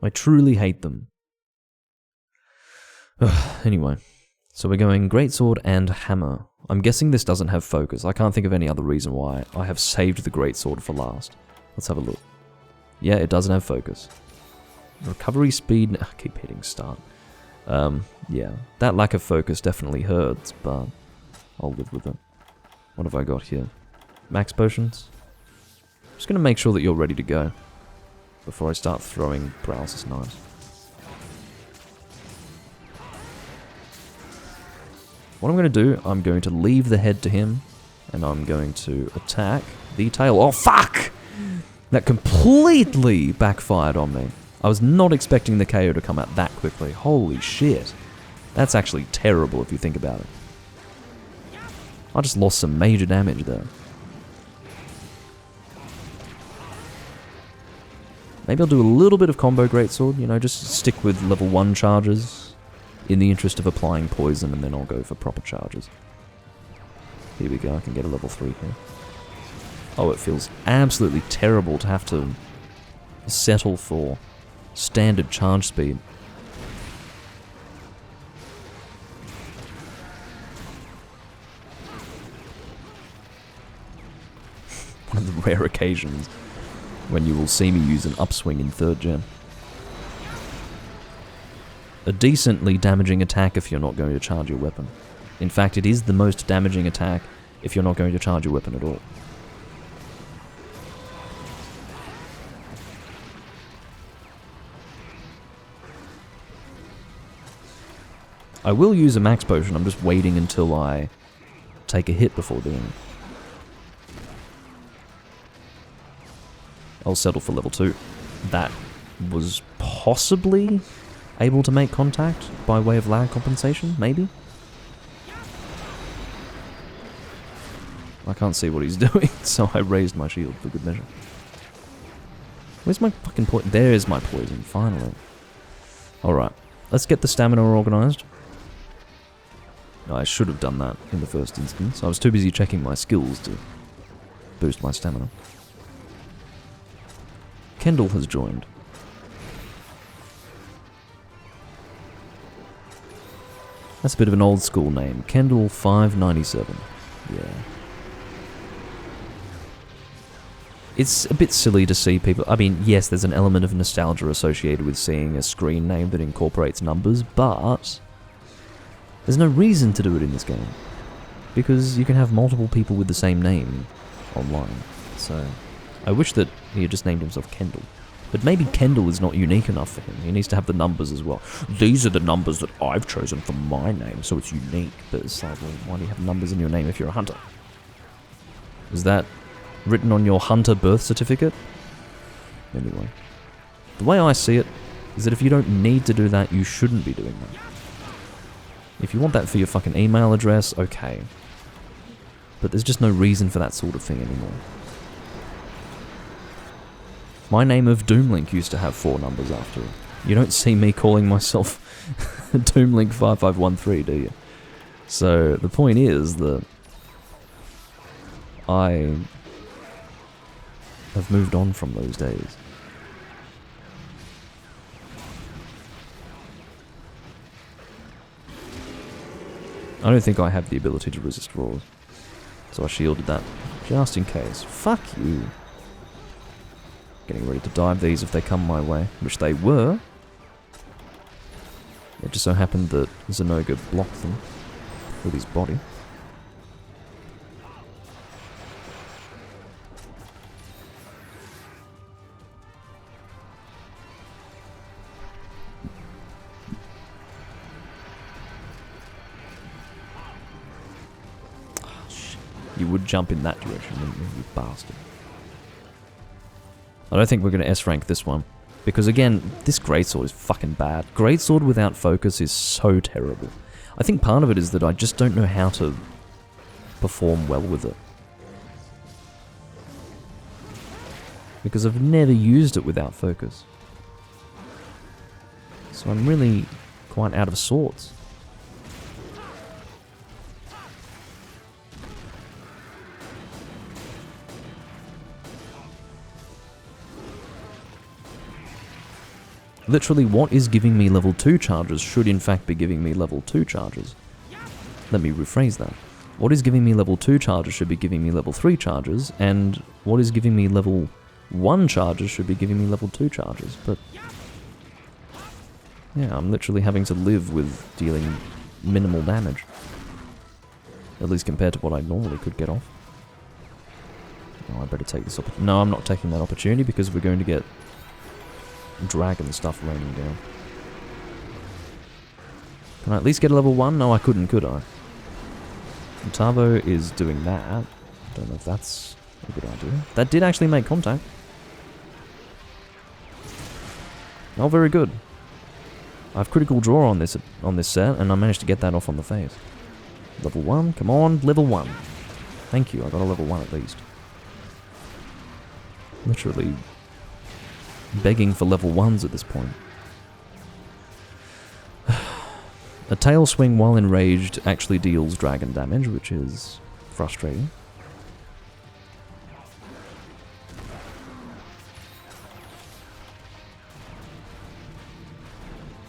I truly hate them. Anyway, so we're going Greatsword and Hammer. I'm guessing this doesn't have focus. I can't think of any other reason why I have saved the Greatsword for last. Let's have a look. Yeah, it doesn't have focus. Recovery speed... I keep hitting start. Yeah, that lack of focus definitely hurts, but I'll live with it. What have I got here? Max potions? Just gonna make sure that you're ready to go before I start throwing paralysis knives. What I'm gonna do, I'm going to leave the head to him, and I'm going to attack the tail. Oh, fuck! That completely backfired on me. I was not expecting the KO to come out that quickly. Holy shit. That's actually terrible if you think about it. I just lost some major damage there. Maybe I'll do a little bit of combo greatsword, you know, just stick with level 1 charges in the interest of applying poison, and then I'll go for proper charges. Here we go, I can get a level 3 here. Oh, it feels absolutely terrible to have to settle for standard charge speed. One of the rare occasions when you will see me use an upswing in 3rd gen. A decently damaging attack if you're not going to charge your weapon. In fact, it is the most damaging attack if you're not going to charge your weapon at all. I will use a max potion, I'm just waiting until I take a hit before doing it. I'll settle for level 2. That was possibly able to make contact by way of lag compensation, maybe? I can't see what he's doing, so I raised my shield for good measure. Where's my fucking poison? There's my poison, finally. Alright, let's get the stamina organised. I should have done that in the first instance. I was too busy checking my skills to boost my stamina. Kendall has joined. That's a bit of an old school name. Kendall 597. Yeah. It's a bit silly to see people... I mean, yes, there's an element of nostalgia associated with seeing a screen name that incorporates numbers, but there's no reason to do it in this game. Because you can have multiple people with the same name online. So I wish that he had just named himself Kendall. But maybe Kendall is not unique enough for him. He needs to have the numbers as well. These are the numbers that I've chosen for my name, so it's unique. But it's like, well, why do you have numbers in your name if you're a hunter? Is that written on your hunter birth certificate? Anyway. The way I see it is that if you don't need to do that, you shouldn't be doing that. If you want that for your fucking email address, okay. But there's just no reason for that sort of thing anymore. My name of Doomlink used to have 4 numbers after it. You don't see me calling myself Doomlink 5513, do you? So the point is that I have moved on from those days. I don't think I have the ability to resist roars. So I shielded that just in case. Fuck you. Getting ready to dive these if they come my way, which they were. It just so happened that Zenoga blocked them with his body. Oh, shit. You would jump in that direction, wouldn't you, you bastard? I don't think we're going to S-rank this one. Because again, this greatsword is fucking bad. Greatsword without focus is so terrible. I think part of it is that I just don't know how to perform well with it. Because I've never used it without focus. So I'm really quite out of sorts. Literally, what is giving me level 2 charges should in fact be giving me level 2 charges. Let me rephrase that. What is giving me level 2 charges should be giving me level 3 charges, and what is giving me level 1 charges should be giving me level 2 charges, but... yeah, I'm literally having to live with dealing minimal damage. At least compared to what I normally could get off. Oh, I better take this opportunity. No, I'm not taking that opportunity because we're going to get dragon stuff raining down. Can I at least get a level 1? No, I couldn't, could I? Tavo is doing that. Don't know if that's a good idea. That did actually make contact. Oh, very good. I have critical draw on this set, and I managed to get that off on the face. Level 1, come on, level 1. Thank you, I got a level 1 at least. Literally begging for level 1s at this point. A tail swing while enraged actually deals dragon damage, which is frustrating.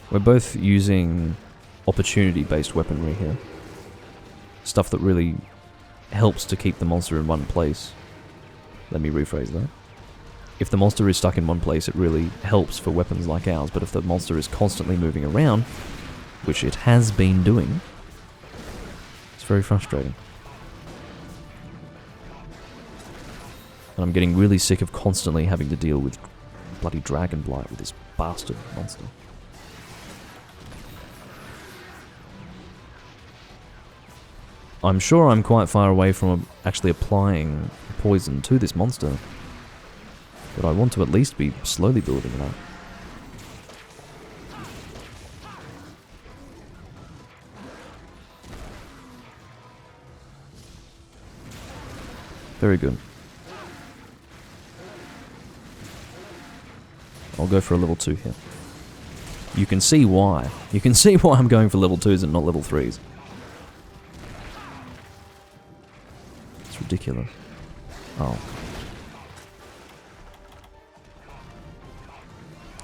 We're both using opportunity-based weaponry here. Stuff that really helps to keep the monster in one place. Let me rephrase that. If the monster is stuck in one place, it really helps for weapons like ours, but if the monster is constantly moving around, which it has been doing, it's very frustrating. And I'm getting really sick of constantly having to deal with bloody dragon blight with this bastard monster. I'm sure I'm quite far away from actually applying poison to this monster, but I want to at least be slowly building it up. Very good. I'll go for a level 2 here. You can see why. You can see why I'm going for level 2s and not level 3s. It's ridiculous. Oh.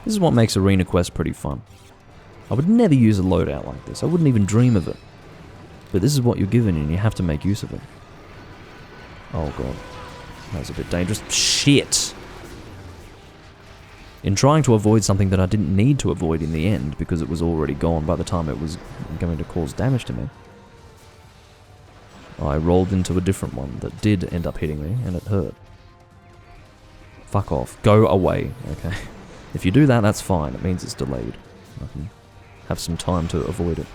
This is what makes Arena Quest pretty fun. I would never use a loadout like this. I wouldn't even dream of it. But this is what you're given and you have to make use of it. Oh god. That was a bit dangerous. Shit! In trying to avoid something that I didn't need to avoid in the end because it was already gone by the time it was going to cause damage to me, I rolled into a different one that did end up hitting me and it hurt. Fuck off. Go away, okay? If you do that, that's fine. It means it's delayed. I can have some time to avoid it.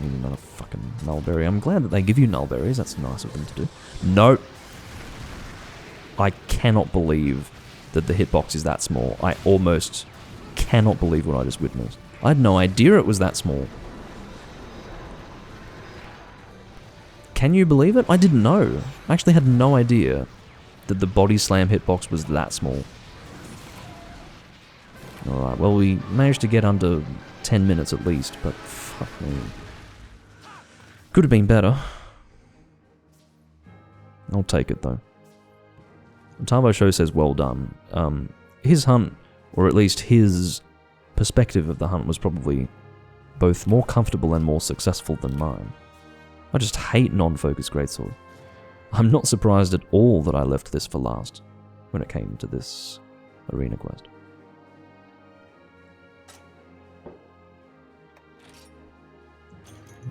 Need another fucking nullberry. I'm glad that they give you nullberries. That's nice of them to do. Nope. I cannot believe that the hitbox is that small. I almost cannot believe what I just witnessed. I had no idea it was that small. Can you believe it? I didn't know. I actually had no idea that the body slam hitbox was that small. Alright, well we managed to get under 10 minutes at least, but fuck me. Could have been better. I'll take it though. Tavo Show says well done. His hunt, or at least his perspective of the hunt, was probably both more comfortable and more successful than mine. I just hate non-focus greatsword. I'm not surprised at all that I left this for last when it came to this arena quest.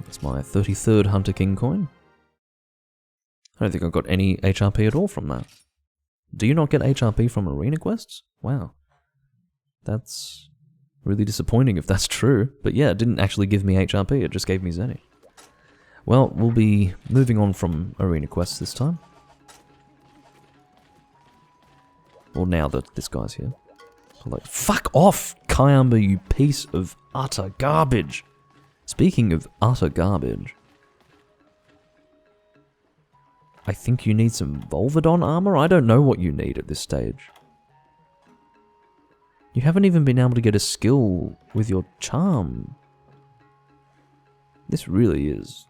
That's my 33rd Hunter King coin. I don't think I got any HRP at all from that. Do you not get HRP from arena quests? Wow. That's really disappointing if that's true. But yeah, it didn't actually give me HRP, it just gave me Zenny. Well, we'll be moving on from arena quests this time. Or now that this guy's here. Like, fuck off, Kayamba, you piece of utter garbage! Speaking of utter garbage, I think you need some Volvidon armor? I don't know what you need at this stage. You haven't even been able to get a skill with your charm. This really is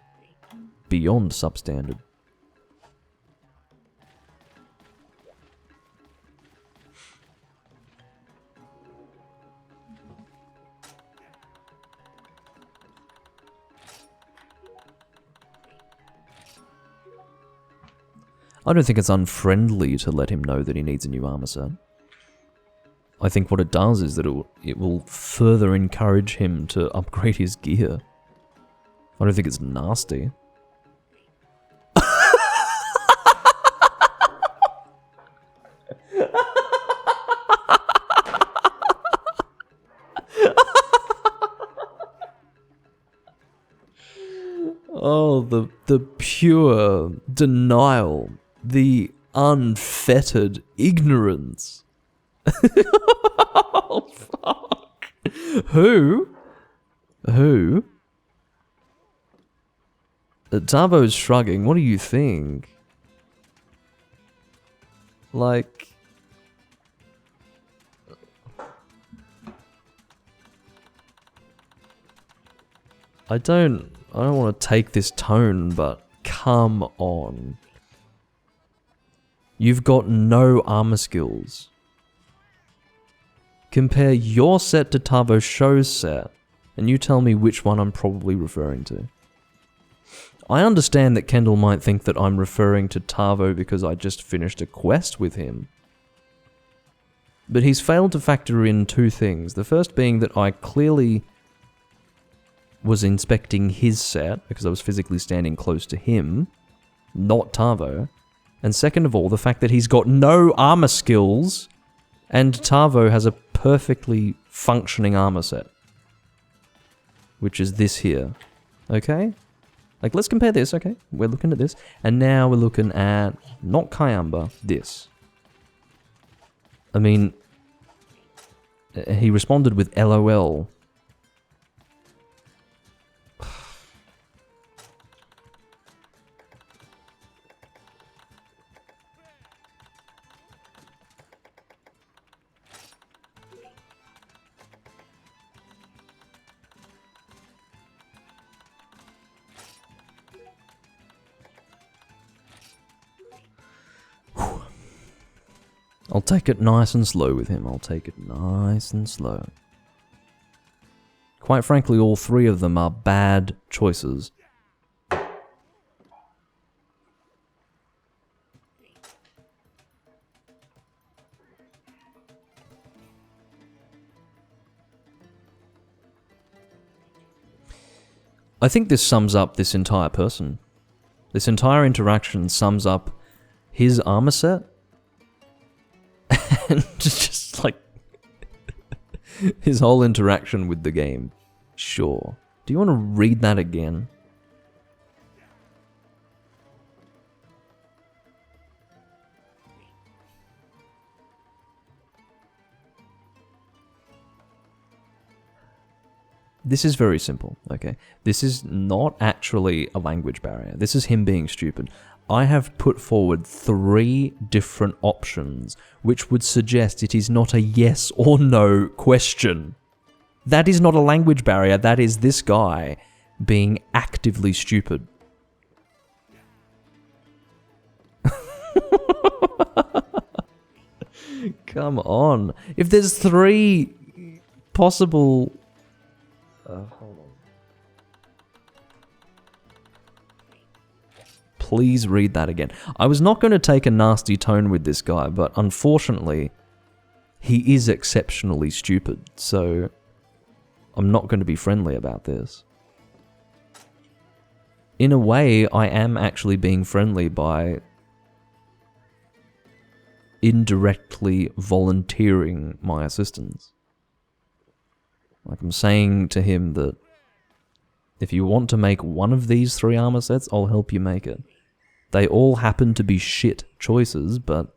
beyond substandard. I don't think it's unfriendly to let him know that he needs a new armor set. I think what it does is that it will further encourage him to upgrade his gear. I don't think it's nasty. Oh, the pure denial, the unfettered ignorance. Oh, fuck. Who? Tarbo's shrugging. What do you think? Like... I don't want to take this tone, but come on. You've got no armor skills. Compare your set to Tavo Show's set, and you tell me which one I'm probably referring to. I understand that Kendall might think that I'm referring to Tavo because I just finished a quest with him. But he's failed to factor in two things. The first being that I clearly was inspecting his set because I was physically standing close to him, not Tavo. And second of all, the fact that he's got no armor skills and Tavo has a perfectly functioning armor set. Which is this here. Okay? Like, let's compare this, okay? We're looking at this. And now we're looking at, not Kayamba, this. I mean, he responded with LOL. I'll take it nice and slow with him. I'll take it nice and slow. Quite frankly, all three of them are bad choices. I think this sums up this entire person. This entire interaction sums up his armor set. And just like his whole interaction with the game. Sure. Do you want to read that again? This is very simple, okay? This is not actually a language barrier. This is him being stupid. I have put forward 3 different options, which would suggest it is not a yes or no question. That is not a language barrier. That is this guy being actively stupid. Come on. If there's 3 possible... hold on. Please read that again. I was not going to take a nasty tone with this guy, but unfortunately, he is exceptionally stupid, so I'm not going to be friendly about this. In a way, I am actually being friendly by indirectly volunteering my assistance. Like, I'm saying to him that if you want to make one of these 3 armor sets, I'll help you make it. They all happen to be shit choices, but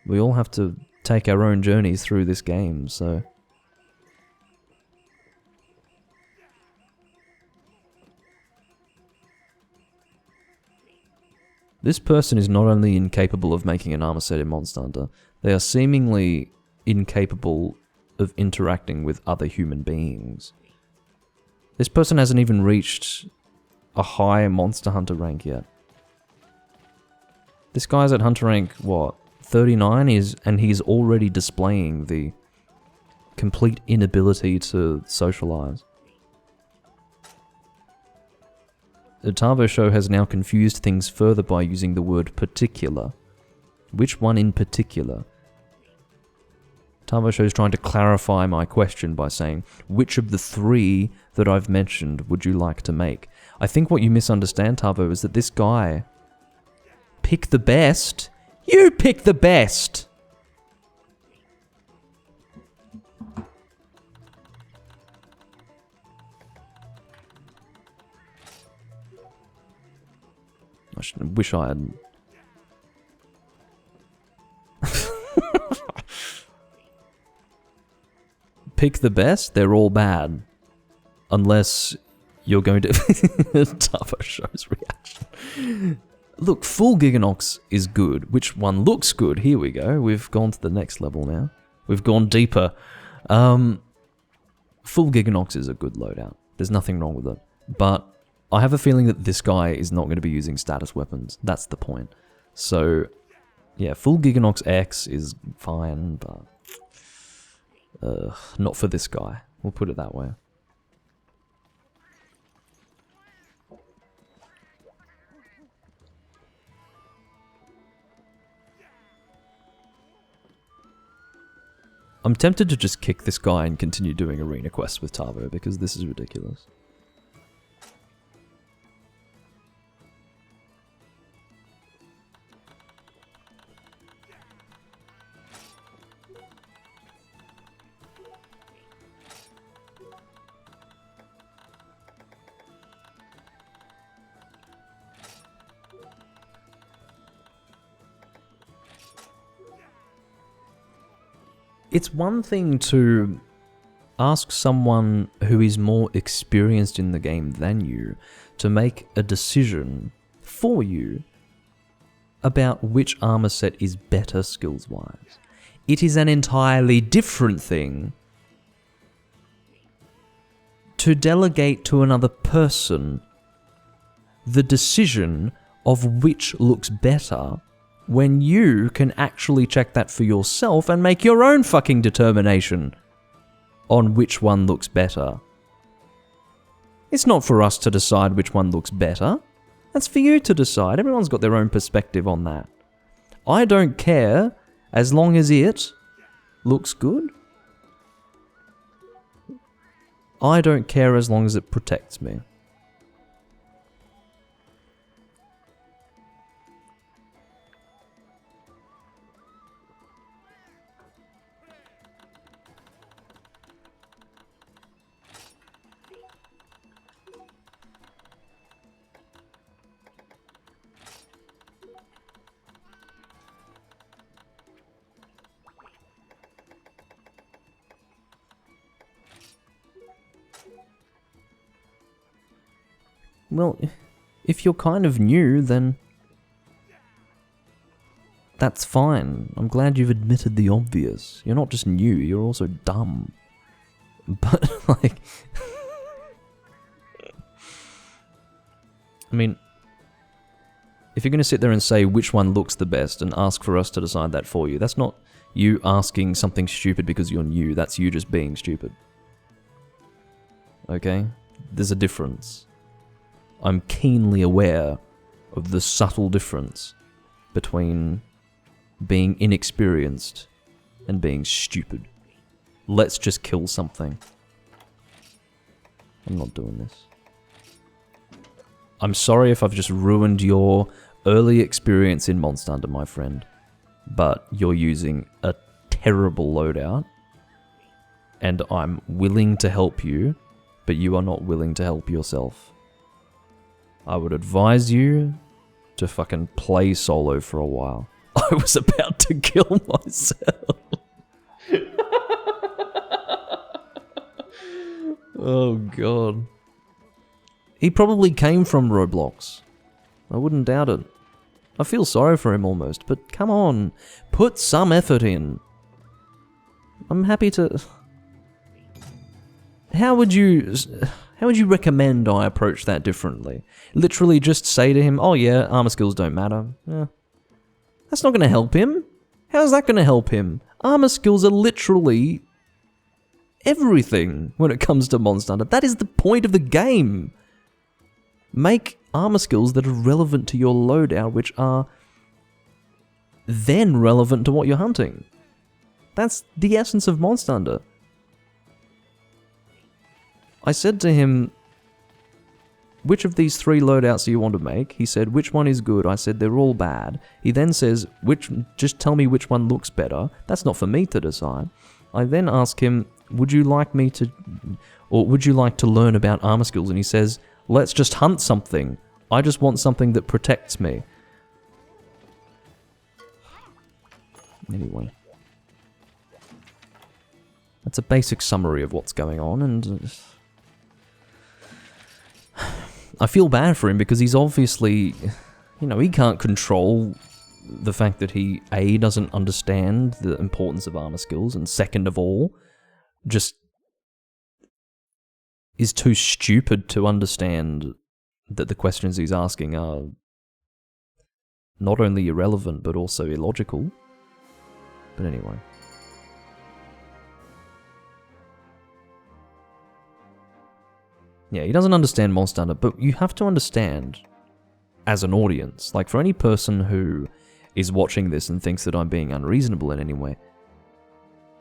we all have to take our own journeys through this game, so... This person is not only incapable of making an armor set in Monster Hunter, they are seemingly incapable of interacting with other human beings. This person hasn't even reached a high Monster Hunter rank yet. This guy's at Hunter rank, what, 39, and he's already displaying the complete inability to socialize. The Tavo Show has now confused things further by using the word particular. Which one in particular? Tavo Show's trying to clarify my question by saying, which of the 3 that I've mentioned would you like to make? I think what you misunderstand, Tavo, is that this guy... Pick the best? You pick the best! I wish I had... Pick the best? They're all bad. Unless you're going to... Tavo Show's reaction. Look, full Giganox is good. Which one looks good? Here we go. We've gone to the next level now. We've gone deeper. Full Giganox is a good loadout. There's nothing wrong with it. But I have a feeling that this guy is not going to be using status weapons. That's the point. So, yeah, full Giganox X is fine, but... not for this guy. We'll put it that way. I'm tempted to just kick this guy and continue doing arena quests with Tavo, because this is ridiculous. It's one thing to ask someone who is more experienced in the game than you to make a decision for you about which armor set is better skills-wise. It is an entirely different thing to delegate to another person the decision of which looks better when you can actually check that for yourself and make your own fucking determination on which one looks better. It's not for us to decide which one looks better. That's for you to decide. Everyone's got their own perspective on that. I don't care as long as it looks good. I don't care as long as it protects me. Well, if you're kind of new, then that's fine. I'm glad you've admitted the obvious. You're not just new, you're also dumb. But, like... I mean, if you're going to sit there and say which one looks the best and ask for us to decide that for you, that's not you asking something stupid because you're new. That's you just being stupid. Okay? There's a difference. I'm keenly aware of the subtle difference between being inexperienced and being stupid. Let's just kill something. I'm not doing this. I'm sorry if I've just ruined your early experience in Monster Hunter, my friend, but you're using a terrible loadout, and I'm willing to help you, but you are not willing to help yourself. I would advise you to fucking play solo for a while. I was about to kill myself. Oh god. He probably came from Roblox. I wouldn't doubt it. I feel sorry for him almost, but come on, put some effort in. I'm happy to... How would you recommend I approach that differently? Literally just say to him, oh yeah, armor skills don't matter. Yeah. That's not going to help him. How's that going to help him? Armor skills are literally everything when it comes to Monster Hunter. That is the point of the game. Make armor skills that are relevant to your loadout, which are then relevant to what you're hunting. That's the essence of Monster Hunter. I said to him, which of these 3 loadouts do you want to make? He said, which one is good? I said, they're all bad. He then says, just tell me which one looks better. That's not for me to decide. I then ask him, would you like to learn about armor skills? And he says, let's just hunt something. I just want something that protects me. Anyway. That's a basic summary of what's going on, and I feel bad for him because he's obviously, you know, he can't control the fact that he, A, doesn't understand the importance of armor skills, and second of all, just is too stupid to understand that the questions he's asking are not only irrelevant, but also illogical. But anyway. Yeah, he doesn't understand Monster Hunter, but you have to understand, as an audience, like for any person who is watching this and thinks that I'm being unreasonable in any way,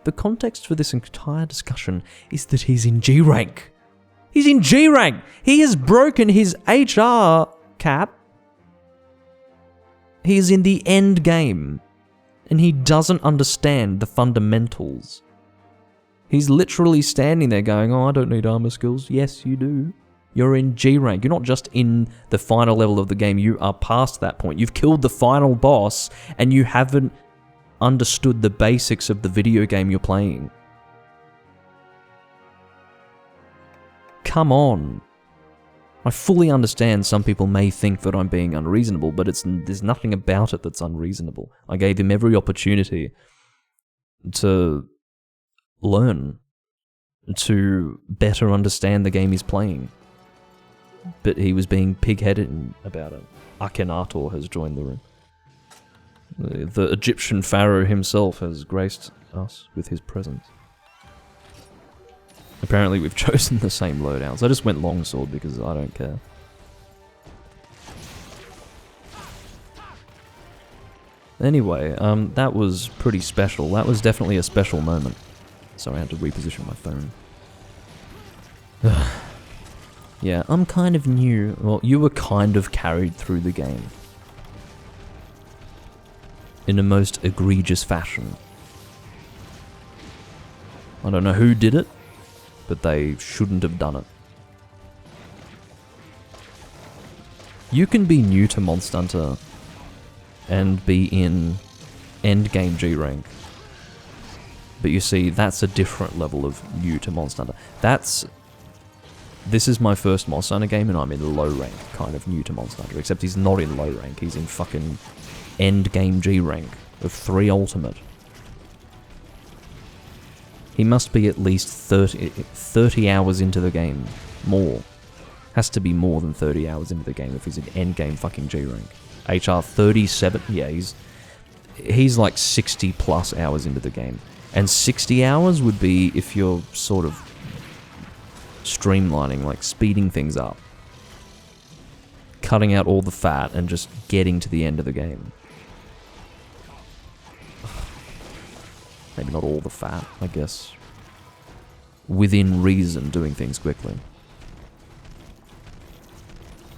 the context for this entire discussion is that he's in G rank. He's in G rank! He has broken his HR cap. He is in the end game, and he doesn't understand the fundamentals. He's literally standing there going, oh, I don't need armor skills. Yes, you do. You're in G rank. You're not just in the final level of the game. You are past that point. You've killed the final boss, and you haven't understood the basics of the video game you're playing. Come on. I fully understand some people may think that I'm being unreasonable, but there's nothing about it that's unreasonable. I gave him every opportunity to learn, to better understand the game he's playing. But he was being pig-headed about it. Akhenator has joined the room. The Egyptian pharaoh himself has graced us with his presence. Apparently we've chosen the same loadouts. I just went longsword because I don't care. Anyway, that was pretty special. That was definitely a special moment. Sorry, I had to reposition my phone. Yeah, I'm kind of new. Well, you were kind of carried through the game. In a most egregious fashion. I don't know who did it, but they shouldn't have done it. You can be new to Monster Hunter and be in endgame G rank. But you see, that's a different level of new to Monster Hunter. This is my first Monster Hunter game and I'm in low rank, kind of new to Monster Hunter, except he's not in low rank, he's in fucking endgame G rank of 3 ultimate. He must be at least 30 hours into the game. More. Has to be more than 30 hours into the game if he's in endgame fucking G rank. HR 37, yeah, he's like 60 plus hours into the game. And 60 hours would be if you're sort of streamlining, like speeding things up. Cutting out all the fat and just getting to the end of the game. Maybe not all the fat, I guess. Within reason, doing things quickly.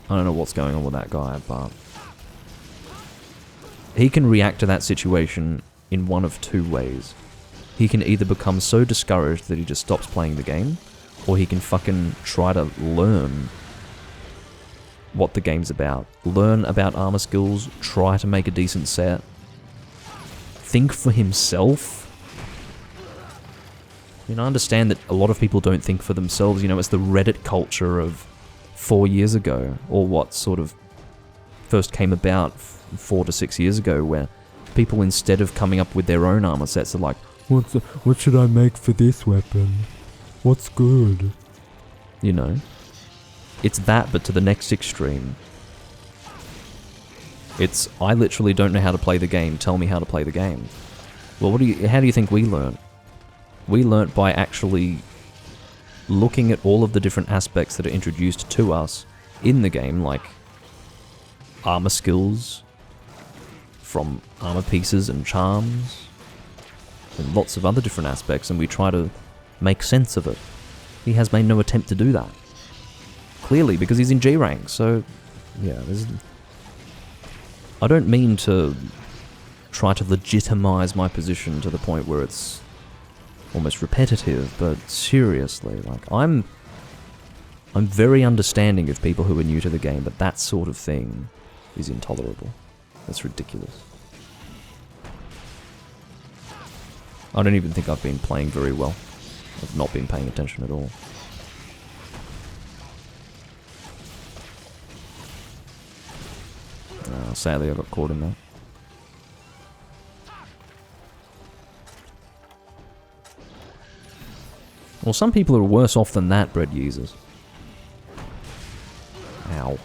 I don't know what's going on with that guy, but he can react to that situation in one of 2 ways. He can either become so discouraged that he just stops playing the game, or he can fucking try to learn what the game's about. Learn about armor skills, try to make a decent set, think for himself. I understand that a lot of people don't think for themselves. It's the Reddit culture of 4 years ago, or what sort of first came about 4 to 6 years ago, where people, instead of coming up with their own armor sets, are like, what should I make for this weapon? What's good? It's that, but to the next extreme. It's, I literally don't know how to play the game, tell me how to play the game. Well, how do you think we learn? We learnt by actually looking at all of the different aspects that are introduced to us in the game, like armor skills, from armor pieces and charms, in lots of other different aspects, and we try to make sense of it. He has made no attempt to do that. Clearly, because he's in G rank, so yeah, I don't mean to try to legitimize my position to the point where it's almost repetitive, but seriously, like, I'm very understanding of people who are new to the game, but that sort of thing is intolerable. That's ridiculous. I don't even think I've been playing very well. I've not been paying attention at all. Sadly, I got caught in that. Well, some people are worse off than that, bread users. Ow.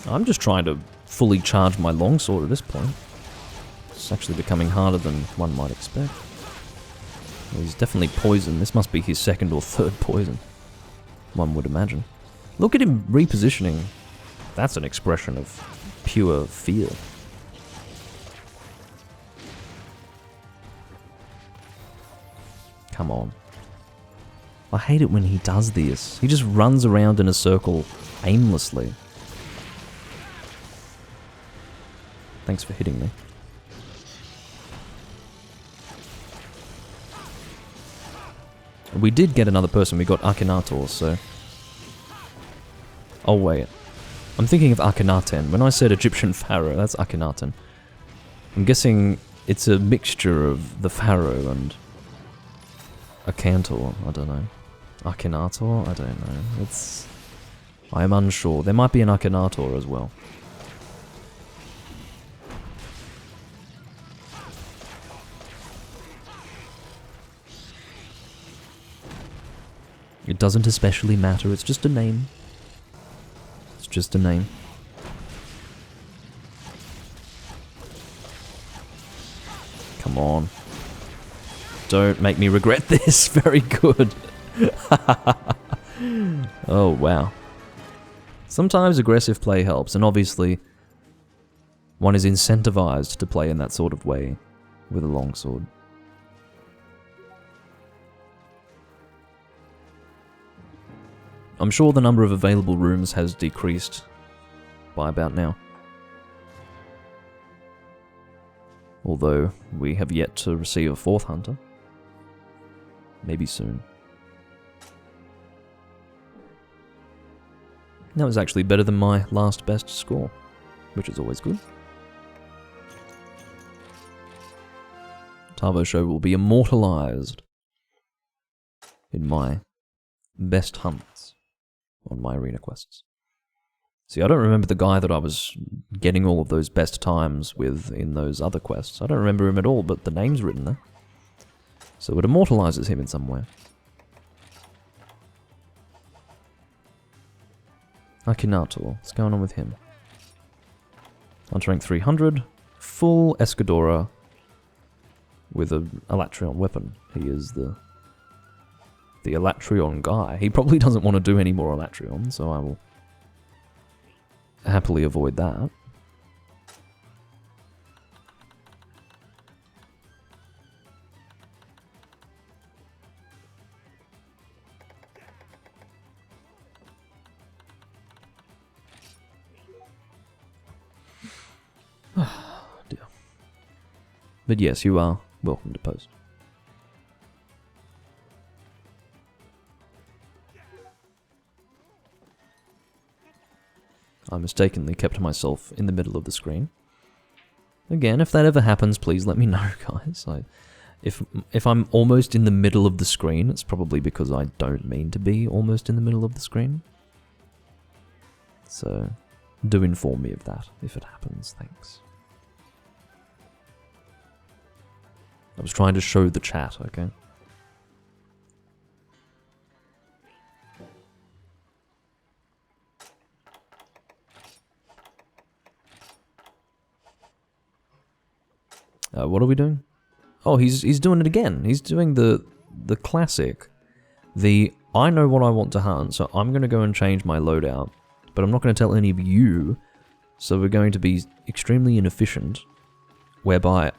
I'm just trying to fully charge my longsword at this point. It's actually becoming harder than one might expect. Well, he's definitely poisoned. This must be his second or third poison, one would imagine. Look at him repositioning. That's an expression of pure fear. Come on. I hate it when he does this. He just runs around in a circle aimlessly. Thanks for hitting me. We did get another person. We got Akhenator, so... Oh, wait. I'm thinking of Akhenaten. When I said Egyptian pharaoh, that's Akhenaten. I'm guessing it's a mixture of the pharaoh and a cantor. I don't know. Akhenator? I don't know. It's... I am unsure. There might be an Akhenator as well. It doesn't especially matter, it's just a name. It's just a name. Come on. Don't make me regret this. Very good. Oh, wow. Sometimes aggressive play helps, and obviously one is incentivized to play in that sort of way with a longsword. I'm sure the number of available rooms has decreased by about now. Although, we have yet to receive a fourth hunter. Maybe soon. That was actually better than my last best score, which is always good. Tavo Show will be immortalized in my best hunts on my arena quests. See, I don't remember the guy that I was getting all of those best times with in those other quests. I don't remember him at all, but the name's written there. So it immortalizes him in some way. Akhenator, what's going on with him? Hunter rank 300, full Escadora with an Elatrion weapon. He is the Elatrion guy. He probably doesn't want to do any more Elatrion, so I will happily avoid that. Dear. But yes, you are welcome to post. I mistakenly kept myself in the middle of the screen. Again, if that ever happens, please let me know, guys. If I'm almost in the middle of the screen, it's probably because I don't mean to be almost in the middle of the screen. So, do inform me of that if it happens, thanks. I was trying to show the chat, okay? What are we doing? Oh, he's doing it again. He's doing the classic I know what I want to hunt, so I'm going to go and change my loadout, but I'm not going to tell any of you, so we're going to be extremely inefficient, whereby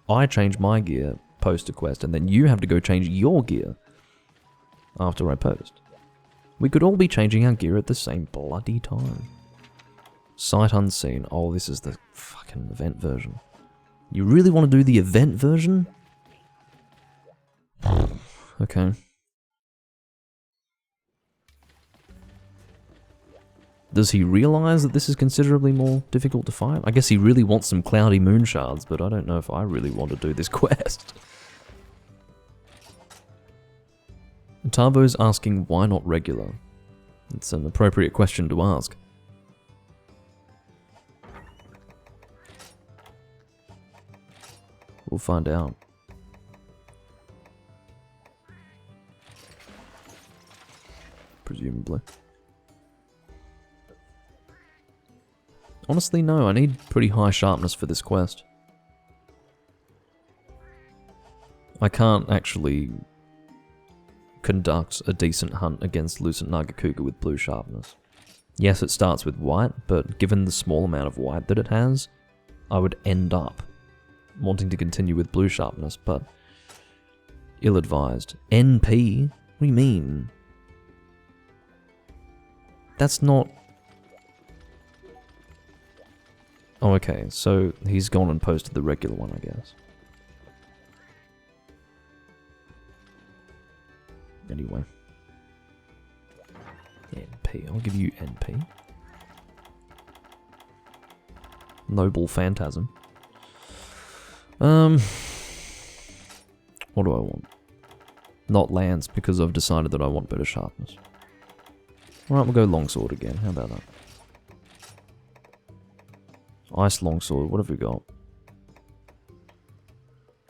I change my gear post a quest, and then you have to go change your gear after I post. We could all be changing our gear at the same bloody time. Sight unseen. Oh, this is the fucking event version. You really want to do the event version? Okay. Does he realize that this is considerably more difficult to fight? I guess he really wants some cloudy moon shards, but I don't know if I really want to do this quest. Tarbo's asking why not regular. It's an appropriate question to ask. We'll find out. Presumably. Honestly, no, I need pretty high sharpness for this quest. I can't actually conduct a decent hunt against Lucent Nagakuga with blue sharpness. Yes, it starts with white, but given the small amount of white that it has, I would end up wanting to continue with blue sharpness, but ill-advised. NP? What do you mean? That's not... Oh, okay, so he's gone and posted the regular one, I guess. Anyway. NP, I'll give you NP. Noble Phantasm. What do I want? Not Lance, because I've decided that I want better sharpness. Alright, we'll go Longsword again, how about that? Ice Longsword, what have we got?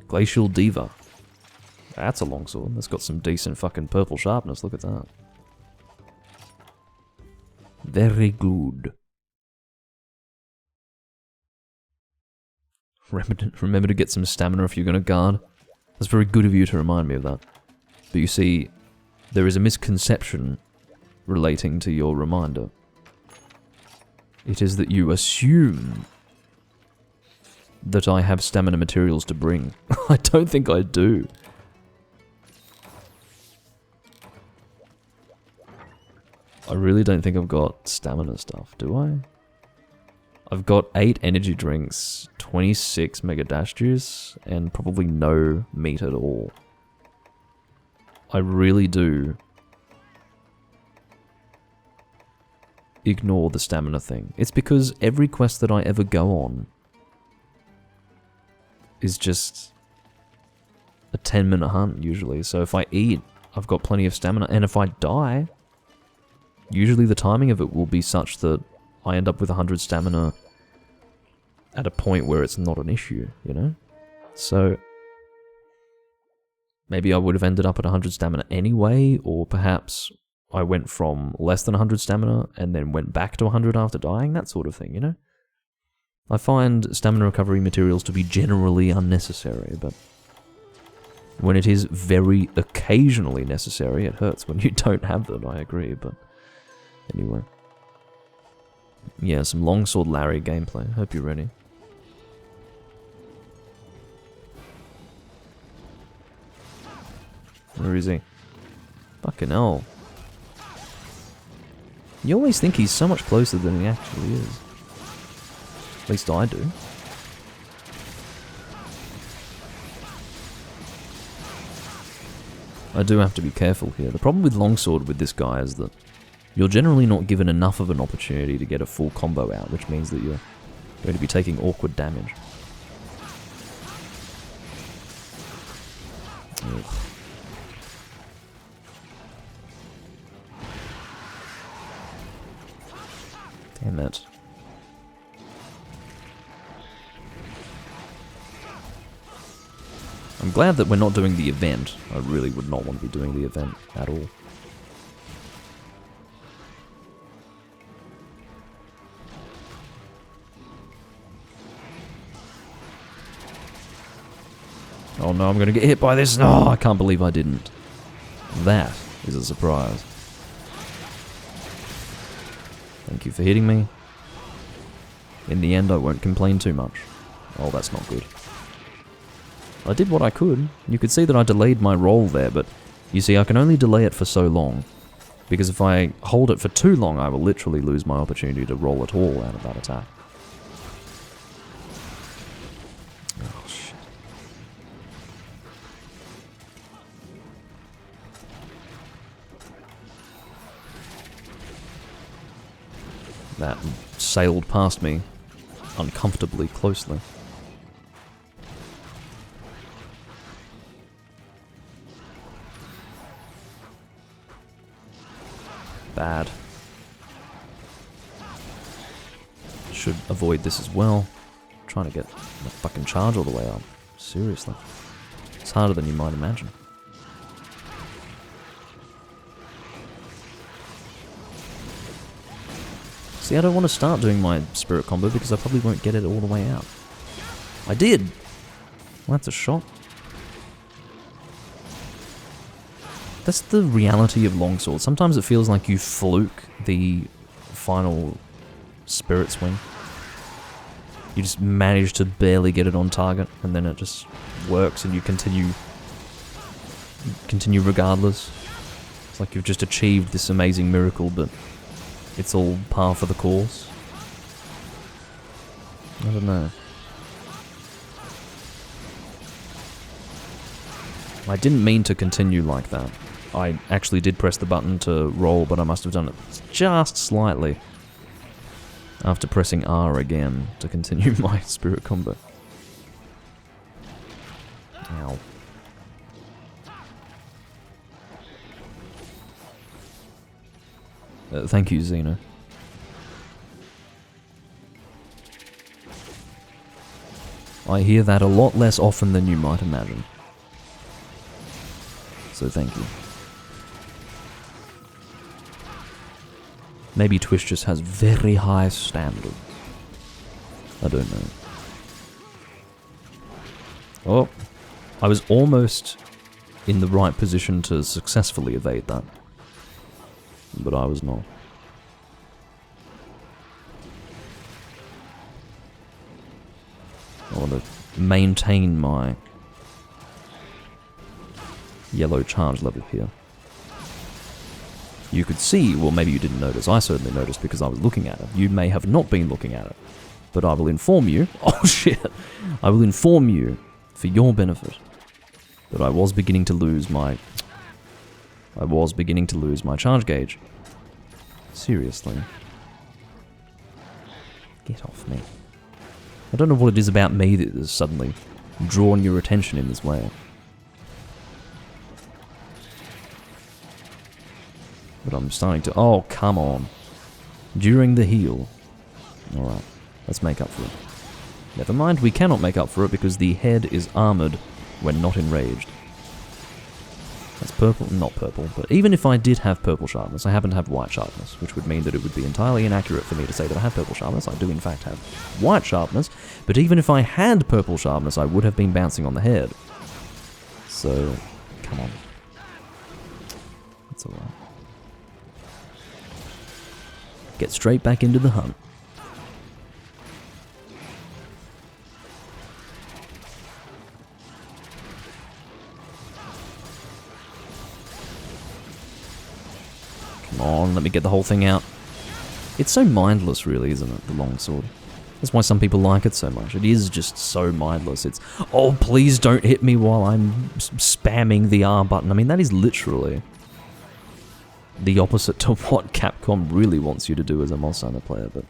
Glacial Diva. That's a longsword. That's got some decent fucking purple sharpness, look at that. Very good. Remember to get some stamina if you're going to guard. That's very good of you to remind me of that. But you see, there is a misconception relating to your reminder. It is that you assume that I have stamina materials to bring. I don't think I do. I really don't think I've got stamina stuff, do I? I've got 8 energy drinks, 26 mega dash juice, and probably no meat at all. I really do ignore the stamina thing. It's because every quest that I ever go on is just a 10-minute hunt, usually. So if I eat, I've got plenty of stamina, and if I die, usually the timing of it will be such that I end up with 100 stamina at a point where it's not an issue, you know? So maybe I would have ended up at 100 stamina anyway, or perhaps I went from less than 100 stamina and then went back to 100 after dying, that sort of thing, you know? I find stamina recovery materials to be generally unnecessary, but when it is very occasionally necessary, it hurts when you don't have them, I agree, but anyway. Yeah, some Longsword Larry gameplay. Hope you're ready. Where is he? Fucking hell. You always think he's so much closer than he actually is. At least I do. I do have to be careful here. The problem with Longsword with this guy is that you're generally not given enough of an opportunity to get a full combo out, which means that you're going to be taking awkward damage. Ugh. Damn it. I'm glad that we're not doing the event. I really would not want to be doing the event at all. Oh no, I'm gonna get hit by this. No, I can't believe I didn't. That is a surprise. Thank you for hitting me. In the end, I won't complain too much. Oh, that's not good. I did what I could. You could see that I delayed my roll there, but you see, I can only delay it for so long. Because if I hold it for too long, I will literally lose my opportunity to roll at all out of that attack. Oh, shit. That sailed past me uncomfortably closely. Bad. Should avoid this as well. I'm trying to get the fucking charge all the way up. Seriously. It's harder than you might imagine. See, I don't want to start doing my spirit combo because I probably won't get it all the way out. I did! Well, that's a shot. That's the reality of longsword. Sometimes it feels like you fluke the final spirit swing. You just manage to barely get it on target, and then it just works, and you continue regardless. It's like you've just achieved this amazing miracle, but it's all par for the course. I don't know. I didn't mean to continue like that. I actually did press the button to roll, but I must have done it just slightly after pressing R again to continue my spirit combo. Ow. Thank you, Xeno. I hear that a lot less often than you might imagine. So thank you. Maybe Twitch just has very high standards. I don't know. Oh, I was almost in the right position to successfully evade that. But I was not. I want to maintain my yellow charge level here. You could see, well maybe you didn't notice, I certainly noticed because I was looking at it. You may have not been looking at it, but I will inform you, oh shit, I will inform you, for your benefit, that I was beginning to lose my charge gauge. Seriously. Get off me. I don't know what it is about me that has suddenly drawn your attention in this way. But I'm starting to... Oh, come on. During the heal. Alright, let's make up for it. Never mind, we cannot make up for it because the head is armored when not enraged. That's purple, not purple, but even if I did have purple sharpness, I happen to have white sharpness, which would mean that it would be entirely inaccurate for me to say that I have purple sharpness. I do in fact have white sharpness, but even if I had purple sharpness, I would have been bouncing on the head. So, come on. That's alright. Get straight back into the hunt. Come on, let me get the whole thing out. It's so mindless, really, isn't it, the longsword? That's why some people like it so much. It is just so mindless. It's, oh, please don't hit me while I'm spamming the R button. I mean, that is literally the opposite to what Capcom really wants you to do as a Monster Hunter player, but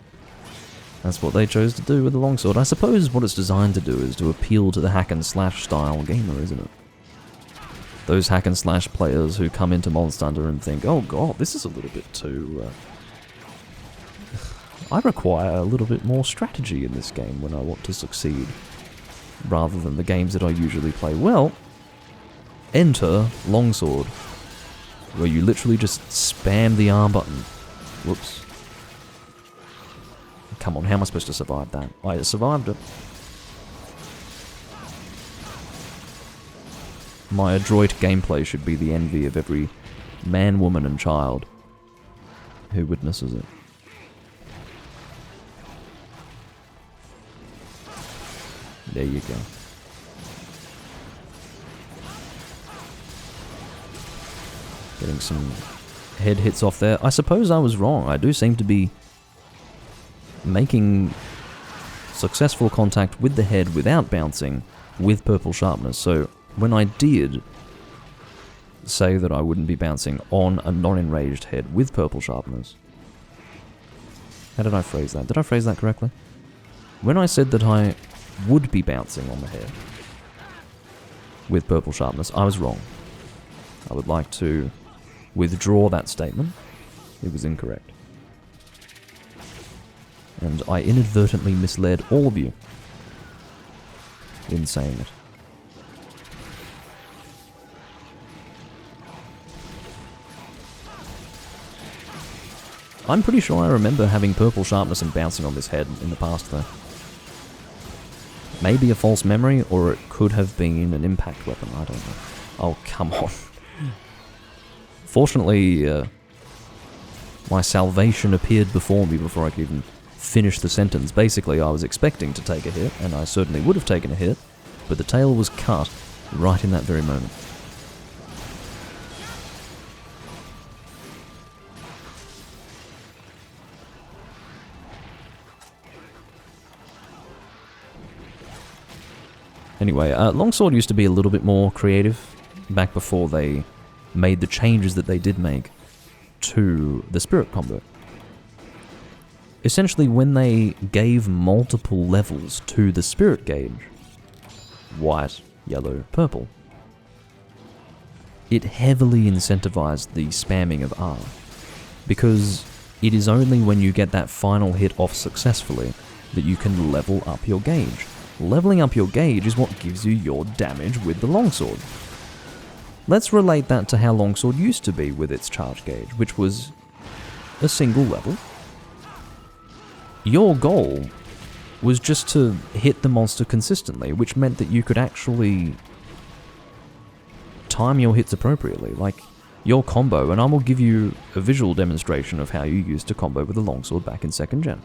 that's what they chose to do with the longsword. I suppose what it's designed to do is to appeal to the hack and slash style gamer, isn't it? Those hack and slash players who come into Monster Hunter and think, oh god, this is a little bit too... I require a little bit more strategy in this game when I want to succeed, rather than the games that I usually play. Well, enter longsword, where you literally just spam the R button. Whoops. Come on, how am I supposed to survive that? I survived it. My adroit gameplay should be the envy of every man, woman, and child who witnesses it. There you go. Getting some head hits off there. I suppose I was wrong. I do seem to be making successful contact with the head without bouncing with purple sharpness. So when I did say that I wouldn't be bouncing on a non-enraged head with purple sharpness, how did I phrase that? Did I phrase that correctly? When I said that I would be bouncing on the head with purple sharpness, I was wrong. I would like to withdraw that statement. It was incorrect. And I inadvertently misled all of you in saying it. I'm pretty sure I remember having purple sharpness and bouncing on this head in the past, though. Maybe a false memory, or it could have been an impact weapon, I don't know. Oh, come on. Fortunately, my salvation appeared before me before I could even finish the sentence. Basically, I was expecting to take a hit, and I certainly would have taken a hit, but the tail was cut right in that very moment. Anyway, Longsword used to be a little bit more creative back before they made the changes that they did make to the spirit combo. Essentially, when they gave multiple levels to the spirit gauge, white, yellow, purple, it heavily incentivized the spamming of R, because it is only when you get that final hit off successfully that you can level up your gauge. Leveling up your gauge is what gives you your damage with the longsword. Let's relate that to how longsword used to be with its charge gauge, which was a single level. Your goal was just to hit the monster consistently, which meant that you could actually time your hits appropriately, like your combo, and I will give you a visual demonstration of how you used to combo with the longsword back in 2nd gen,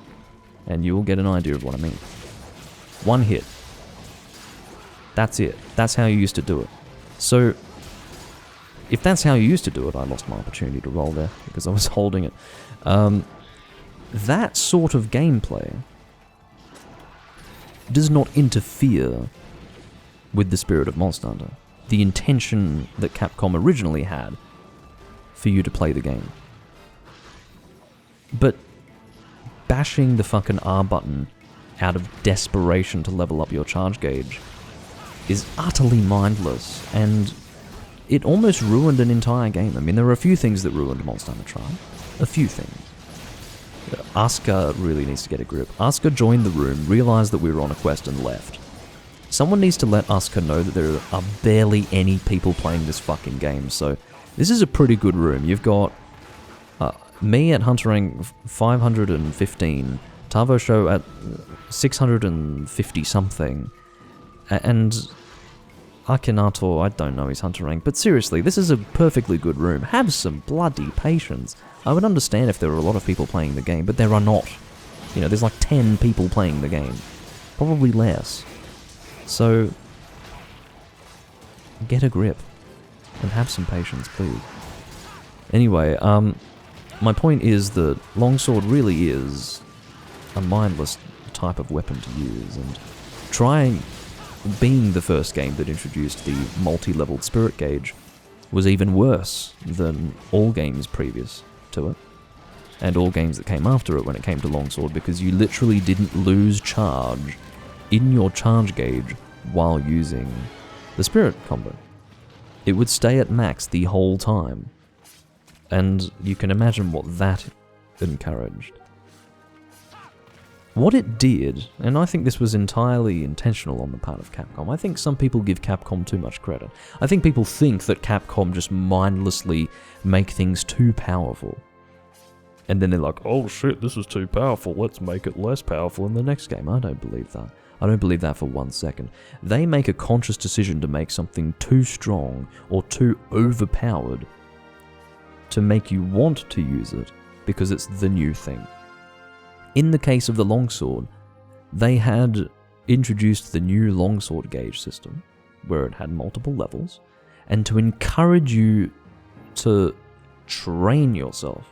and you will get an idea of what I mean. One hit. That's it. That's how you used to do it. So, if that's how you used to do it, I lost my opportunity to roll there because I was holding it. That sort of gameplay does not interfere with the spirit of Monster Hunter, the intention that Capcom originally had for you to play the game. But bashing the fucking R button out of desperation to level up your charge gauge is utterly mindless, and it almost ruined an entire game. I mean, there are a few things that ruined Monster Hunter Tribe. A few things. Asuka really needs to get a grip. Asuka joined the room, realized that we were on a quest, and left. Someone needs to let Asuka know that there are barely any people playing this fucking game, so this is a pretty good room. You've got me at Hunter rank 515, Tavo Show at 650 something, and Akinato, I don't know his Hunter rank, but seriously, this is a perfectly good room. Have some bloody patience. I would understand if there were a lot of people playing the game, but there are not. You know, there's like 10 people playing the game. Probably less. So, get a grip. And have some patience, please. Anyway, my point is that Longsword really is a mindless type of weapon to use, and trying being the first game that introduced the multi-leveled spirit gauge was even worse than all games previous to it, and all games that came after it when it came to Longsword, because you literally didn't lose charge in your charge gauge while using the spirit combo. It would stay at max the whole time, and you can imagine what that encouraged. What it did, and I think this was entirely intentional on the part of Capcom, I think some people give Capcom too much credit. I think people think that Capcom just mindlessly make things too powerful. And then they're like, oh shit, this is too powerful, let's make it less powerful in the next game. I don't believe that. I don't believe that for 1 second. They make a conscious decision to make something too strong or too overpowered to make you want to use it because it's the new thing. In the case of the longsword, they had introduced the new longsword gauge system, where it had multiple levels, and to encourage you to train yourself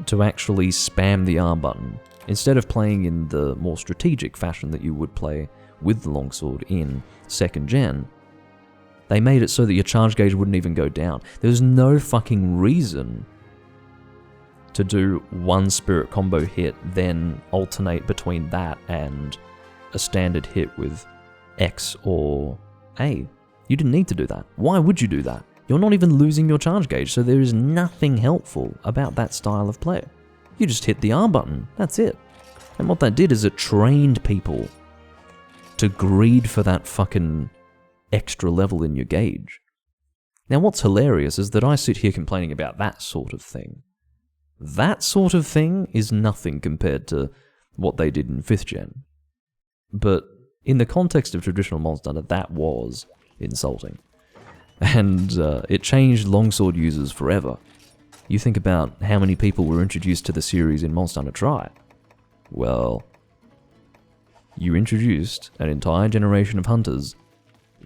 to actually spam the R button, instead of playing in the more strategic fashion that you would play with the longsword in 2nd gen. They made it so that your charge gauge wouldn't even go down. There's no fucking reason to do one spirit combo hit, then alternate between that and a standard hit with X or A. You didn't need to do that. Why would you do that? You're not even losing your charge gauge, so there is nothing helpful about that style of play. You just hit the R button, that's it. And what that did is it trained people to greed for that fucking extra level in your gauge. Now what's hilarious is that I sit here complaining about that sort of thing. That sort of thing is nothing compared to what they did in 5th gen. But in the context of traditional Monster Hunter, that was insulting. And it changed longsword users forever. You think about how many people were introduced to the series in Monster Hunter Tri. Well, you introduced an entire generation of hunters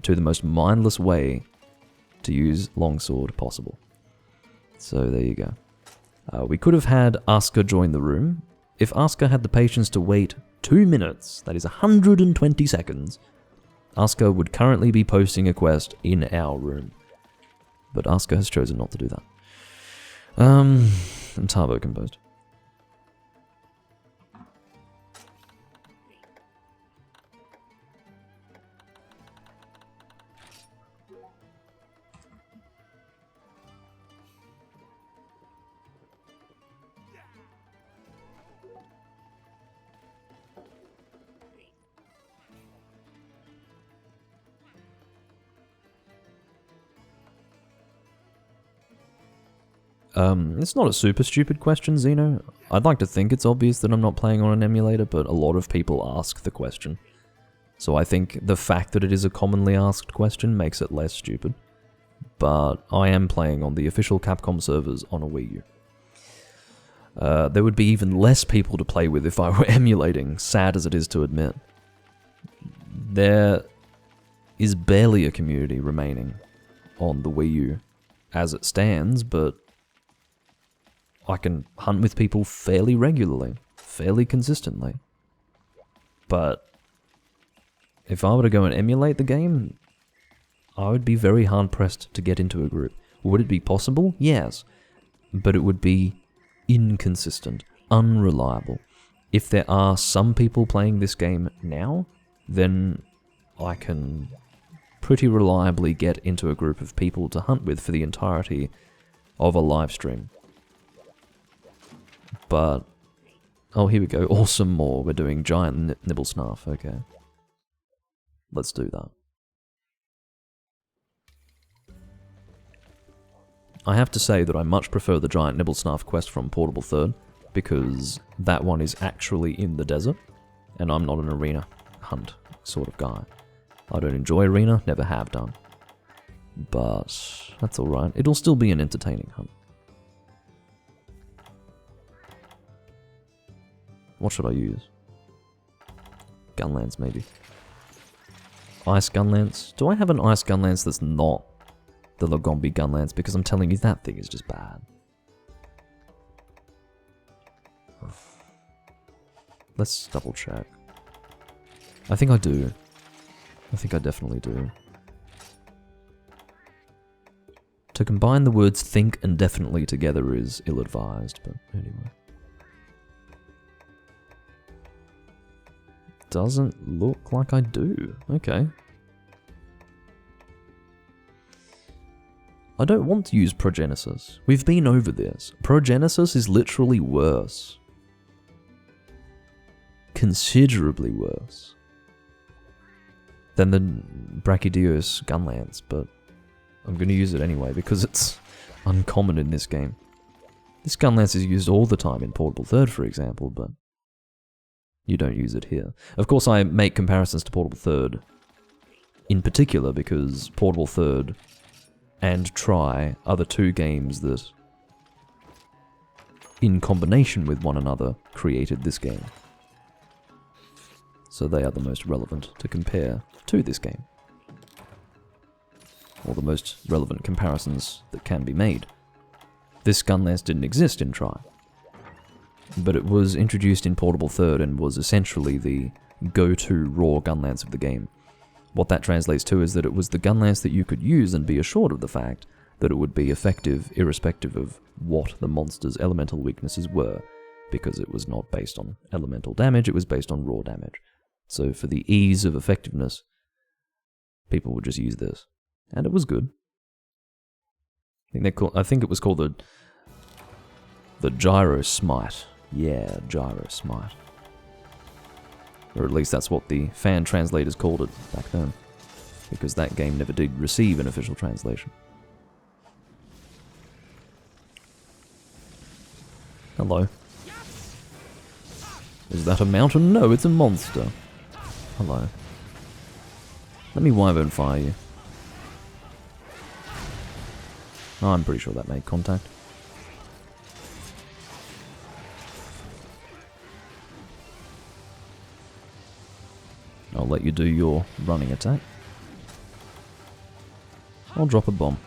to the most mindless way to use longsword possible. So there you go. We could have had Asuka join the room. If Asuka had the patience to wait 2 minutes, that is 120 seconds, Asuka would currently be posting a quest in our room. But Asuka has chosen not to do that. And Tabo composed. It's not a super stupid question, Xeno. I'd like to think it's obvious that I'm not playing on an emulator, but a lot of people ask the question. So I think the fact that it is a commonly asked question makes it less stupid. But I am playing on the official Capcom servers on a Wii U. There would be even less people to play with if I were emulating, sad as it is to admit. There is barely a community remaining on the Wii U as it stands, but I can hunt with people fairly regularly, fairly consistently. But if I were to go and emulate the game, I would be very hard-pressed to get into a group. Would it be possible? Yes. But it would be inconsistent, unreliable. If there are some people playing this game now, then I can pretty reliably get into a group of people to hunt with for the entirety of a live stream. But, oh, here we go, awesome more. We're doing giant nibble snarf, okay. Let's do that. I have to say that I much prefer the giant nibble snarf quest from Portable Third, because that one is actually in the desert, and I'm not an arena hunt sort of guy. I don't enjoy arena, never have done. But that's alright, it'll still be an entertaining hunt. What should I use? Gunlance, maybe. Ice Gunlance? Do I have an Ice Gunlance that's not the Lagombi Gunlance? Because I'm telling you, that thing is just bad. Let's double check. I think I do. I think I definitely do. To combine the words think and definitely together is ill-advised, but anyway. Doesn't look like I do. Okay. I don't want to use Progenesis. We've been over this. Progenesis is literally worse. Considerably worse than the Brachydios Gunlance, but I'm going to use it anyway because it's uncommon in this game. This Gunlance is used all the time in Portable Third, for example, but you don't use it here. Of course, I make comparisons to Portable Third in particular because Portable Third and Try are the two games that, in combination with one another, created this game. So they are the most relevant to compare to this game. Or the most relevant comparisons that can be made. This gun lance didn't exist in Try, but it was introduced in Portable Third and was essentially the go-to raw gun lance of the game. What that translates to is that it was the gun lance that you could use and be assured of the fact that it would be effective irrespective of what the monster's elemental weaknesses were, because it was not based on elemental damage, it was based on raw damage. So for the ease of effectiveness, people would just use this. And it was good. I think it was called the Gyro Smite. Yeah, Gyro Smite. Or at least that's what the fan translators called it back then. Because that game never did receive an official translation. Hello. Is that a mountain? No, it's a monster. Hello. Let me wyvern fire you. I'm pretty sure that made contact. I'll let you do your running attack. I'll drop a bomb.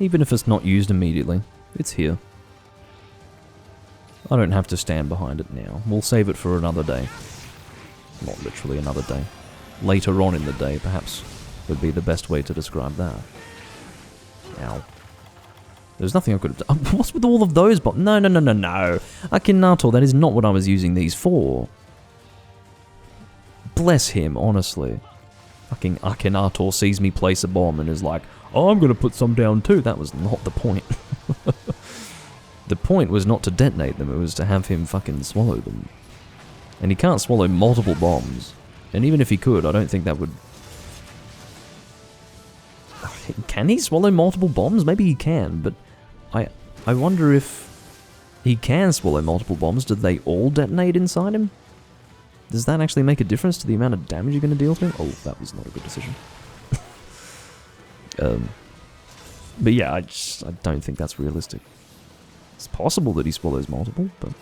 Even if it's not used immediately, it's here. I don't have to stand behind it now. We'll save it for another day. Not literally another day. Later on in the day, perhaps, would be the best way to describe that. Ow. There's nothing I could have done. What's with all of those bombs? No. Akinator, that is not what I was using these for. Bless him, honestly. Fucking Akinator sees me place a bomb and is like, oh, I'm gonna put some down too. That was not the point. The point was not to detonate them, it was to have him fucking swallow them. And he can't swallow multiple bombs. And even if he could, I don't think that would... Can he swallow multiple bombs? Maybe he can, but I wonder if he can swallow multiple bombs. Did they all detonate inside him? Does that actually make a difference to the amount of damage you're going to deal to him? Oh, that was not a good decision. But yeah, I don't think that's realistic. It's possible that he swallows multiple, but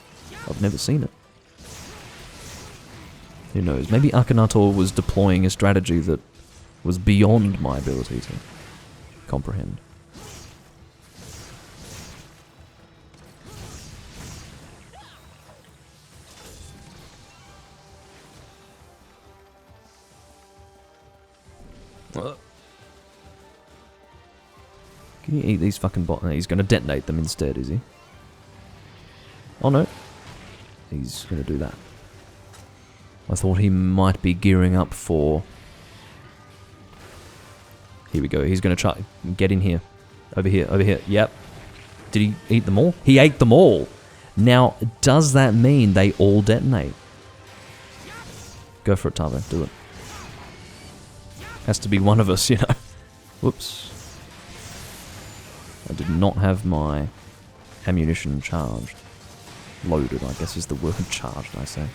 I've never seen it. Who knows? Maybe Akinator was deploying a strategy that was beyond my ability to comprehend. Can you eat these fucking bots? No, he's going to detonate them instead, is he? Oh no. He's going to do that. I thought he might be gearing up for... Here we go. He's going to try... Get in here. Over here. Over here. Yep. Did he eat them all? He ate them all! Now, does that mean they all detonate? Go for it, Tavo. Do it. Has to be one of us, you know. Whoops. I did not have my ammunition charged. Loaded, I guess is the word. Charged, I say.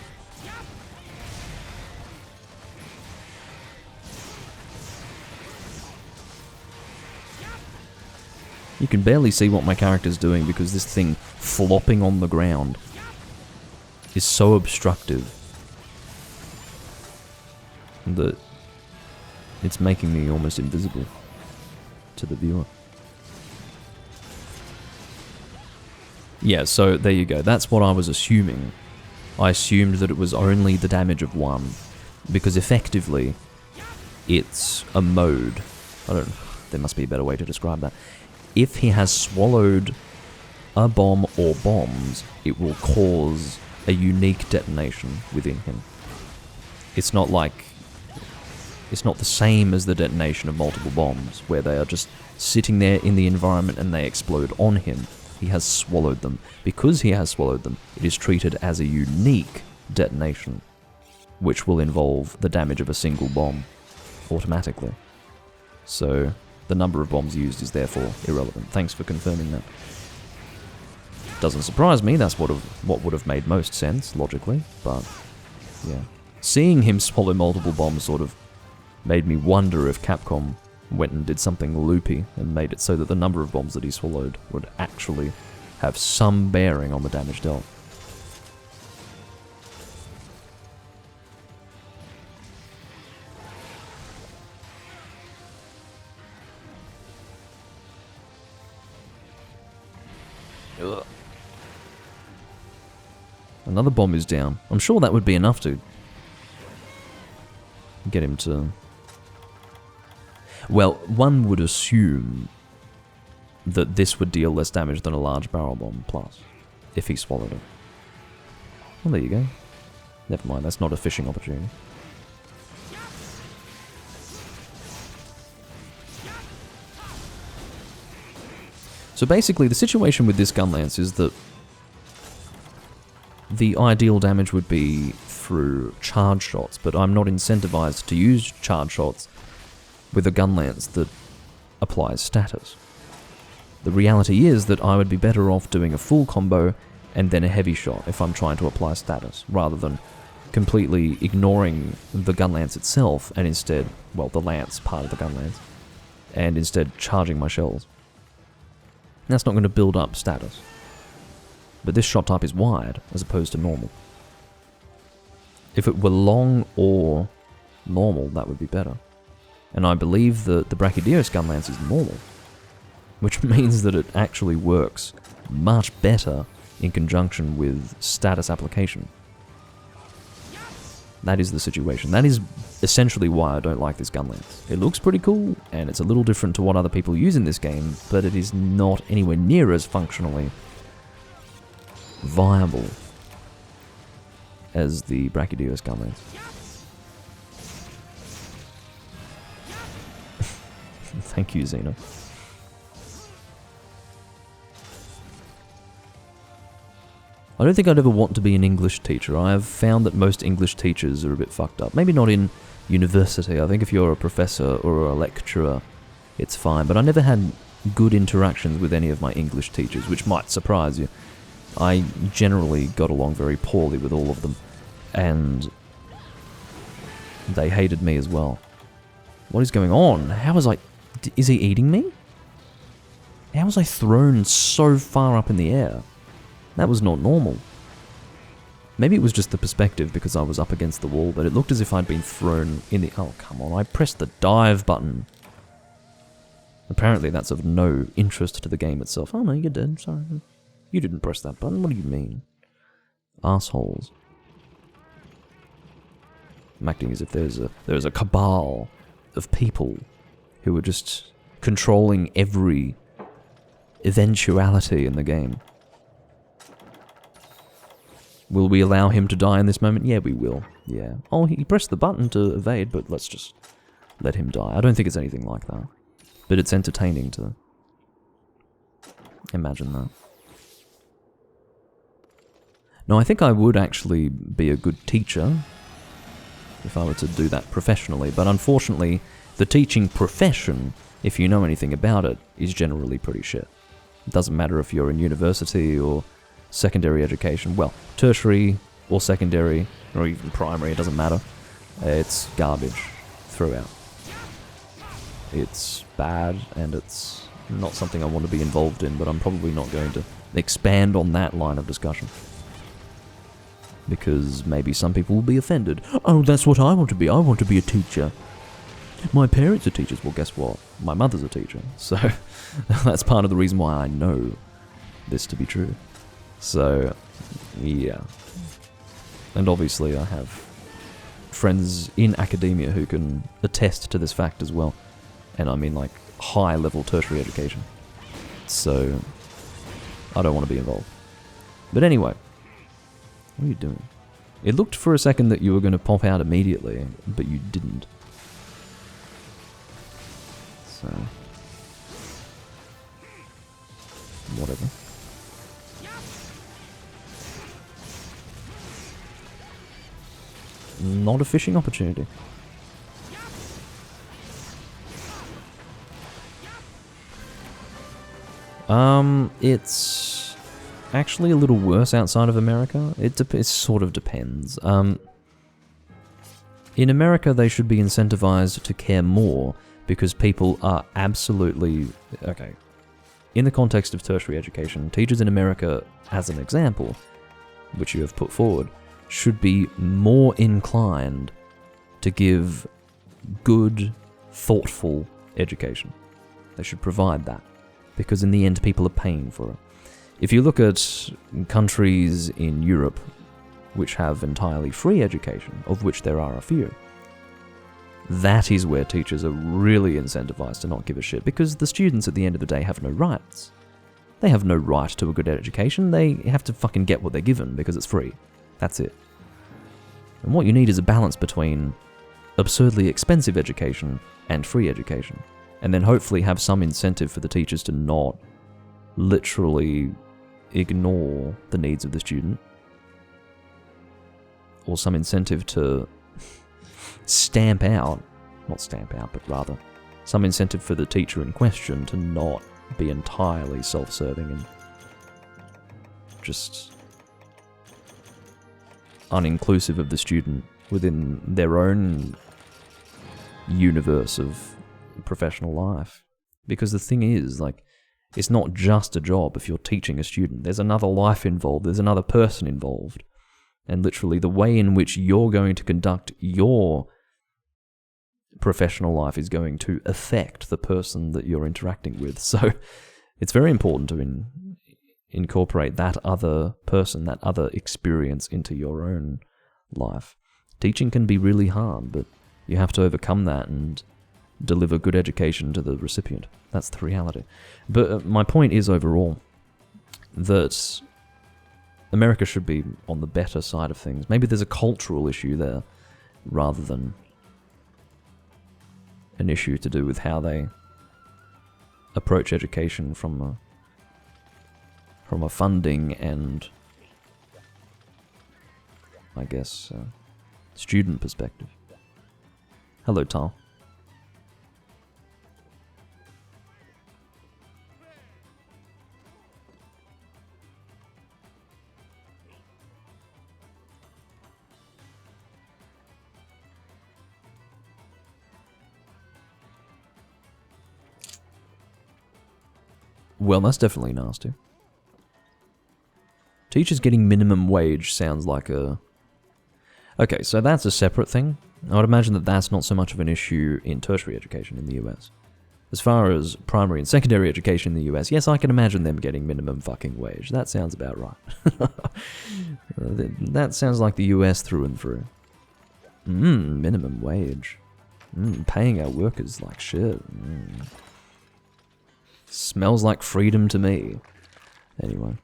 You can barely see what my character's doing because this thing flopping on the ground is so obstructive that it's making me almost invisible to the viewer. Yeah, so there you go. That's what I was assuming. I assumed that it was only the damage of one, because effectively, it's a mode. There must be a better way to describe that. If he has swallowed a bomb or bombs, it will cause a unique detonation within him. It's not like... It's not the same as the detonation of multiple bombs, where they are just sitting there in the environment and they explode on him. He has swallowed them. Because he has swallowed them, it is treated as a unique detonation, which will involve the damage of a single bomb automatically. So the number of bombs used is therefore irrelevant. Thanks for confirming that. Doesn't surprise me, that's what would have made most sense, logically, but yeah. Seeing him swallow multiple bombs sort of made me wonder if Capcom went and did something loopy and made it so that the number of bombs that he swallowed would actually have some bearing on the damage dealt. Ugh. Another bomb is down. I'm sure that would be enough to get him to... Well, one would assume that this would deal less damage than a large barrel bomb plus, if he swallowed it. Well, there you go. Never mind, that's not a fishing opportunity. So basically, the situation with this gun lance is that the ideal damage would be through charge shots, but I'm not incentivized to use charge shots with a gun lance that applies status. The reality is that I would be better off doing a full combo and then a heavy shot if I'm trying to apply status, rather than completely ignoring the gun lance itself and instead, well, the lance part of the gun lance, and instead charging my shells. That's not going to build up status. But this shot type is wide, as opposed to normal. If it were long or normal, that would be better. And I believe that the Brachydios gun lance is normal, which means that it actually works much better in conjunction with status application. That is the situation. That is essentially why I don't like this gun lance. It looks pretty cool, and it's a little different to what other people use in this game, but it is not anywhere near as functionally viable as the Brachydios gun lance. Thank you, Xena. I don't think I'd ever want to be an English teacher. I have found that most English teachers are a bit fucked up. Maybe not in university. I think if you're a professor or a lecturer, it's fine. But I never had good interactions with any of my English teachers, which might surprise you. I generally got along very poorly with all of them, and they hated me as well. What is going on? How was I... Is he eating me? How was I thrown so far up in the air? That was not normal. Maybe it was just the perspective because I was up against the wall, but it looked as if I'd been thrown in the... Oh, come on, I pressed the dive button. Apparently that's of no interest to the game itself. Oh no, you're dead, sorry. You didn't press that button, what do you mean? Assholes. I'm acting as if there's a cabal of people who are just controlling every eventuality in the game. Will we allow him to die in this moment? Yeah, we will. Yeah. Oh, he pressed the button to evade, but let's just let him die. I don't think it's anything like that. But it's entertaining to imagine that. No, I think I would actually be a good teacher if I were to do that professionally, but unfortunately, the teaching profession, if you know anything about it, is generally pretty shit. It doesn't matter if you're in university or secondary education. Well, tertiary or secondary, or even primary, it doesn't matter. It's garbage throughout. It's bad, and it's not something I want to be involved in, but I'm probably not going to expand on that line of discussion. Because maybe some people will be offended. Oh, that's what I want to be. I want to be a teacher. My parents are teachers. Well, guess what? My mother's a teacher. So that's part of the reason why I know this to be true. So, yeah. And obviously I have friends in academia who can attest to this fact as well. And I mean like high-level tertiary education. So, I don't want to be involved. But anyway, what are you doing? It looked for a second that you were going to pop out immediately, but you didn't. So, whatever. Not a fishing opportunity. It's actually a little worse outside of America. It sort of depends. In America, they should be incentivized to care more because people are absolutely... Okay, in the context of tertiary education, teachers in America, as an example, which you have put forward, should be more inclined to give good, thoughtful education. They should provide that, because in the end people are paying for it. If you look at countries in Europe which have entirely free education, of which there are a few, that is where teachers are really incentivized to not give a shit, because the students at the end of the day have no rights. They have no right to a good education. They have to fucking get what they're given because it's free. That's it. And what you need is a balance between absurdly expensive education and free education, and then hopefully have some incentive for the teachers to not literally ignore the needs of the student, or some incentive to not stamp out, but rather some incentive for the teacher in question to not be entirely self-serving and just uninclusive of the student within their own universe of professional life. Because the thing is, like, it's not just a job if you're teaching a student. There's another life involved, there's another person involved. And literally the way in which you're going to conduct your professional life is going to affect the person that you're interacting with. So it's very important to incorporate that other person, that other experience into your own life. Teaching can be really hard, but you have to overcome that and deliver good education to the recipient. That's the reality. But my point is overall that America should be on the better side of things. Maybe there's a cultural issue there rather than an issue to do with how they approach education from a funding and, I guess, student perspective. Hello, Tal. Well, that's definitely nasty. Teachers getting minimum wage sounds like a... Okay, so that's a separate thing. I would imagine that that's not so much of an issue in tertiary education in the US. As far as primary and secondary education in the US, yes, I can imagine them getting minimum fucking wage. That sounds about right. That sounds like the US through and through. Minimum wage. Paying our workers like shit. Smells like freedom to me. Anyway.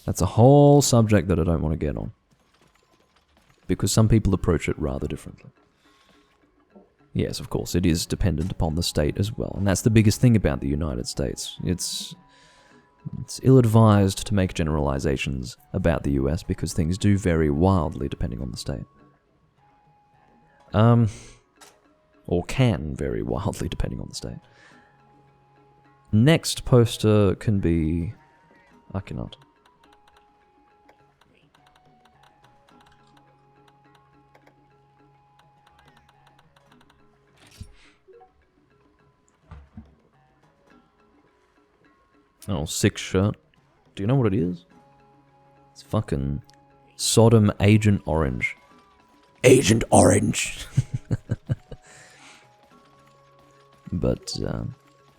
That's a whole subject that I don't want to get on. Because some people approach it rather differently. Yes, of course, it is dependent upon the state as well. And that's the biggest thing about the United States. It's ill-advised to make generalizations about the US because things do vary wildly depending on the state. Or can vary wildly depending on the state. Next poster can be... I cannot. Oh, 6 shirt. Do you know what it is? It's fucking Sodom Agent Orange. Agent Orange! But,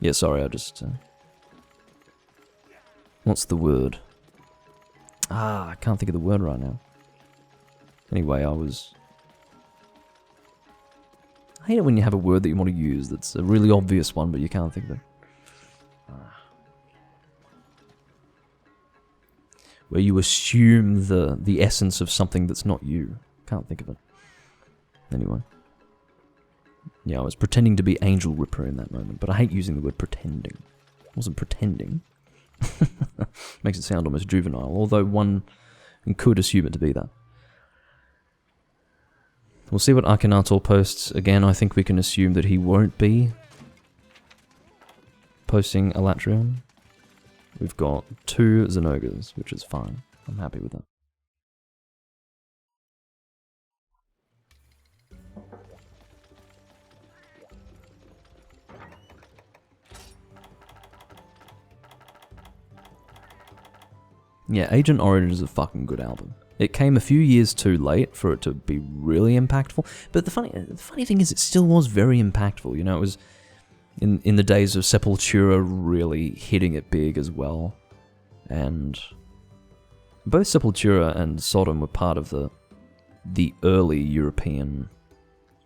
yeah, sorry, I just... what's the word? I can't think of the word right now. Anyway, I hate it when you have a word that you want to use that's a really obvious one, but you can't think of it. Where you assume the essence of something that's not you. Can't think of it. Anyway. Yeah, I was pretending to be Angel Ripper in that moment, but I hate using the word pretending. I wasn't pretending. Makes it sound almost juvenile, although one could assume it to be that. We'll see what Akhenaten posts. Again, I think we can assume that he won't be posting Elatrion. We've got 2 Xenogas, which is fine. I'm happy with that. Yeah, Agent Orange is a fucking good album. It came a few years too late for it to be really impactful, but the funny thing is it still was very impactful. You know, it was in the days of Sepultura really hitting it big as well. And both Sepultura and Sodom were part of the early European...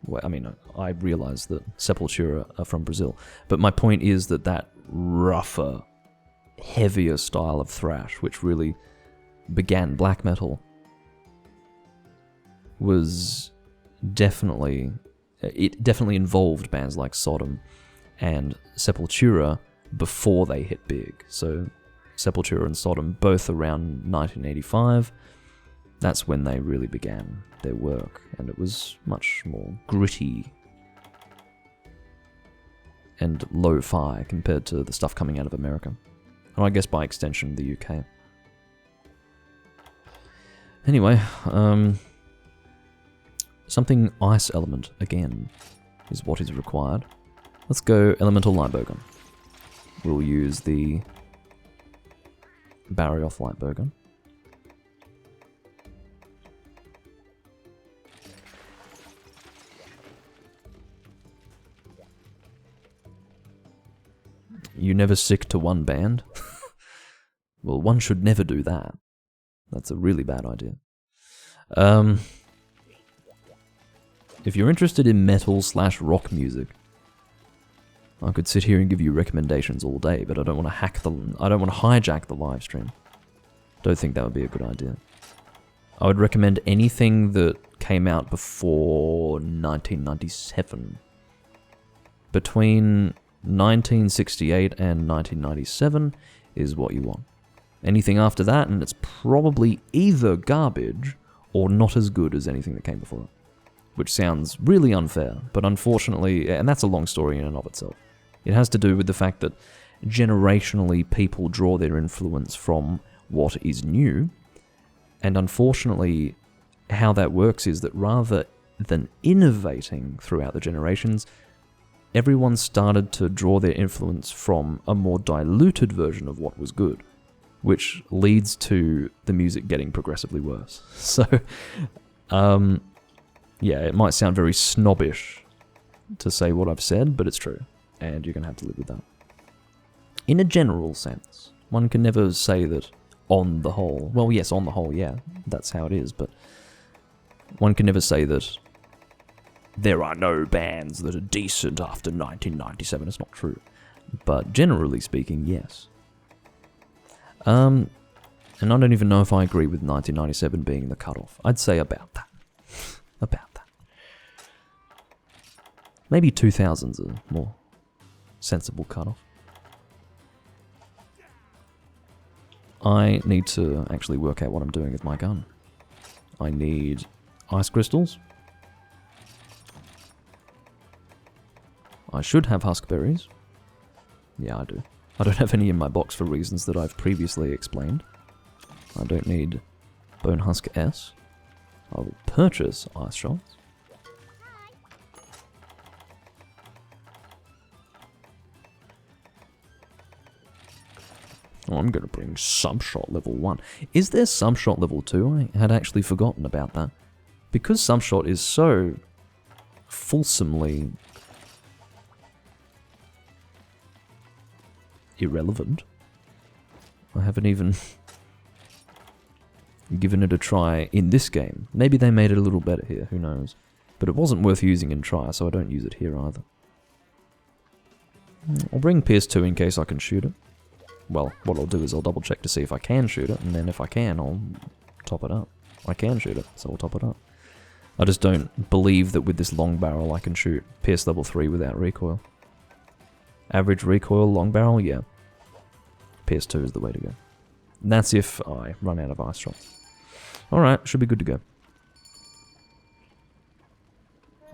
Well, I mean, I realise that Sepultura are from Brazil, but my point is that rougher, heavier style of thrash, which really began black metal, was definitely... It definitely involved bands like Sodom and Sepultura before they hit big. So Sepultura and Sodom, both around 1985, that's when they really began their work, and it was much more gritty and lo-fi compared to the stuff coming out of America. And I guess by extension, the UK. Anyway, something ice element, again, is what is required. Let's go Elemental Lightbogan. We'll use the Barioth Lightbogan. You never stick to one band? Well, one should never do that. That's a really bad idea. If you're interested in metal/rock music, I could sit here and give you recommendations all day, but I don't want to hijack the live stream. Don't think that would be a good idea. I would recommend anything that came out before 1997. Between 1968 and 1997 is what you want. Anything after that, and it's probably either garbage or not as good as anything that came before it. Which sounds really unfair, but unfortunately, and that's a long story in and of itself. It has to do with the fact that generationally people draw their influence from what is new, and unfortunately how that works is that rather than innovating throughout the generations, everyone started to draw their influence from a more diluted version of what was good, which leads to the music getting progressively worse. So, yeah, it might sound very snobbish to say what I've said, but it's true, and you're going to have to live with that. In a general sense, one can never say that on the whole, well, yes, on the whole, yeah, that's how it is, but one can never say that there are no bands that are decent after 1997. It's not true. But generally speaking, yes. And I don't even know if I agree with 1997 being the cutoff. I'd say about that. About that. Maybe 2000's a more sensible cutoff. I need to actually work out what I'm doing with my gun. I need ice crystals. I should have huskberries. Yeah, I do. I don't have any in my box for reasons that I've previously explained. I don't need Bone Husk S. I will purchase ice shots. Oh, I'm going to bring Subshot level 1. Is there Subshot level 2? I had actually forgotten about that. Because Subshot is so fulsomely irrelevant, I haven't even given it a try in this game. Maybe they made it a little better here, who knows. But it wasn't worth using in try, so I don't use it here either. I'll bring PS2 in case I can shoot it. Well, what I'll do is I'll double check to see if I can shoot it, and then if I can, I'll top it up. I can shoot it, so I'll top it up. I just don't believe that with this long barrel I can shoot PS level 3 without recoil. Average recoil, long barrel, yeah. PS2 is the way to go. And that's if I run out of ice shots. Alright, should be good to go.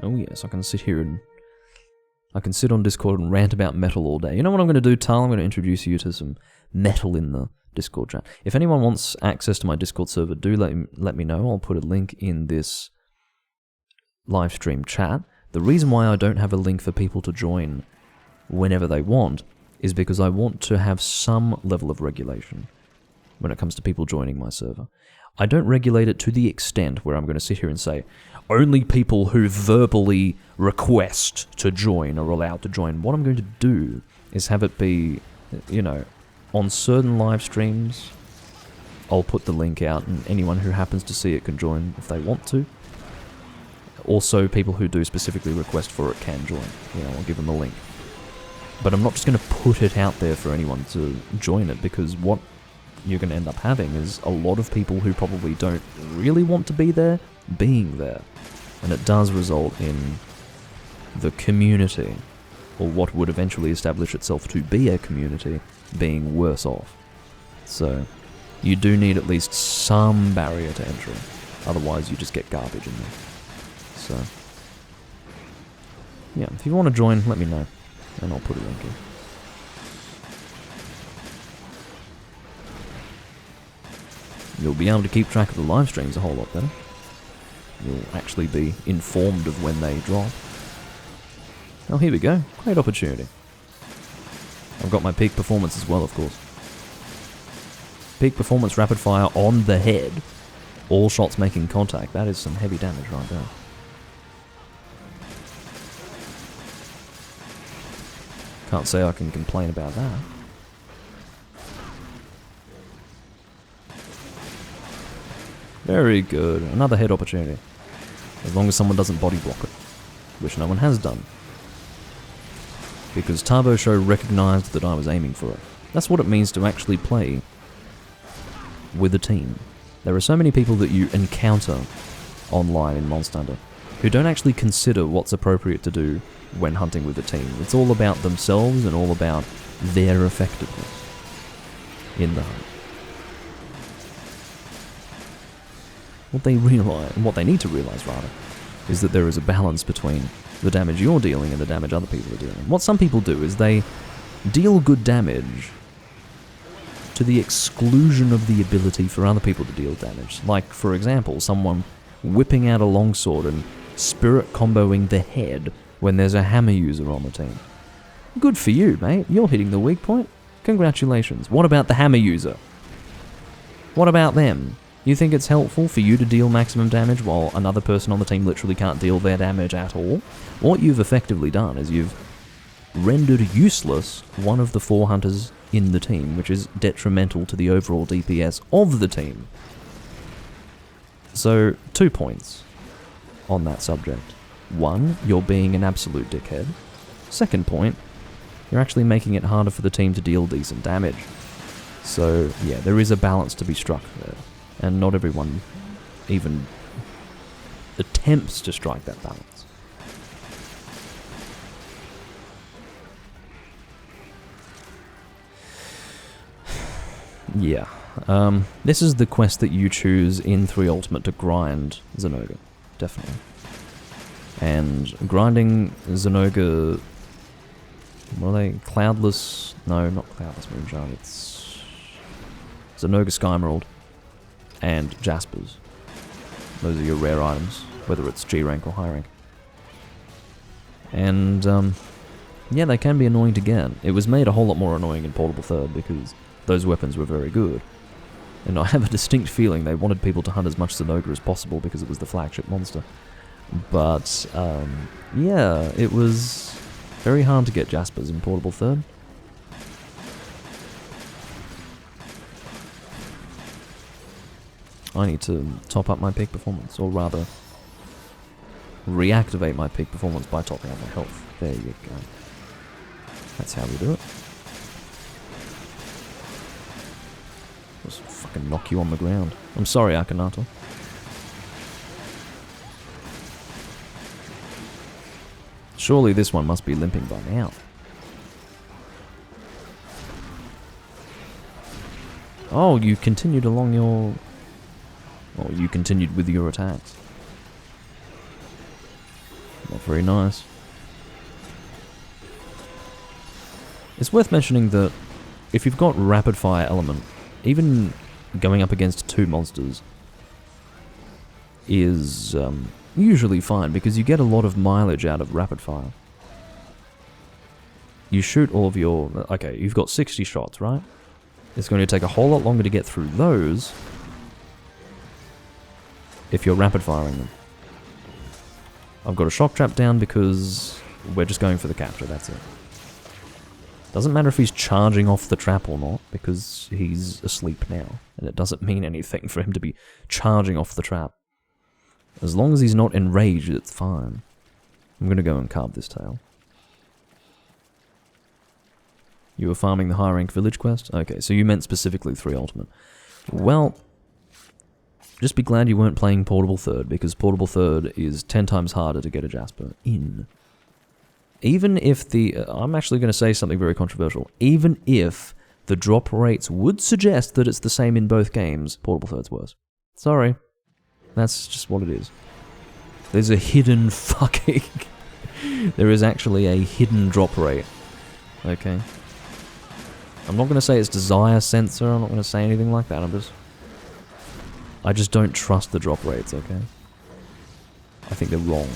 Oh yes, I can sit here and... I can sit on Discord and rant about metal all day. You know what I'm going to do, Tal? I'm going to introduce you to some metal in the Discord chat. If anyone wants access to my Discord server, do let me know. I'll put a link in this live stream chat. The reason why I don't have a link for people to join whenever they want is because I want to have some level of regulation. when it comes to people joining my server. I don't regulate it to the extent where I'm going to sit here and say, only people who verbally request to join are allowed to join. What I'm going to do is have it be, you know, on certain live streams, I'll put the link out and anyone who happens to see it can join if they want to. Also, people who do specifically request for it can join. You know, I'll give them a link. But I'm not just going to put it out there for anyone to join it, because what you're going to end up having is a lot of people who probably don't really want to be there, being there. And it does result in the community, or what would eventually establish itself to be a community, being worse off. So, you do need at least some barrier to entry. Otherwise, you just get garbage in there. So, yeah, if you want to join, let me know, and I'll put a link in. You'll be able to keep track of the live streams a whole lot better. You'll actually be informed of when they drop. Oh, here we go. Great opportunity. I've got my peak performance as well, of course. Peak performance rapid fire on the head. All shots making contact. That is some heavy damage right there. Can't say I can complain about that. Very good. Another head opportunity. As long as someone doesn't body block it. Which no one has done. Because Turbo Show recognized that I was aiming for it. That's what it means to actually play with a team. There are so many people that you encounter online in Monster Hunter who don't actually consider what's appropriate to do when hunting with a team. It's all about themselves and all about their effectiveness in the hunt. What they realize, and what they need to realize rather, is that there is a balance between the damage you're dealing and the damage other people are dealing. What some people do is they deal good damage to the exclusion of the ability for other people to deal damage. Like, for example, someone whipping out a longsword and spirit comboing the head when there's a hammer user on the team. Good for you, mate. You're hitting the weak point. Congratulations. What about the hammer user? What about them? You think it's helpful for you to deal maximum damage while another person on the team literally can't deal their damage at all? What you've effectively done is you've rendered useless one of the 4 hunters in the team, which is detrimental to the overall DPS of the team. So, 2 points on that subject. 1, you're being an absolute dickhead. 2nd point, you're actually making it harder for the team to deal decent damage. So, yeah, there is a balance to be struck there. And not everyone even attempts to strike that balance. Yeah. This is the quest that you choose in 3 Ultimate to grind Zinogre. Definitely. And grinding Zinogre... What are they? Cloudless... No, not Cloudless Moonshine. It's... Zinogre Skymerald. And Jaspers. Those are your rare items, whether it's G rank or high rank. And, yeah, they can be annoying to get. It was made a whole lot more annoying in Portable Third because those weapons were very good. And I have a distinct feeling they wanted people to hunt as much Zinogre as possible because it was the flagship monster. But, yeah, it was very hard to get Jaspers in Portable Third. I need to top up my peak performance, or rather, reactivate my peak performance by topping up my health. There you go. That's how we do it. Just fucking knock you on the ground. I'm sorry, Akhenaten. Surely this one must be limping by now. Oh, you continued along your... Well, you continued with your attacks. Not very nice. It's worth mentioning that if you've got rapid fire element, even going up against 2 monsters is usually fine because you get a lot of mileage out of rapid fire. You shoot all of your... Okay, you've got 60 shots, right? It's going to take a whole lot longer to get through those if you're rapid firing them. I've got a shock trap down because we're just going for the capture, that's it. Doesn't matter if he's charging off the trap or not, because he's asleep now, and it doesn't mean anything for him to be charging off the trap. As long as he's not enraged, it's fine. I'm gonna go and carve this tail. You were farming the high rank village quest? Okay, so you meant specifically 3 ultimate. Well, just be glad you weren't playing Portable Third, because Portable Third is 10 times harder to get a Jasper in. Even if the... I'm actually going to say something very controversial. Even if the drop rates would suggest that it's the same in both games, Portable Third's worse. Sorry. That's just what it is. There's a hidden fucking... there is actually a hidden drop rate. Okay. I'm not going to say it's desire sensor, I'm not going to say anything like that, I just don't trust the drop rates, okay? I think they're wrong.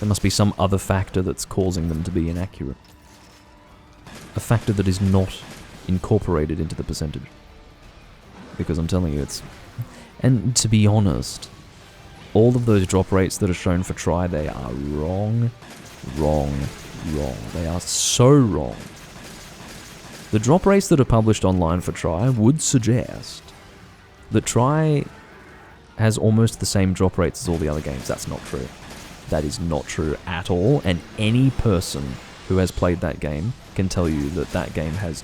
There must be some other factor that's causing them to be inaccurate. A factor that is not incorporated into the percentage. Because I'm telling you, it's... And to be honest, all of those drop rates that are shown for try, they are wrong, wrong, wrong. They are so wrong. The drop rates that are published online for try would suggest that try has almost the same drop rates as all the other games. That's not true. That is not true at all, and any person who has played that game can tell you that that game has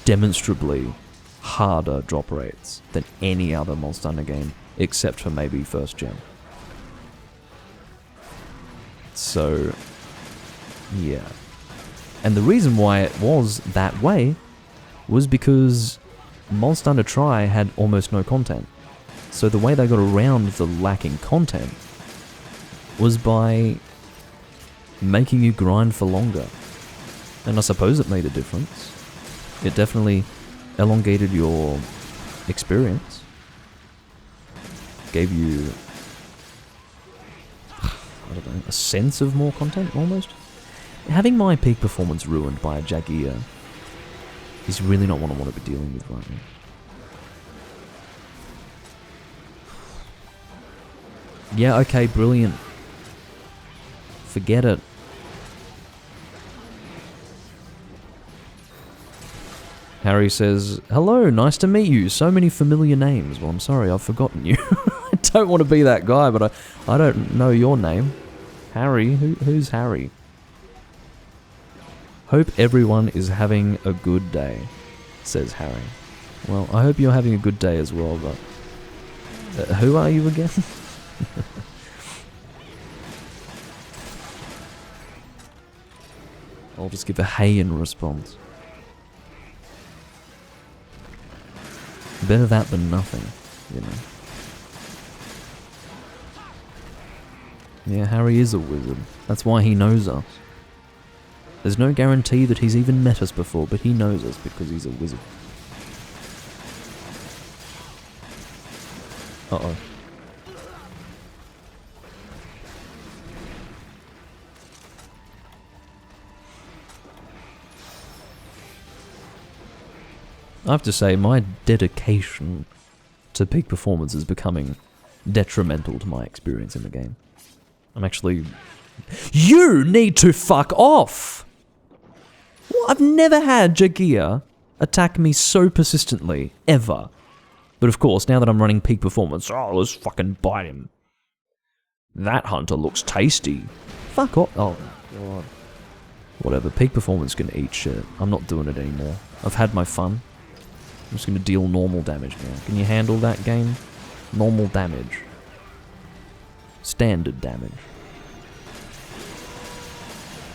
demonstrably harder drop rates than any other Monster Hunter game, except for maybe First Gen. So, yeah. And the reason why it was that way was because Monster Hunter Tri had almost no content. So the way they got around the lacking content was by making you grind for longer. And I suppose it made a difference. It definitely elongated your experience. Gave you, I don't know, a sense of more content, almost. Having my peak performance ruined by a Jagia is really not what I want to be dealing with right now. Yeah, okay, brilliant. Forget it. Harry says, hello, nice to meet you. So many familiar names. Well, I'm sorry, I've forgotten you. I don't want to be that guy, but I don't know your name. Harry? Who's Harry? Hope everyone is having a good day, says Harry. Well, I hope you're having a good day as well, but... who are you again? I'll just give a hey in response. Better that than nothing, you know. Yeah, Harry is a wizard. That's why he knows us. There's no guarantee that he's even met us before, but he knows us because he's a wizard. Uh-oh. I have to say, my dedication to peak performance is becoming detrimental to my experience in the game. I'm actually... You need to fuck off! Well, I've never had Jagia attack me so persistently, ever. But of course, now that I'm running peak performance, oh, let's fucking bite him. That hunter looks tasty. Fuck off. Oh, God. Whatever, peak performance can eat shit. I'm not doing it anymore. I've had my fun. I'm just going to deal normal damage now. Can you handle that game? Normal damage. Standard damage.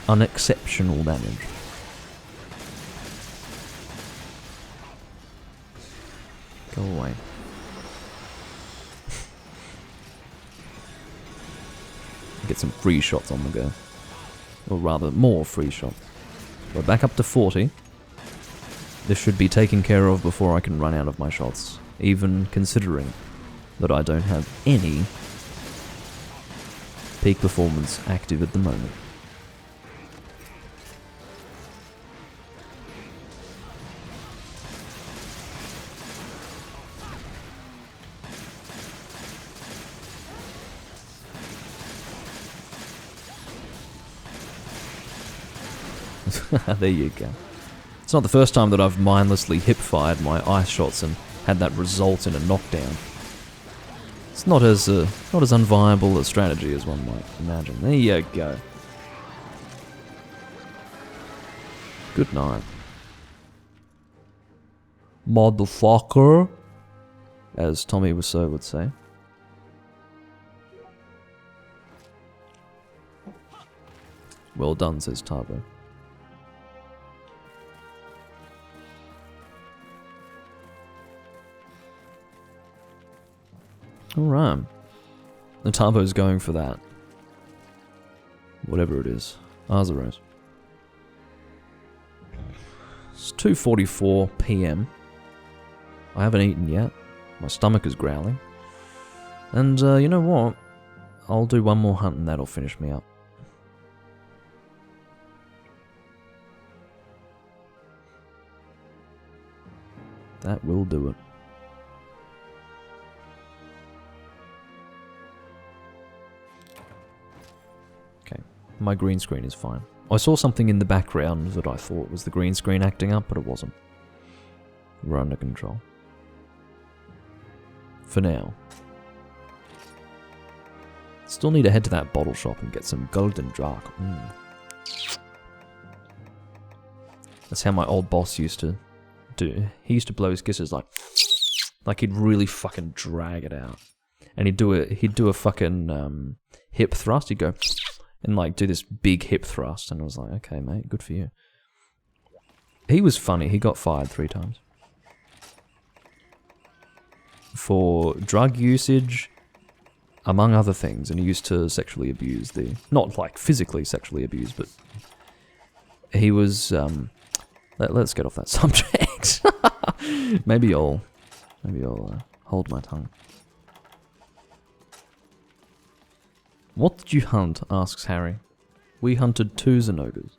Unexceptional damage. Go away. Get some free shots on the go. Or rather, more free shots. We're back up to 40. This should be taken care of before I can run out of my shots, even considering that I don't have any peak performance active at the moment. There you go. It's not the first time that I've mindlessly hip-fired my ice shots and had that result in a knockdown. It's not as unviable a strategy as one might imagine. There you go. Good night. Motherfucker, as Tommy Wiseau would say. Well done, says Tarbo. Alright. The Tarbo's going for that. Whatever it is. Arzeros. It's 2:44 PM. I haven't eaten yet. My stomach is growling. And you know what? I'll do one more hunt and that'll finish me up. That will do it. Okay, my green screen is fine. I saw something in the background that I thought was the green screen acting up, but it wasn't. We're under control. For now. Still need to head to that bottle shop and get some golden drac. That's how my old boss used to do. He used to blow his kisses like he'd really fucking drag it out. And he'd do a fucking hip thrust. He'd go and like do this big hip thrust, and I was like, okay, mate, good for you. He was funny. He got fired 3 times for drug usage, among other things, and he used to sexually abuse not like physically sexually abuse, but he was, let's get off that subject. Maybe I'll hold my tongue. What did you hunt? Asks Harry. We hunted 2 Zenogres.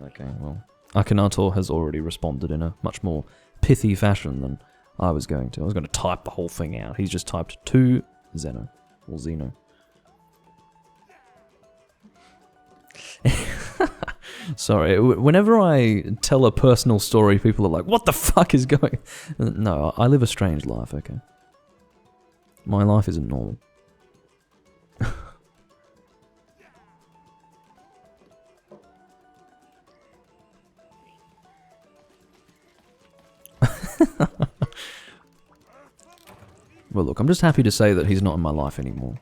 Okay, well, Akhenator has already responded in a much more pithy fashion than I was going to. I was going to type the whole thing out. He's just typed 2 Zeno. Or Xeno. Sorry, whenever I tell a personal story, people are like, what the fuck is going... No, I live a strange life, okay? My life isn't normal. Well, look, I'm just happy to say that he's not in my life anymore.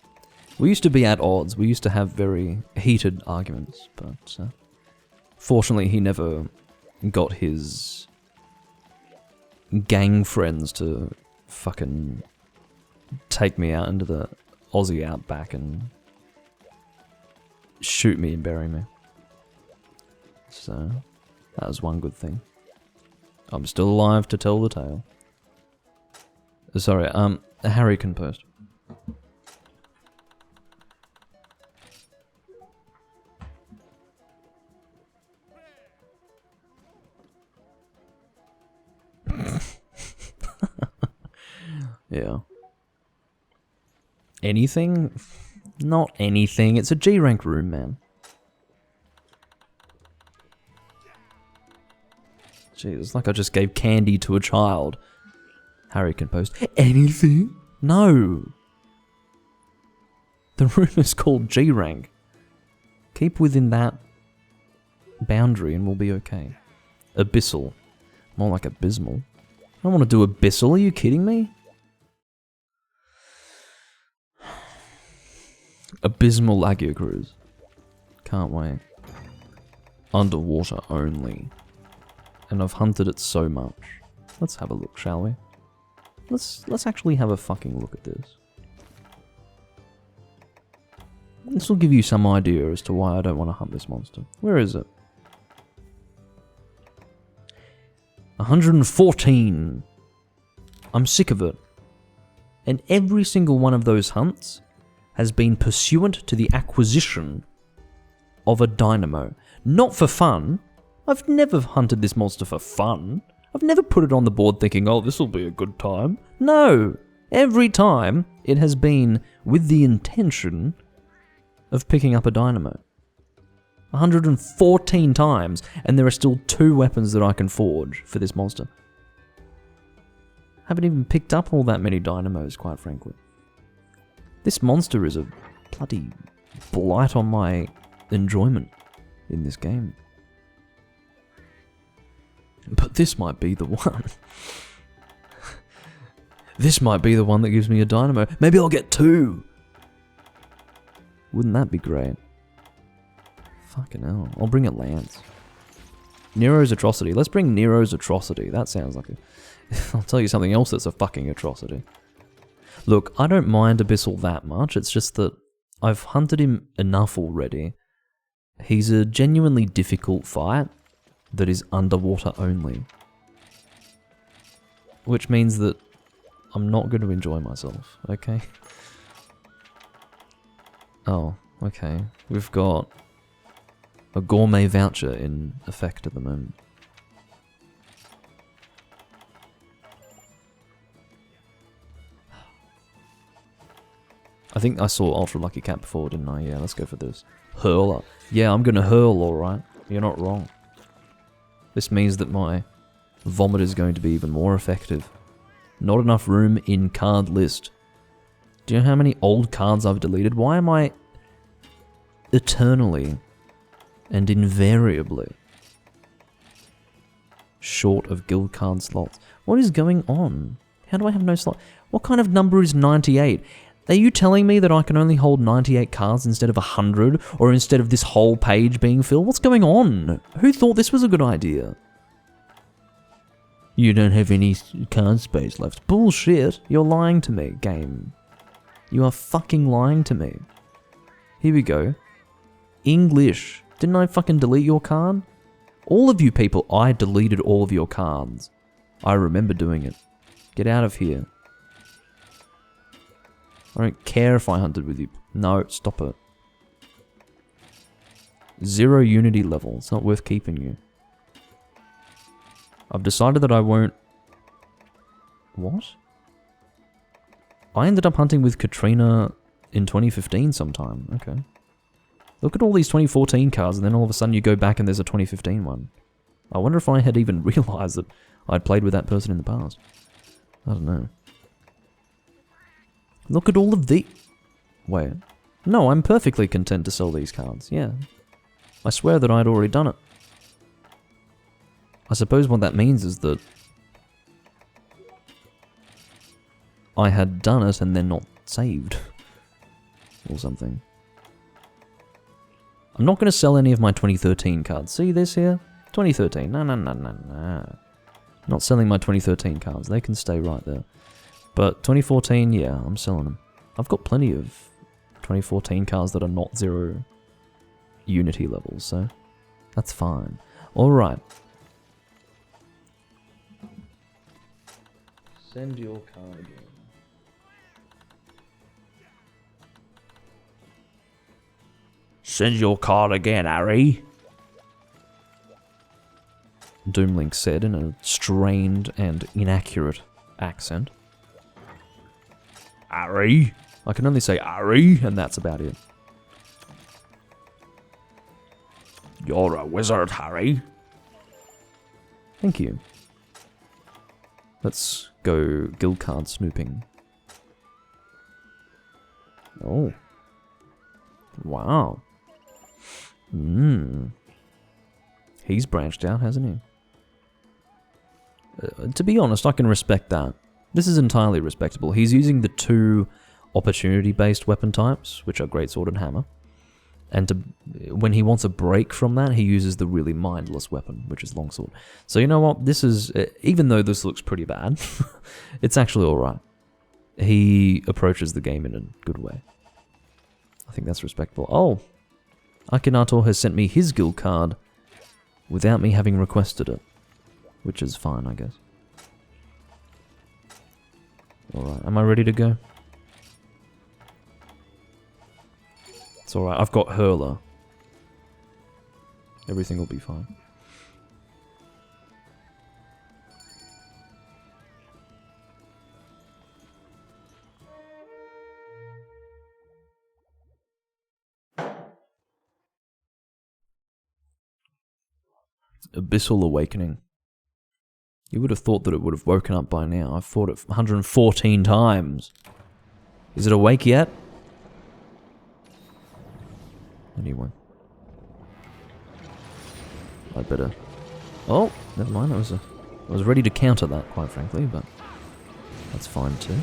We used to be at odds. We used to have very heated arguments, but fortunately he never got his gang friends to fucking take me out into the Aussie outback and shoot me and bury me. So, that was one good thing. I'm still alive to tell the tale. Sorry, Harry can post. Yeah. Anything? Not anything. It's a G rank room, man. Jeez, it's like I just gave candy to a child. Harry can post. Anything? No. The room is called G rank. Keep within that boundary and we'll be okay. Abyssal. More like abysmal. I don't want to do abyssal. Are you kidding me? Abysmal Lagio Cruise. Can't wait. Underwater only. And I've hunted it so much. Let's have a look, shall we? Let's actually have a fucking look at this. This will give you some idea as to why I don't want to hunt this monster. Where is it? 114. I'm sick of it. And every single one of those hunts has been pursuant to the acquisition of a dynamo. Not for fun. I've never hunted this monster for fun. I've never put it on the board thinking, oh, this will be a good time. No. Every time, it has been with the intention of picking up a dynamo. 114 times, and there are still 2 weapons that I can forge for this monster. Haven't even picked up all that many dynamos, quite frankly. This monster is a bloody blight on my enjoyment in this game. But this might be the one. This might be the one that gives me a dynamo. Maybe I'll get 2. Wouldn't that be great? Fucking hell. I'll bring a lance. Nero's atrocity. Let's bring Nero's atrocity. That sounds like a... I'll tell you something else that's a fucking atrocity. Look, I don't mind Abyssal that much. It's just that I've hunted him enough already. He's a genuinely difficult fight that is underwater only. Which means that I'm not going to enjoy myself, okay? Oh, okay. We've got a gourmet voucher in effect at the moment. I think I saw Ultra Lucky Cat before, didn't I? Yeah, let's go for this. Hurler. Yeah, I'm gonna hurl, alright. You're not wrong. This means that my vomit is going to be even more effective. Not enough room in card list. Do you know how many old cards I've deleted? Why am I eternally and invariably short of guild card slots? What is going on? How do I have no slot? What kind of number is 98? Are you telling me that I can only hold 98 cards instead of 100, or instead of this whole page being filled? What's going on? Who thought this was a good idea? You don't have any card space left. Bullshit. You're lying to me, game. You are fucking lying to me. Here we go. English. Didn't I fucking delete your card? All of you people, I deleted all of your cards. I remember doing it. Get out of here. I don't care if I hunted with you. No, stop it. 0 unity level. It's not worth keeping you. I've decided that I won't... What? I ended up hunting with Katrina in 2015 sometime. Okay. Look at all these 2014 cards, and then all of a sudden you go back and there's a 2015 one. I wonder if I had even realized that I'd played with that person in the past. I don't know. Look at all of the... Wait. No, I'm perfectly content to sell these cards, yeah. I swear that I'd already done it. I suppose what that means is that I had done it and then not saved. Or something. I'm not going to sell any of my 2013 cards. See this here? 2013. No. Not selling my 2013 cards. They can stay right there. But 2014, yeah, I'm selling them. I've got plenty of 2014 cards that are not 0 unity levels, so that's fine. Alright. Send your card again. Send your card again, Harry. Doomlink said in a strained and inaccurate accent. Harry? I can only say Harry, and that's about it. You're a wizard, Harry. Thank you. Let's go guild card snooping. Oh. Wow. He's branched out, hasn't he? To be honest, I can respect that. This is entirely respectable. He's using the 2 opportunity-based weapon types, which are Greatsword and Hammer. And when he wants a break from that, he uses the really mindless weapon, which is Longsword. So you know what? This is, even though this looks pretty bad, it's actually alright. He approaches the game in a good way. I think that's respectable. Oh! Akinator has sent me his guild card without me having requested it. Which is fine, I guess. Alright, am I ready to go? It's alright, I've got Hurler. Everything will be fine. Abyssal Awakening. You would have thought that it would have woken up by now. I've fought it 114 times. Is it awake yet? Anyway. I better... Oh, never mind. I was ready to counter that, quite frankly, but that's fine too.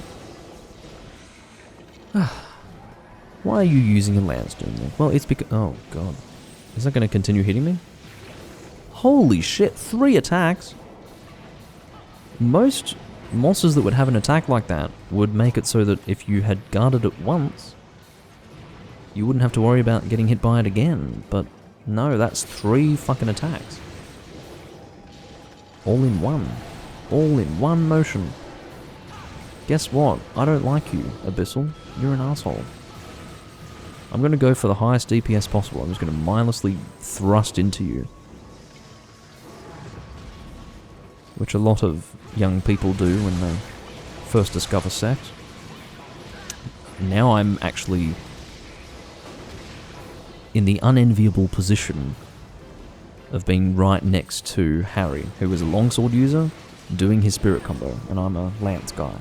Why are you using a lance, Doomlink? Well, it's because... Oh, God. Is that going to continue hitting me? Holy shit, 3 attacks! Most monsters that would have an attack like that would make it so that if you had guarded it once, you wouldn't have to worry about getting hit by it again. But no, that's 3 fucking attacks. All in one. All in one motion. Guess what? I don't like you, Abyssal. You're an asshole. I'm going to go for the highest DPS possible. I'm just going to mindlessly thrust into you. Which a lot of young people do when they first discover sex. Now I'm actually in the unenviable position of being right next to Harry, who is a longsword user, doing his spirit combo, and I'm a lance guy,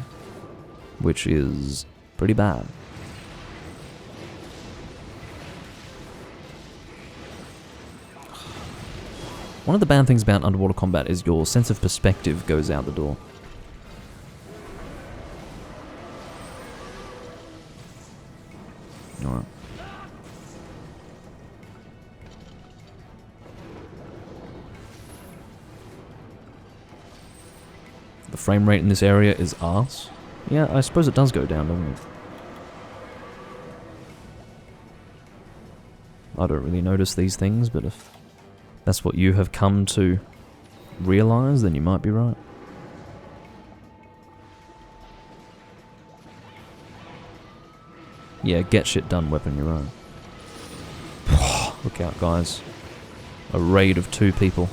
which is pretty bad. One of the bad things about underwater combat is your sense of perspective goes out the door. Alright. The frame rate in this area is arse. Yeah, I suppose it does go down, doesn't it? I don't really notice these things, but if that's what you have come to realize, then you might be right. Yeah, get shit done weapon, you're right. Look out, guys. A raid of 2 people.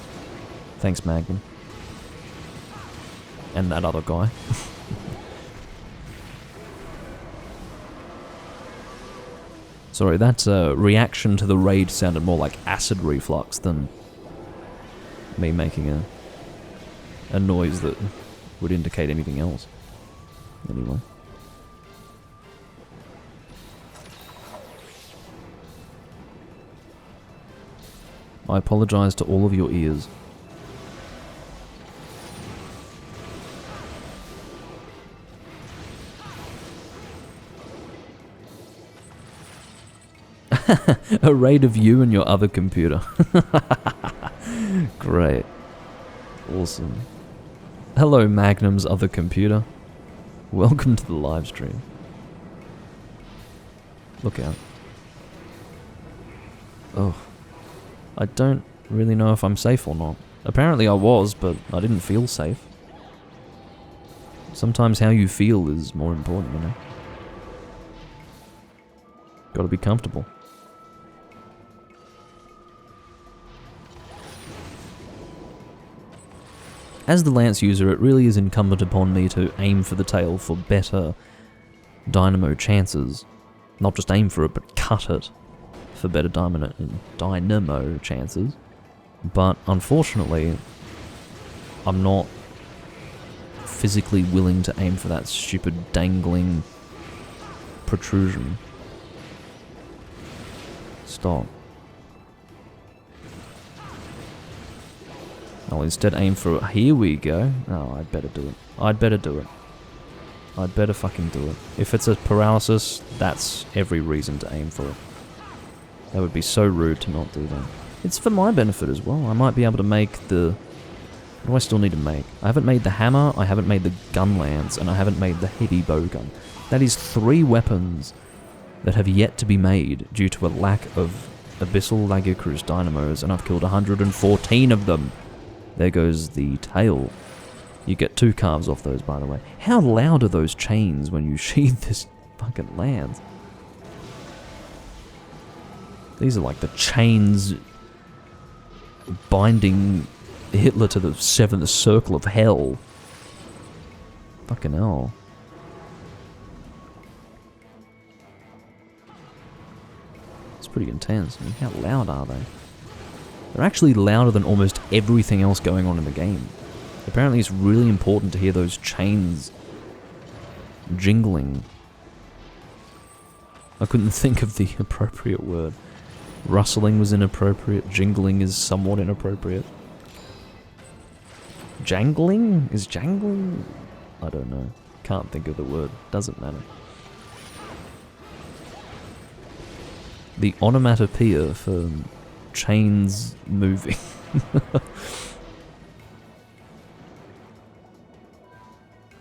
Thanks, Magnum. And that other guy. Sorry, that reaction to the raid sounded more like acid reflux than me making a noise that would indicate anything else. Anyway. I apologize to all of your ears. A raid of you and your other computer. Great. Awesome. Hello, Magnum's other computer. Welcome to the live stream. Look out. Oh. I don't really know if I'm safe or not. Apparently I was, but I didn't feel safe. Sometimes how you feel is more important, you know? Gotta be comfortable. As the lance user, it really is incumbent upon me to aim for the tail for better dynamo chances. Not just aim for it, but cut it for better dynamo chances. But unfortunately, I'm not physically willing to aim for that stupid dangling protrusion. Stop. I'll instead aim for it. Here we go. Oh, I'd better do it. I'd better do it. I'd better fucking do it. If it's a paralysis, that's every reason to aim for it. That would be so rude to not do that. It's for my benefit as well. I might be able to make the... What do I still need to make? I haven't made the hammer, I haven't made the gun lance, and I haven't made the heavy bowgun. That is 3 weapons that have yet to be made due to a lack of Abyssal Lagiacruz dynamos, and I've killed 114 of them. There goes the tail. You get 2 calves off those, by the way. How loud are those chains when you sheathe this fucking lance? These are like the chains binding Hitler to the 7th circle of hell. Fucking hell. It's pretty intense. I mean, how loud are they? They're actually louder than almost everything else going on in the game. Apparently it's really important to hear those chains jingling. I couldn't think of the appropriate word. Rustling was inappropriate. Jingling is somewhat inappropriate. Jangling? Is jangling? I don't know. Can't think of the word. Doesn't matter. The onomatopoeia for chains moving.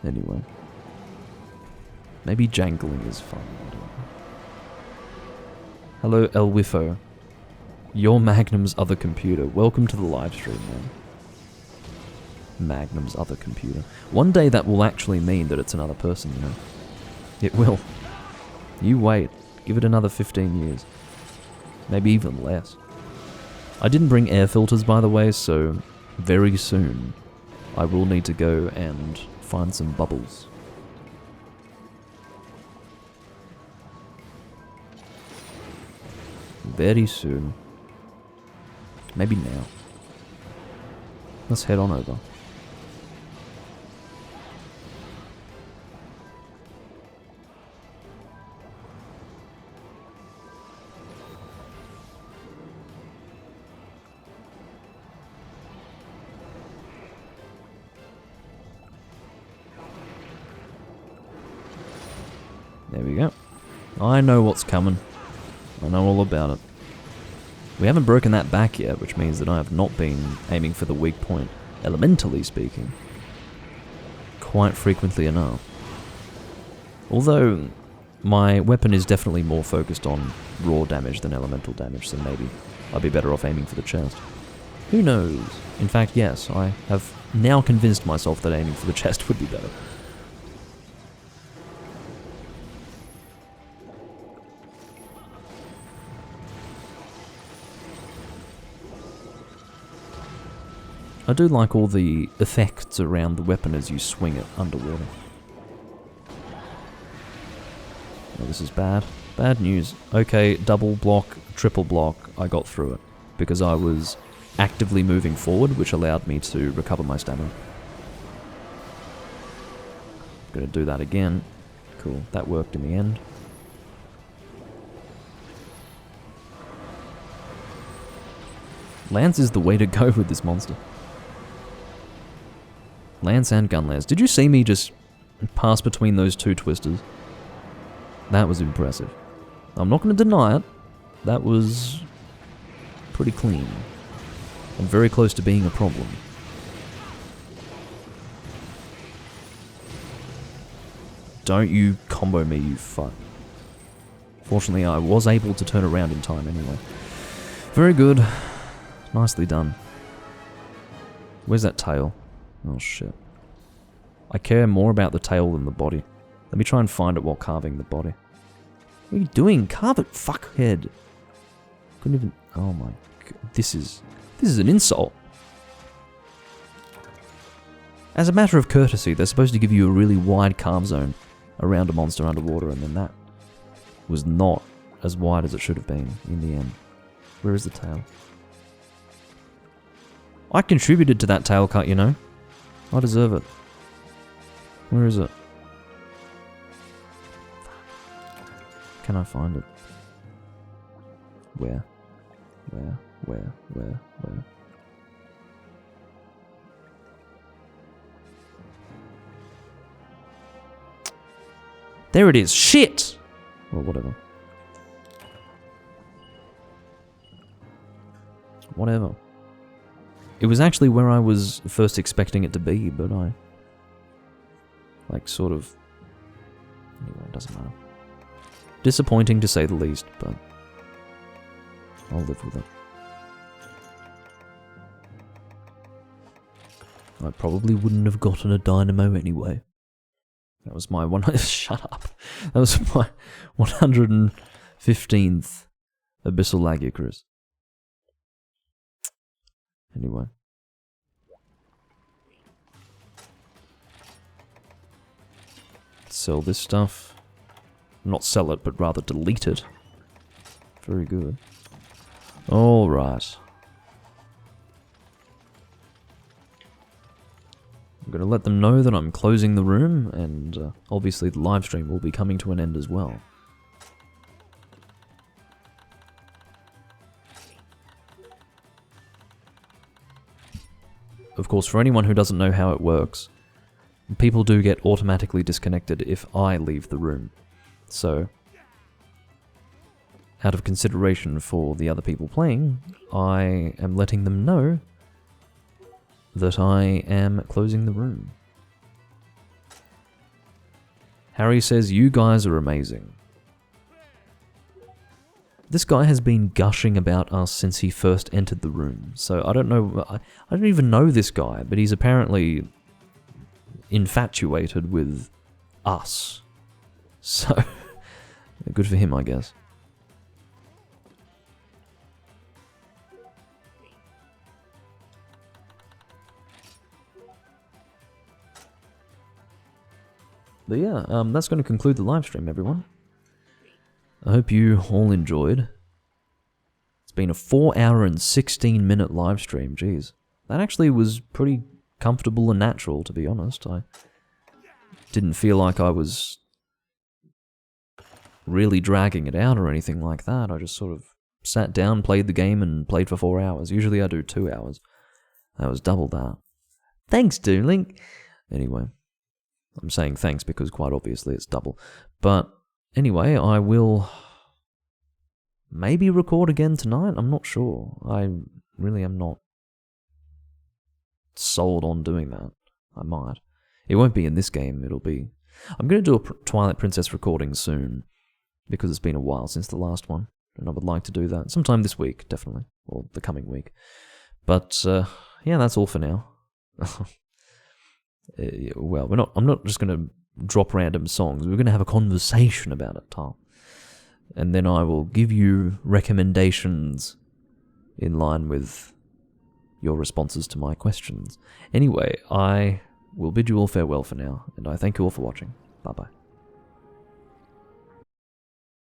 Anyway. Maybe jangling is fun. I don't know. Hello, Elwifo. You're Magnum's other computer. Welcome to the live stream, man. Magnum's other computer. One day that will actually mean that it's another person, you know. It will. You wait. Give it another 15 years. Maybe even less. I didn't bring air filters, by the way, so very soon I will need to go and find some bubbles. Very soon. Maybe now. Let's head on over. There we go. I know what's coming. I know all about it. We haven't broken that back yet, which means that I have not been aiming for the weak point, elementally speaking, quite frequently enough. Although, my weapon is definitely more focused on raw damage than elemental damage, so maybe I'd be better off aiming for the chest. Who knows? In fact, yes, I have now convinced myself that aiming for the chest would be better. I do like all the effects around the weapon as you swing it underwater. Oh, this is bad. Bad news. Okay, double block, triple block, I got through it. Because I was actively moving forward, which allowed me to recover my stamina. Gonna do that again. Cool, that worked in the end. Lance is the way to go with this monster. Lance and Gunlance. Did you see me just pass between those two twisters? That was impressive. I'm not going to deny it. That was pretty clean. And very close to being a problem. Don't you combo me, you fuck. Fortunately, I was able to turn around in time anyway. Very good. Nicely done. Where's that tail? Oh shit. I care more about the tail than the body. Let me try and find it while carving the body. What are you doing? Carve it, fuckhead. Couldn't even... Oh my god. This is an insult. As a matter of courtesy, they're supposed to give you a really wide carve zone around a monster underwater, and then that was not as wide as it should have been in the end. Where is the tail? I contributed to that tail cut, you know. I deserve it. Where is it? Can I find it? Where? There it is. Shit! Well, whatever. Whatever. It was actually where I was first expecting it to be, but I... like, sort of... Anyway, it doesn't matter. Disappointing to say the least, but... I'll live with it. I probably wouldn't have gotten a dynamo anyway. That was my one... Shut up. That was my 115th Abyssal Lagiacrus. Anyway. Sell this stuff. Not sell it, but rather delete it. Very good. Alright. going to let them know that I'm closing the room, and obviously the live stream will be coming to an end as well. Of course, for anyone who doesn't know how it works, people do get automatically disconnected if I leave the room. So, out of consideration for the other people playing, I am letting them know that I am closing the room. Harry says, "You guys are amazing." This guy has been gushing about us since he first entered the room. So I don't know, I don't even know this guy, but he's apparently infatuated with us. So, good for him, I guess. But yeah, that's going to conclude the live stream, everyone. I hope you all enjoyed. It's been a 4-hour and 16-minute live stream, jeez. That actually was pretty comfortable and natural, to be honest. I didn't feel like I was really dragging it out or anything like that. I just sort of sat down, played the game, and played for 4 hours. Usually I do 2 hours. That was double that. Thanks, Doomlink! Anyway, I'm saying thanks because quite obviously it's double. But anyway, I will maybe record again tonight. I'm not sure. I really am not sold on doing that. I might. It won't be in this game. It'll be... I'm going to do a Twilight Princess recording soon because it's been a while since the last one. And I would like to do that sometime this week, definitely. Or the coming week. But, yeah, that's all for now. Well, I'm not just going to drop random songs. We're going to have a conversation about it, Tom. And then I will give you recommendations in line with your responses to my questions. Anyway, I will bid you all farewell for now, and I thank you all for watching. Bye-bye.